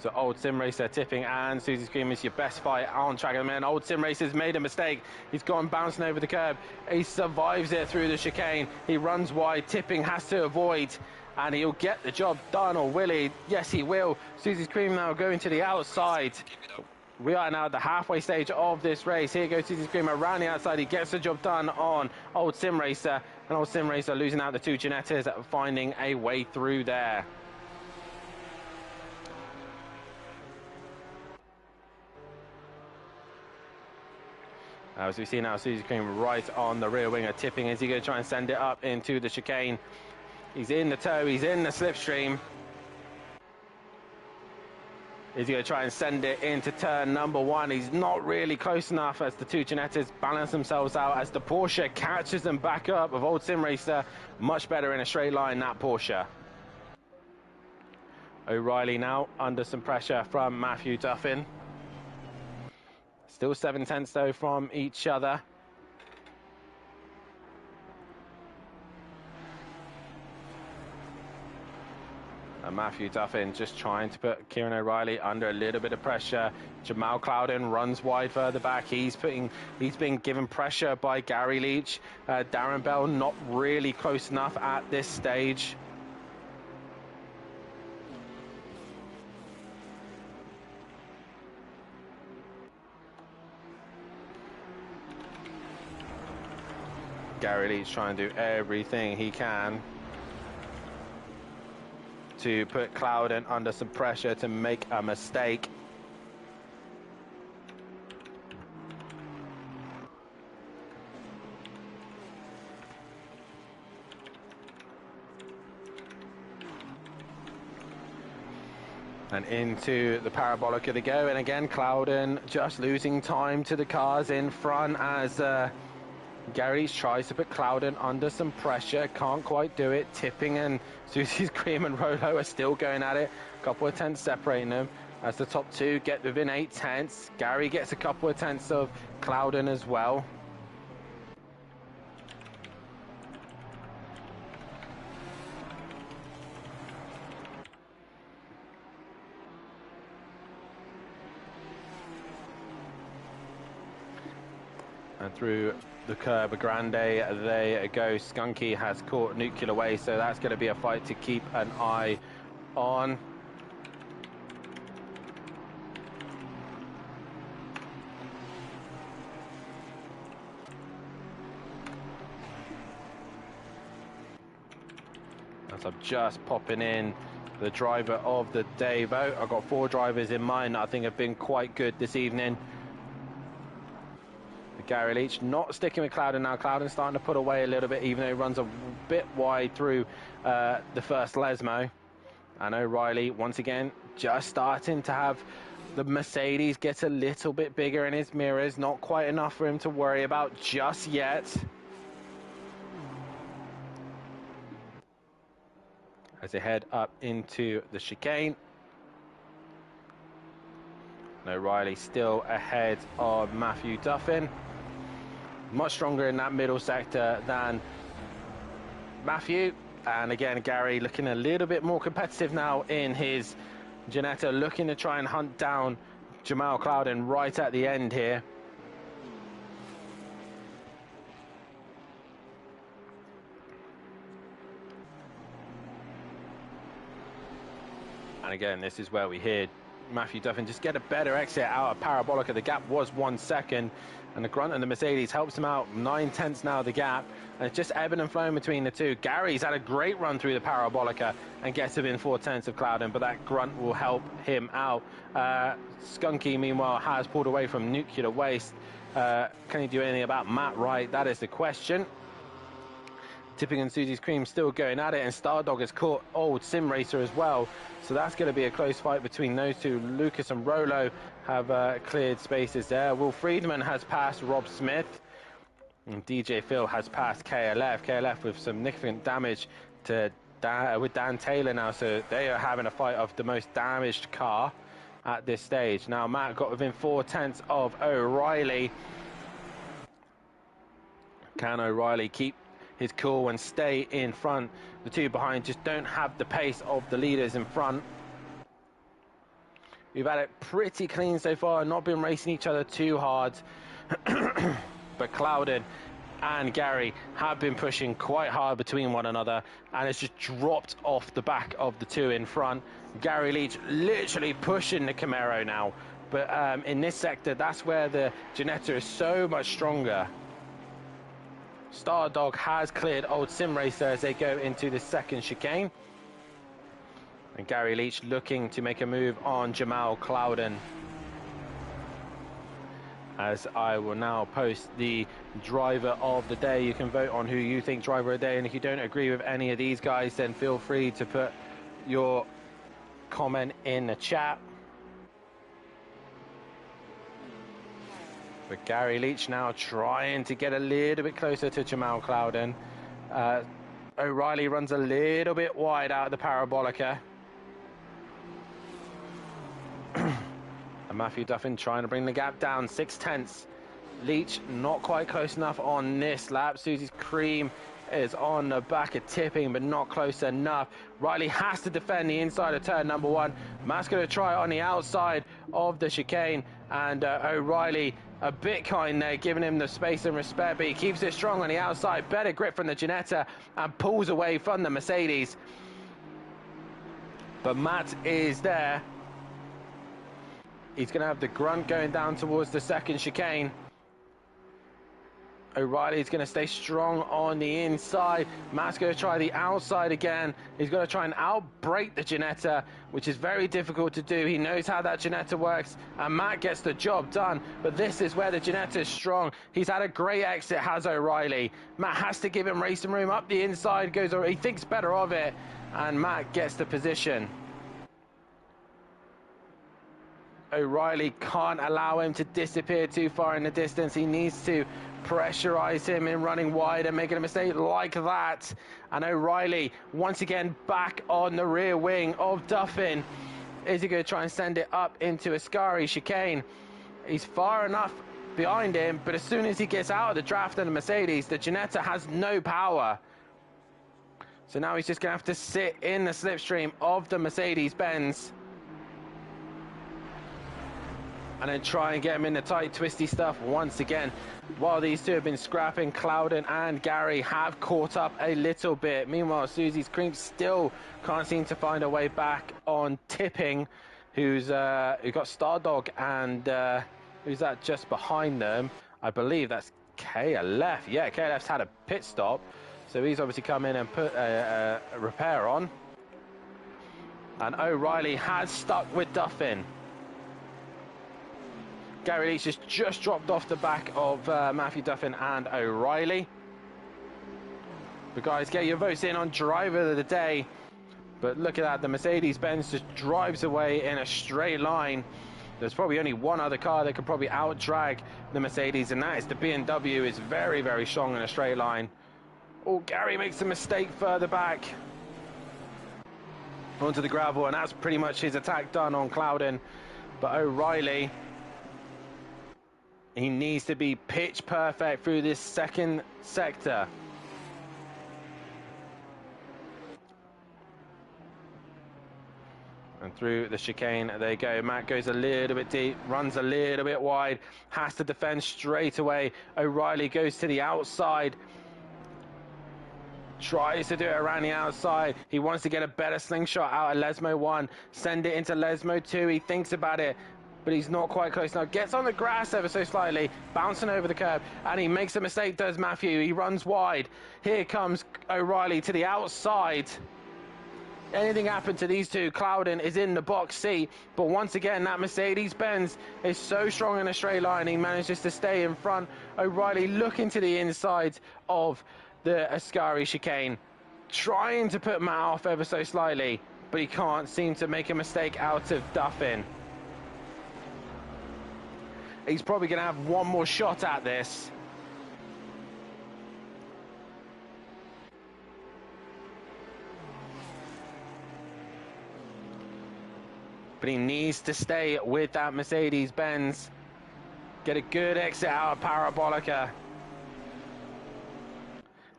So old Sim Racer, Tipping, and Susie's Cream is your best fight on track at the minute. Old Sim Racer's made a mistake. He's gone bouncing over the curb. He survives it through the chicane. He runs wide. Tipping has to avoid, and he'll get the job done, or will he? Yes, he will. Susie's Cream now going to the outside. We are now at the halfway stage of this race. Here goes Susie's Cream around the outside. He gets the job done on old Sim Racer, and old Sim Racer losing out the two Ginettas, finding a way through there. As we see now, Susie's Cream right on the rear wing of Tipping. Is he going to try and send it up into the chicane? He's in the tow, he's in the slipstream. Is he going to try and send it into turn number 1? He's not really close enough as the two Ginettas balance themselves out, as the Porsche catches them back up. Of old Sim Racer, much better in a straight line, that Porsche. O'Reilly now under some pressure from Matthew Duffin. Still 7/10 though from each other. And Matthew Duffin just trying to put Kieran O'Reilly under a little bit of pressure. Jamal Cloudon runs wide further back. He's been given pressure by Gary Leach. Darren Bell not really close enough at this stage. Gary Leach trying to do everything he can to put Cloudon under some pressure to make a mistake. And into the parabolic of the go, and again Cloudon just losing time to the cars in front as Gary tries to put Cloudon under some pressure, can't quite do it. Tipping and Susie's Cream and Rolo are still going at it. A couple of tenths separating them as the top two get within 8 tenths. Gary gets a couple of tenths of Cloudon as well. And through the Curb Grande, they go. Skunky has caught Nuclear Waste, so that's going to be a fight to keep an eye on. As I'm just popping in the driver of the day vote, I've got 4 drivers in mind that I think have been quite good this evening. Gary Leach not sticking with Clouden now. Clouden starting to put away a little bit, even though he runs a bit wide through the first Lesmo. And O'Reilly, once again, just starting to have the Mercedes get a little bit bigger in his mirrors. Not quite enough for him to worry about just yet. As they head up into the chicane. O'Reilly still ahead of Matthew Duffin. Much stronger in that middle sector than Matthew. And again, Gary looking a little bit more competitive now in his Ginetta, looking to try and hunt down Jamal Clouden right at the end here. And again, this is where we hear Matthew Duffin just get a better exit out of Parabolica. The gap was 1 second, and the grunt and the Mercedes helps him out. 9/10 now the gap, and it's just ebbing and flowing between the two. Gary's had a great run through the Parabolica and gets within 4/10 of Clouden, but that grunt will help him out. Skunky, meanwhile, has pulled away from Nuclear Waste. Can he do anything about Matt Wright? That is the question. Tipping and Susie's Cream still going at it, and Stardog has caught old Sim Racer as well, so that's going to be a close fight between those two. Lucas and Rolo have cleared spaces there. Will Friedman has passed Rob Smith, and DJ Phil has passed KLF with some significant damage to with Dan Taylor now, so they are having a fight of the most damaged car at this stage. Now Matt got within 4/10 of O'Reilly. Can O'Reilly keep his cool and stay in front? The two behind just don't have the pace of the leaders in front. We've had it pretty clean so far, not been racing each other too hard. But Clouden and Gary have been pushing quite hard between one another, and it's just dropped off the back of the two in front. Gary Leach literally pushing the Camaro now, but in this sector, that's where the Ginetta is so much stronger. Stardog has cleared old Sim Racer as they go into the second chicane. And Gary Leach looking to make a move on Jamal Clouden. As I will now post the driver of the day. You can vote on who you think driver of the day, and if you don't agree with any of these guys, then feel free to put your comment in the chat. But Gary Leach now trying to get a little bit closer to Jamal Clouden. O'Reilly runs a little bit wide out of the Parabolica. And Matthew Duffin trying to bring the gap down, 6/10. Leach not quite close enough on this lap. Susie's Cream is on the back of tipping, but not close enough. Riley has to defend the inside of turn number 1. Matt's going to try it on the outside of the chicane, and O'Reilly a bit kind there, giving him the space and respect, but he keeps it strong on the outside. Better grip from the Ginetta and pulls away from the Mercedes. But Matt is there. He's going to have the grunt going down towards the second chicane. O'Reilly's going to stay strong on the inside. Matt's going to try the outside again. He's going to try and outbrake the Ginetta, which is very difficult to do. He knows how that Ginetta works, and Matt gets the job done. But this is where the Ginetta is strong. He's had a great exit, has O'Reilly. Matt has to give him racing room up the inside. He thinks better of it, and Matt gets the position. O'Reilly can't allow him to disappear too far in the distance. He needs to pressurize him in running wide and making a mistake like that. And O'Reilly once again back on the rear wing of Duffin. Is he going to try and send it up into Ascari chicane? He's far enough behind him, but as soon as he gets out of the draft of the Mercedes, the Ginetta has no power. So now he's just going to have to sit in the slipstream of the Mercedes-Benz. and then try and get him in the tight, twisty stuff once again. While these two have been scrapping, Clouden and Gary have caught up a little bit. Meanwhile, Susie's Cream still can't seem to find a way back on Tipping, who got Stardog, and who's that just behind them? I believe that's KLF. Yeah, KLF's had a pit stop, so he's obviously come in and put a repair on. And O'Reilly has stuck with Duffin. Gary Leach has just dropped off the back of Matthew Duffin and O'Reilly. But guys, get your votes in on driver of the day. But look at that, the Mercedes-Benz just drives away in a straight line. There's probably only one other car that could probably out-drag the Mercedes, and that is the BMW. Is very, very strong in a straight line. Oh, Gary makes a mistake further back onto the gravel, and that's pretty much his attack done on Clouden. But O'Reilly, he needs to be pitch perfect through this second sector. And through the chicane they go. Matt goes a little bit deep, runs a little bit wide, has to defend straight away. O'Reilly goes to the outside, tries to do it around the outside. He wants to get a better slingshot out of Lesmo 1, send it into Lesmo 2. He thinks about it, but he's not quite close enough. Gets on the grass ever so slightly, bouncing over the curb, and he makes a mistake, does Matthew. He runs wide. Here comes O'Reilly to the outside. Anything happened to these two, Clouden is in the box seat, but once again, that Mercedes-Benz is so strong in a straight line, he manages to stay in front. O'Reilly looking to the inside of the Ascari chicane, trying to put Matt off ever so slightly, but he can't seem to make a mistake out of Duffin. He's probably going to have one more shot at this. But he needs to stay with that Mercedes-Benz. Get a good exit out of Parabolica.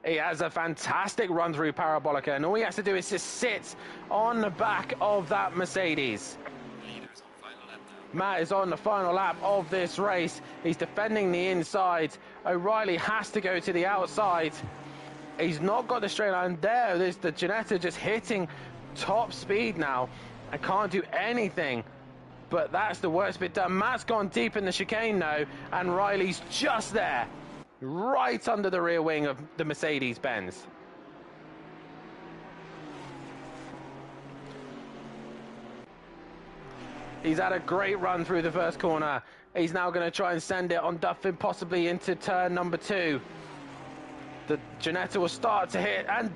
He has a fantastic run through Parabolica, and all he has to do is just sit on the back of that Mercedes. Matt is on the final lap of this race. He's defending the inside. O'Reilly has to go to the outside. He's not got the straight line there. There's the Ginetta just hitting top speed now and can't do anything. But that's the worst bit done. Matt's gone deep in the chicane now, and Riley's just there, right under the rear wing of the Mercedes-Benz. He's had a great run through the first corner. He's now going to try and send it on Duffin, possibly into turn number 2. The Ginetta will start to hit, and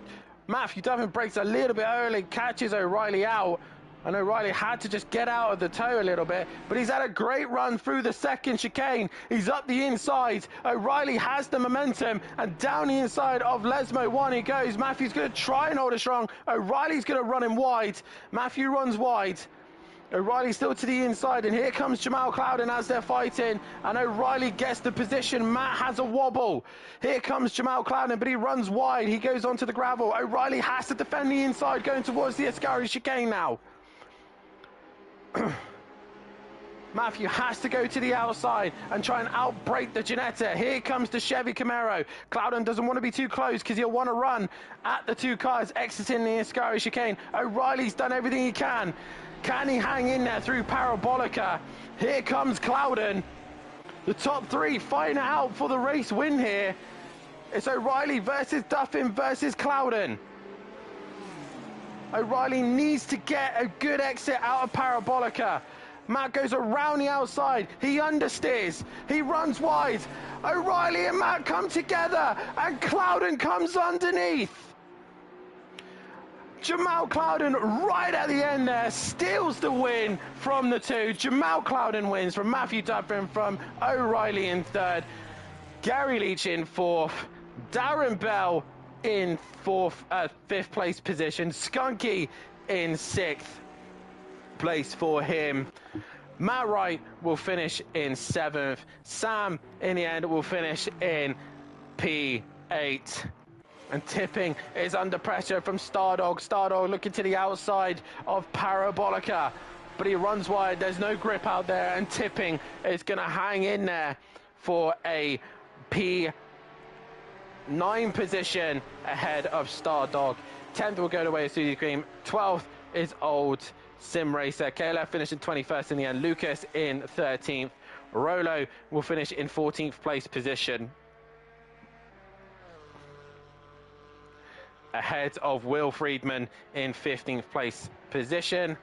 Matthew Duffin breaks a little bit early, catches O'Reilly out, and O'Reilly had to just get out of the toe a little bit, but he's had a great run through the second chicane. He's up the inside. O'Reilly has the momentum, and down the inside of Lesmo 1 he goes. Matthew's going to try and hold it strong. O'Reilly's going to run him wide. Matthew runs wide. O'Reilly still to the inside, and here comes Jamal Clouden as they're fighting, and O'Reilly gets the position. Matt has a wobble. Here comes Jamal Clouden, but he runs wide. He goes onto the gravel. O'Reilly has to defend the inside, going towards the Ascari chicane now. Matthew has to go to the outside and try and outbrake the Ginetta. Here comes the Chevy Camaro. Clouden doesn't want to be too close because he'll want to run at the two cars exiting the Ascari chicane. O'Reilly's done everything he can. Can he hang in there through Parabolica? Here comes Clouden. The top 3 fighting out for the race win here. It's O'Reilly versus Duffin versus Clouden. O'Reilly needs to get a good exit out of Parabolica. Matt goes around the outside. He understeers. He runs wide. O'Reilly and Matt come together, and Clouden comes underneath. Jamal Clouden right at the end there steals the win from the two. Jamal Clouden wins from Matthew Duffin, from O'Reilly in 3rd. Gary Leach in 4th. Darren Bell in 5th place position. Skunky in 6th place for him. Matt Wright will finish in 7th. Sam, in the end, will finish in P8. And Tipping is under pressure from Stardog. Stardog looking to the outside of Parabolica. but he runs wide. There's no grip out there, and Tipping is going to hang in there for a P9 position ahead of Stardog. 10th will go away as Suzy Cream. 12th is Old Sim Racer. KLF finishing 21st in the end. Lucas in 13th. Rolo will finish in 14th place position, ahead of Will Friedman in 15th place position.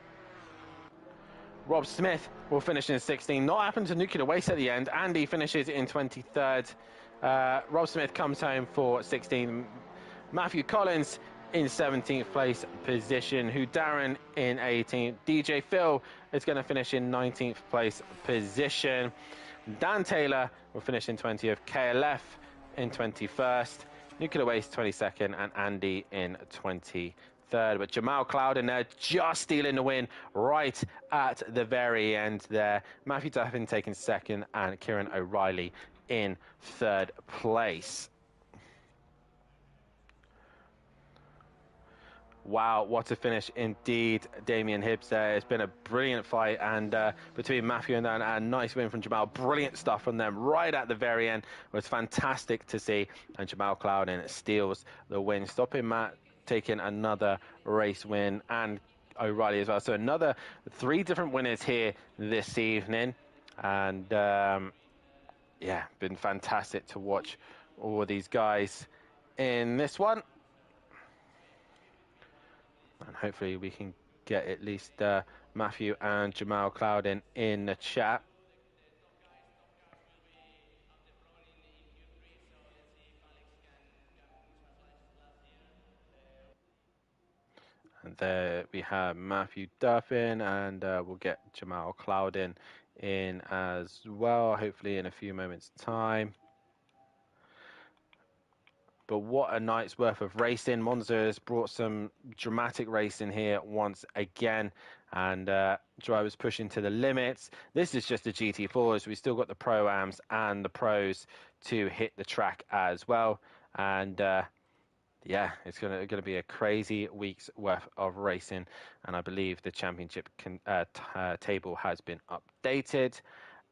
Rob Smith will finish in 16th. Not happened to Nuclear Waste at the end. Andy finishes in 23rd. Rob Smith comes home for 16th. Matthew Collins in 17th place position. Who Darren in 18th. DJ Phil is going to finish in 19th place position. Dan Taylor will finish in 20th. KLF in 21st. Nuclear Waste 22nd, and Andy in 23rd. But Jamal Cloud in there just stealing the win right at the very end there. Matthew Duffin taking second, and Kieran O'Reilly in third place. Wow, what a finish indeed, Damien Hibbs there. It's been a brilliant fight, and between Matthew and Dan, a nice win from Jamal. Brilliant stuff from them right at the very end. It was fantastic to see, and Jamal Clouden steals the win, stopping Matt taking another race win, and O'Reilly as well. So another 3 different winners here this evening, and yeah, been fantastic to watch all of these guys in this one. And hopefully we can get at least Matthew and Jamal Clouden in the chat. And there we have Matthew Duffin, and we'll get Jamal Clouden in as well, hopefully in a few moments' time. But what a night's worth of racing. Monza has brought some dramatic racing here once again, and drivers pushing to the limits. This is just the GT4, so we've still got the Pro-Ams and the Pros to hit the track as well. And yeah, it's going to be a crazy week's worth of racing, and I believe the championship table has been updated.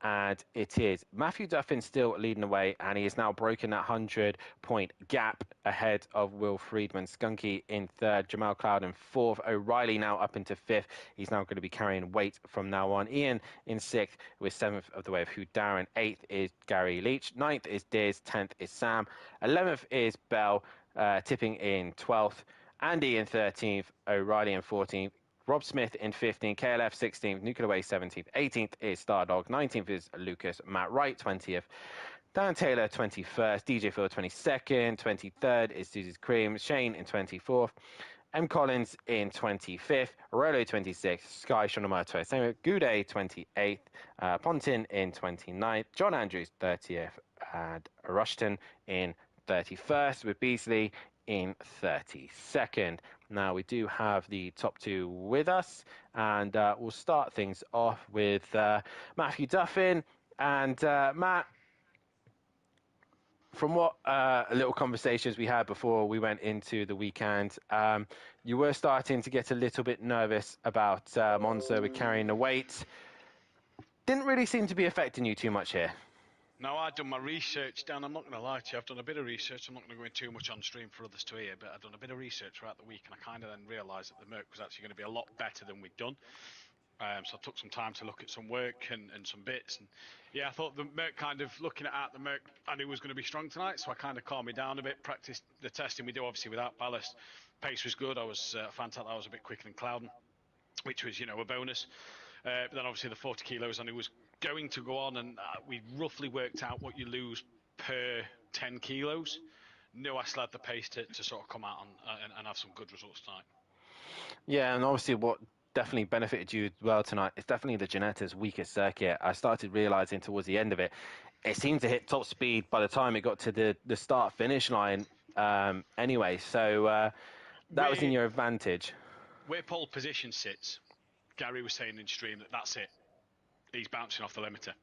And it is Matthew Duffin still leading the way, and he has now broken that 100-point gap ahead of Will Friedman. Skunky in third, Jamal Cloud in fourth, O'Reilly now up into fifth. He's now going to be carrying weight from now on. Ian in sixth with seventh of the way of Who Darren. Eighth is Gary Leach. Ninth is Diz. 10th is Sam. 11th is Bell, tipping in 12th. Andy in 13th, O'Reilly in 14th. Rob Smith in 15th, KLF 16th, Nuclear Waste 17th, 18th is Stardog, 19th is Lucas, Matt Wright 20th, Dan Taylor 21st, DJ Phil 22nd, 23rd is Susie's Cream, Shane in 24th, M. Collins in 25th, Rolo 26th, Sky Shonoma 27th, Goudet 28th, Pontin in 29th, John Andrews 30th, and Rushton in 31st, with Beasley in 32nd. Now we do have the top 2 with us, and we'll start things off with Matthew Duffin. And Matt, from what little conversations we had before we went into the weekend, you were starting to get a little bit nervous about Monza with carrying the weight. Didn't really seem to be affecting you too much here. No, I've done my research, Dan. I'm not going to lie to you. I've done a bit of research. I'm not going to go in too much on stream for others to hear, but I've done a bit of research throughout the week, and I kind of then realised that the Merc was actually going to be a lot better than we'd done. So I took some time to look at some work and some bits. And yeah, I thought the Merc, kind of looking at the Merc, I knew it was going to be strong tonight, so I kind of calmed me down a bit, practiced the testing we do, obviously, without ballast. Pace was good. I was fantastic. I was a bit quicker than Clouden, which was, a bonus. But then obviously the 40 kilos, and it was going to go on, and we roughly worked out what you lose per 10 kilos. No, I still had the pace to sort of come out and have some good results tonight. Yeah, and obviously what definitely benefited you well tonight is definitely the Ginetta's weakest circuit. I started realising towards the end of it, it seemed to hit top speed by the time it got to the start-finish line anyway, so that was in your advantage. Where pole position sits, Gary was saying in stream that's it. He's bouncing off the limiter.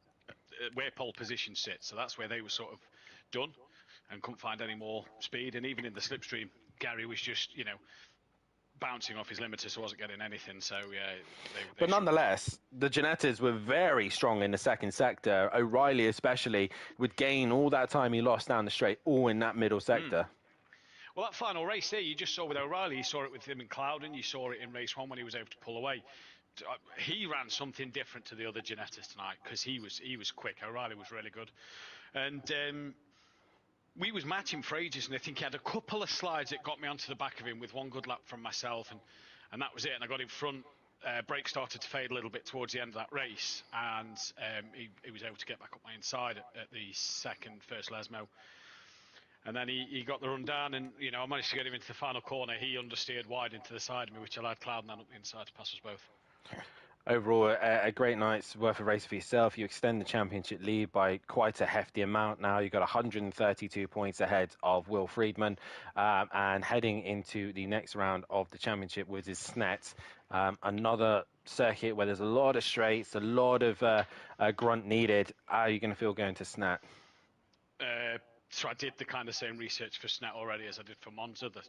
Where pole position sits, so that's where they were sort of done and couldn't find any more speed. And even in the slipstream, Gary was just, bouncing off his limiter, so wasn't getting anything. So yeah, but nonetheless, the Ginettas were very strong in the second sector. O'Reilly especially would gain all that time he lost down the straight, all in that middle sector. Well, that final race there, you just saw with O'Reilly, you saw it with him in Clouden, you saw it in race 1 when he was able to pull away. He ran something different to the other Ginettas tonight because he was quick. O'Reilly was really good, and we was matching for ages, and I think he had a couple of slides that got me onto the back of him with one good lap from myself, and that was it. And I got in front. Brakes started to fade a little bit towards the end of that race, and he was able to get back up my inside at the first Lesmo. And then he got the run down, and I managed to get him into the final corner. He understeered wide into the side of me, which allowed Cloud and then up the inside to pass us both. Overall, a great night's worth of race for yourself. You extend the championship lead by quite a hefty amount now. You've got 132 points ahead of Will Friedman, and heading into the next round of the championship, which is Snet. Another circuit where there's a lot of straights, a lot of grunt needed. How are you going to feel going to Snet? So I did the kind of same research for Snet already as I did for Monza. The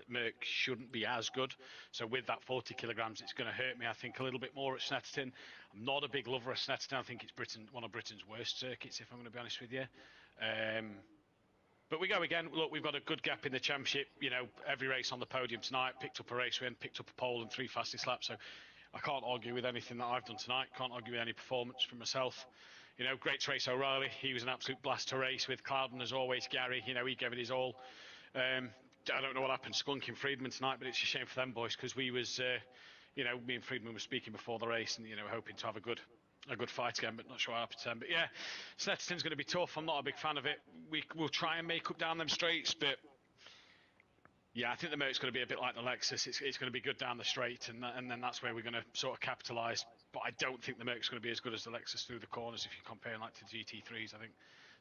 Merc shouldn't be as good. So with that 40 kilograms, it's going to hurt me, I think, a little bit more at Snetterton. I'm not a big lover of Snetterton. I think it's one of Britain's worst circuits, if I'm going to be honest with you. But we go again. Look, we've got a good gap in the championship. Every race on the podium tonight, picked up a race win, picked up a pole and 3 fastest laps. So I can't argue with anything that I've done tonight. Can't argue with any performance from myself. Great to race O'Reilly. He was an absolute blast to race with. Clouden, as always, Gary. He gave it his all. I don't know what happened skunking Friedman tonight, but it's a shame for them boys because we was, me and Friedman were speaking before the race and hoping to have a good fight again, but not sure what happened to them. But yeah, Snetterton's going to be tough. I'm not a big fan of it. We'll try and make up down them straights, but yeah, I think the Merc's going to be a bit like the Lexus. It's going to be good down the straight, and then that's where we're going to sort of capitalise. But I don't think the Merc's going to be as good as the Lexus through the corners if you're comparing like to GT3s. I think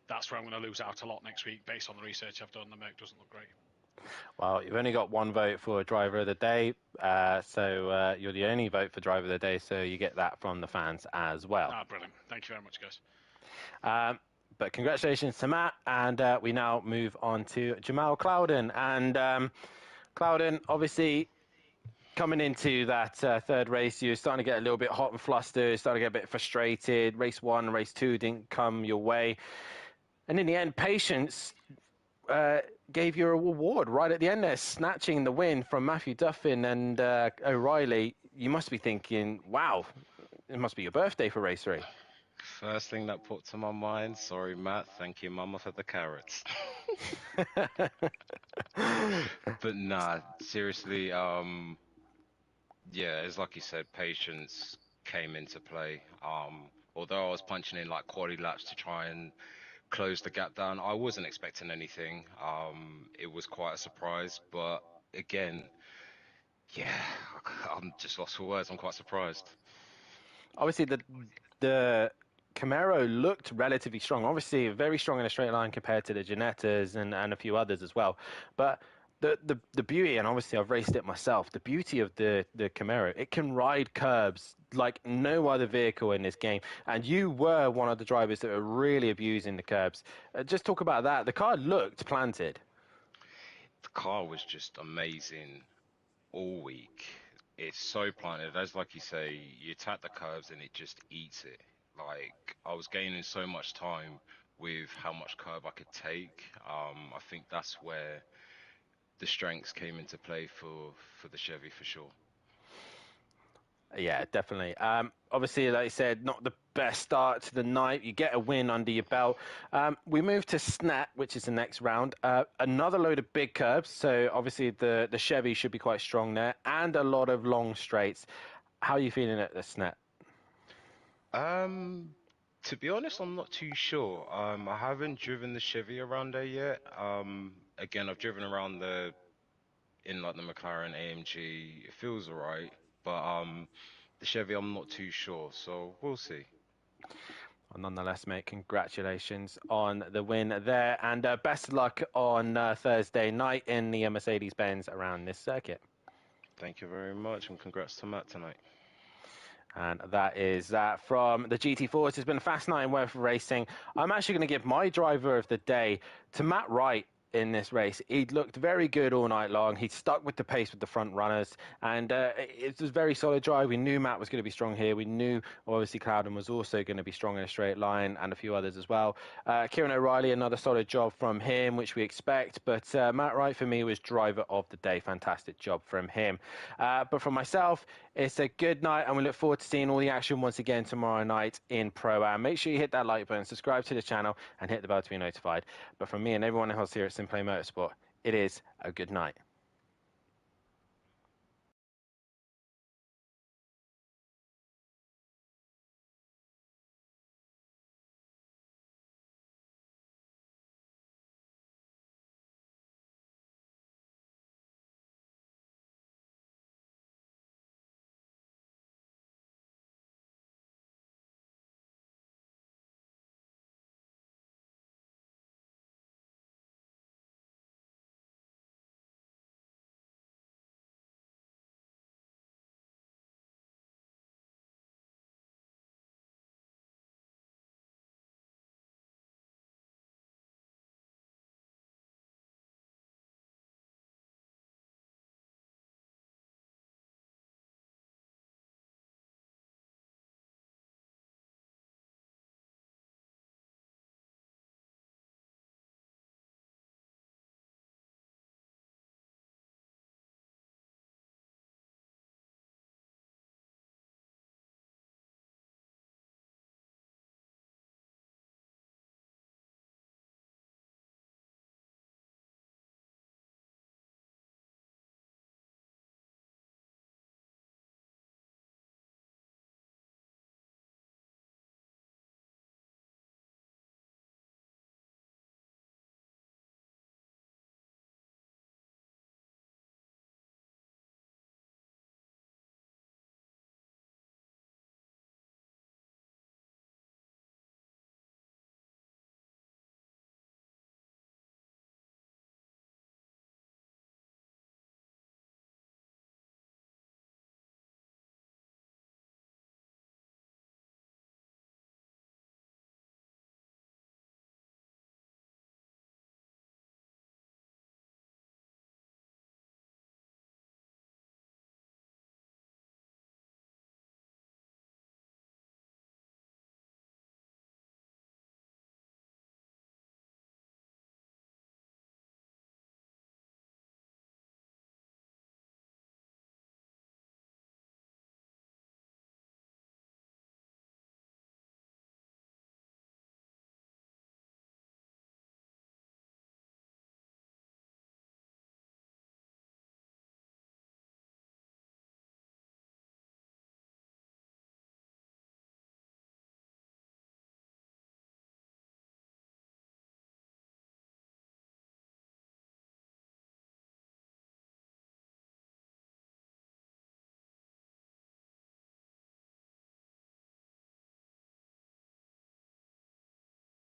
that's where I'm going to lose out a lot next week based on the research I've done. The Merc doesn't look great. Well, you've only got one vote for Driver of the Day, so you're the only vote for Driver of the Day, so you get that from the fans as well. Brilliant. Thank you very much, guys. But congratulations to Matt, and we now move on to Jamal Clouden. And Clouden, obviously, coming into that third race, you're starting to get a little bit hot and flustered, starting to get a bit frustrated. Race 1, race 2 didn't come your way. And in the end, patience gave you a reward right at the end there, snatching the win from Matthew Duffin and O'Reilly. You must be thinking, wow, it must be your birthday for race 3. First thing that popped to my mind, sorry, Matt, thank you, Mama, for the carrots. But nah, seriously, yeah, it's like you said, patience came into play. Although I was punching in like quality laps to try and close the gap down, I wasn't expecting anything. It was quite a surprise, but again, yeah, I'm just lost for words. I'm quite surprised. Obviously, the Camaro looked relatively strong. Obviously, very strong in a straight line compared to the Ginettas and a few others as well. But the beauty, and obviously I've raced it myself, the beauty of the Camaro, it can ride curbs like no other vehicle in this game. And you were one of the drivers that were really abusing the curbs. Just talk about that. The car looked planted. The car was just amazing all week. It's so planted. As like you say, you attack the curves and it just eats it. Like, I was gaining so much time with how much curve I could take. I think that's where the strengths came into play for the Chevy for sure. Yeah, definitely. Obviously, like I said, not the best start to the night. You get a win under your belt. We move to Snet, which is the next round. Another load of big curbs. So obviously the Chevy should be quite strong there, and a lot of long straights. How are you feeling at the Snet? To be honest, I'm not too sure. I haven't driven the Chevy around there yet. Again, I've driven around in like the McLaren AMG. It feels alright, but the Chevy, I'm not too sure. So we'll see. Well, nonetheless, mate, congratulations on the win there, and best of luck on Thursday night in the Mercedes-Benz around this circuit. Thank you very much, and congrats to Matt tonight. And that is that from the GT4. It's been a fascinating worth of racing. I'm actually going to give my driver of the day to Matt Wright. in this race. He looked very good all night long. He stuck with the pace with the front runners, and it was a very solid drive. We knew Matt was going to be strong here. We knew obviously Clouden was also going to be strong in a straight line, and a few others as well. Kieran O'Reilly, another solid job from him, which we expect, but Matt Wright for me was driver of the day. Fantastic job from him. But for myself, it's a good night, and we look forward to seeing all the action once again tomorrow night in Pro-Am. Make sure you hit that like button, subscribe to the channel, and hit the bell to be notified. But from me and everyone else here at SimPlay Motorsport, it is a good night.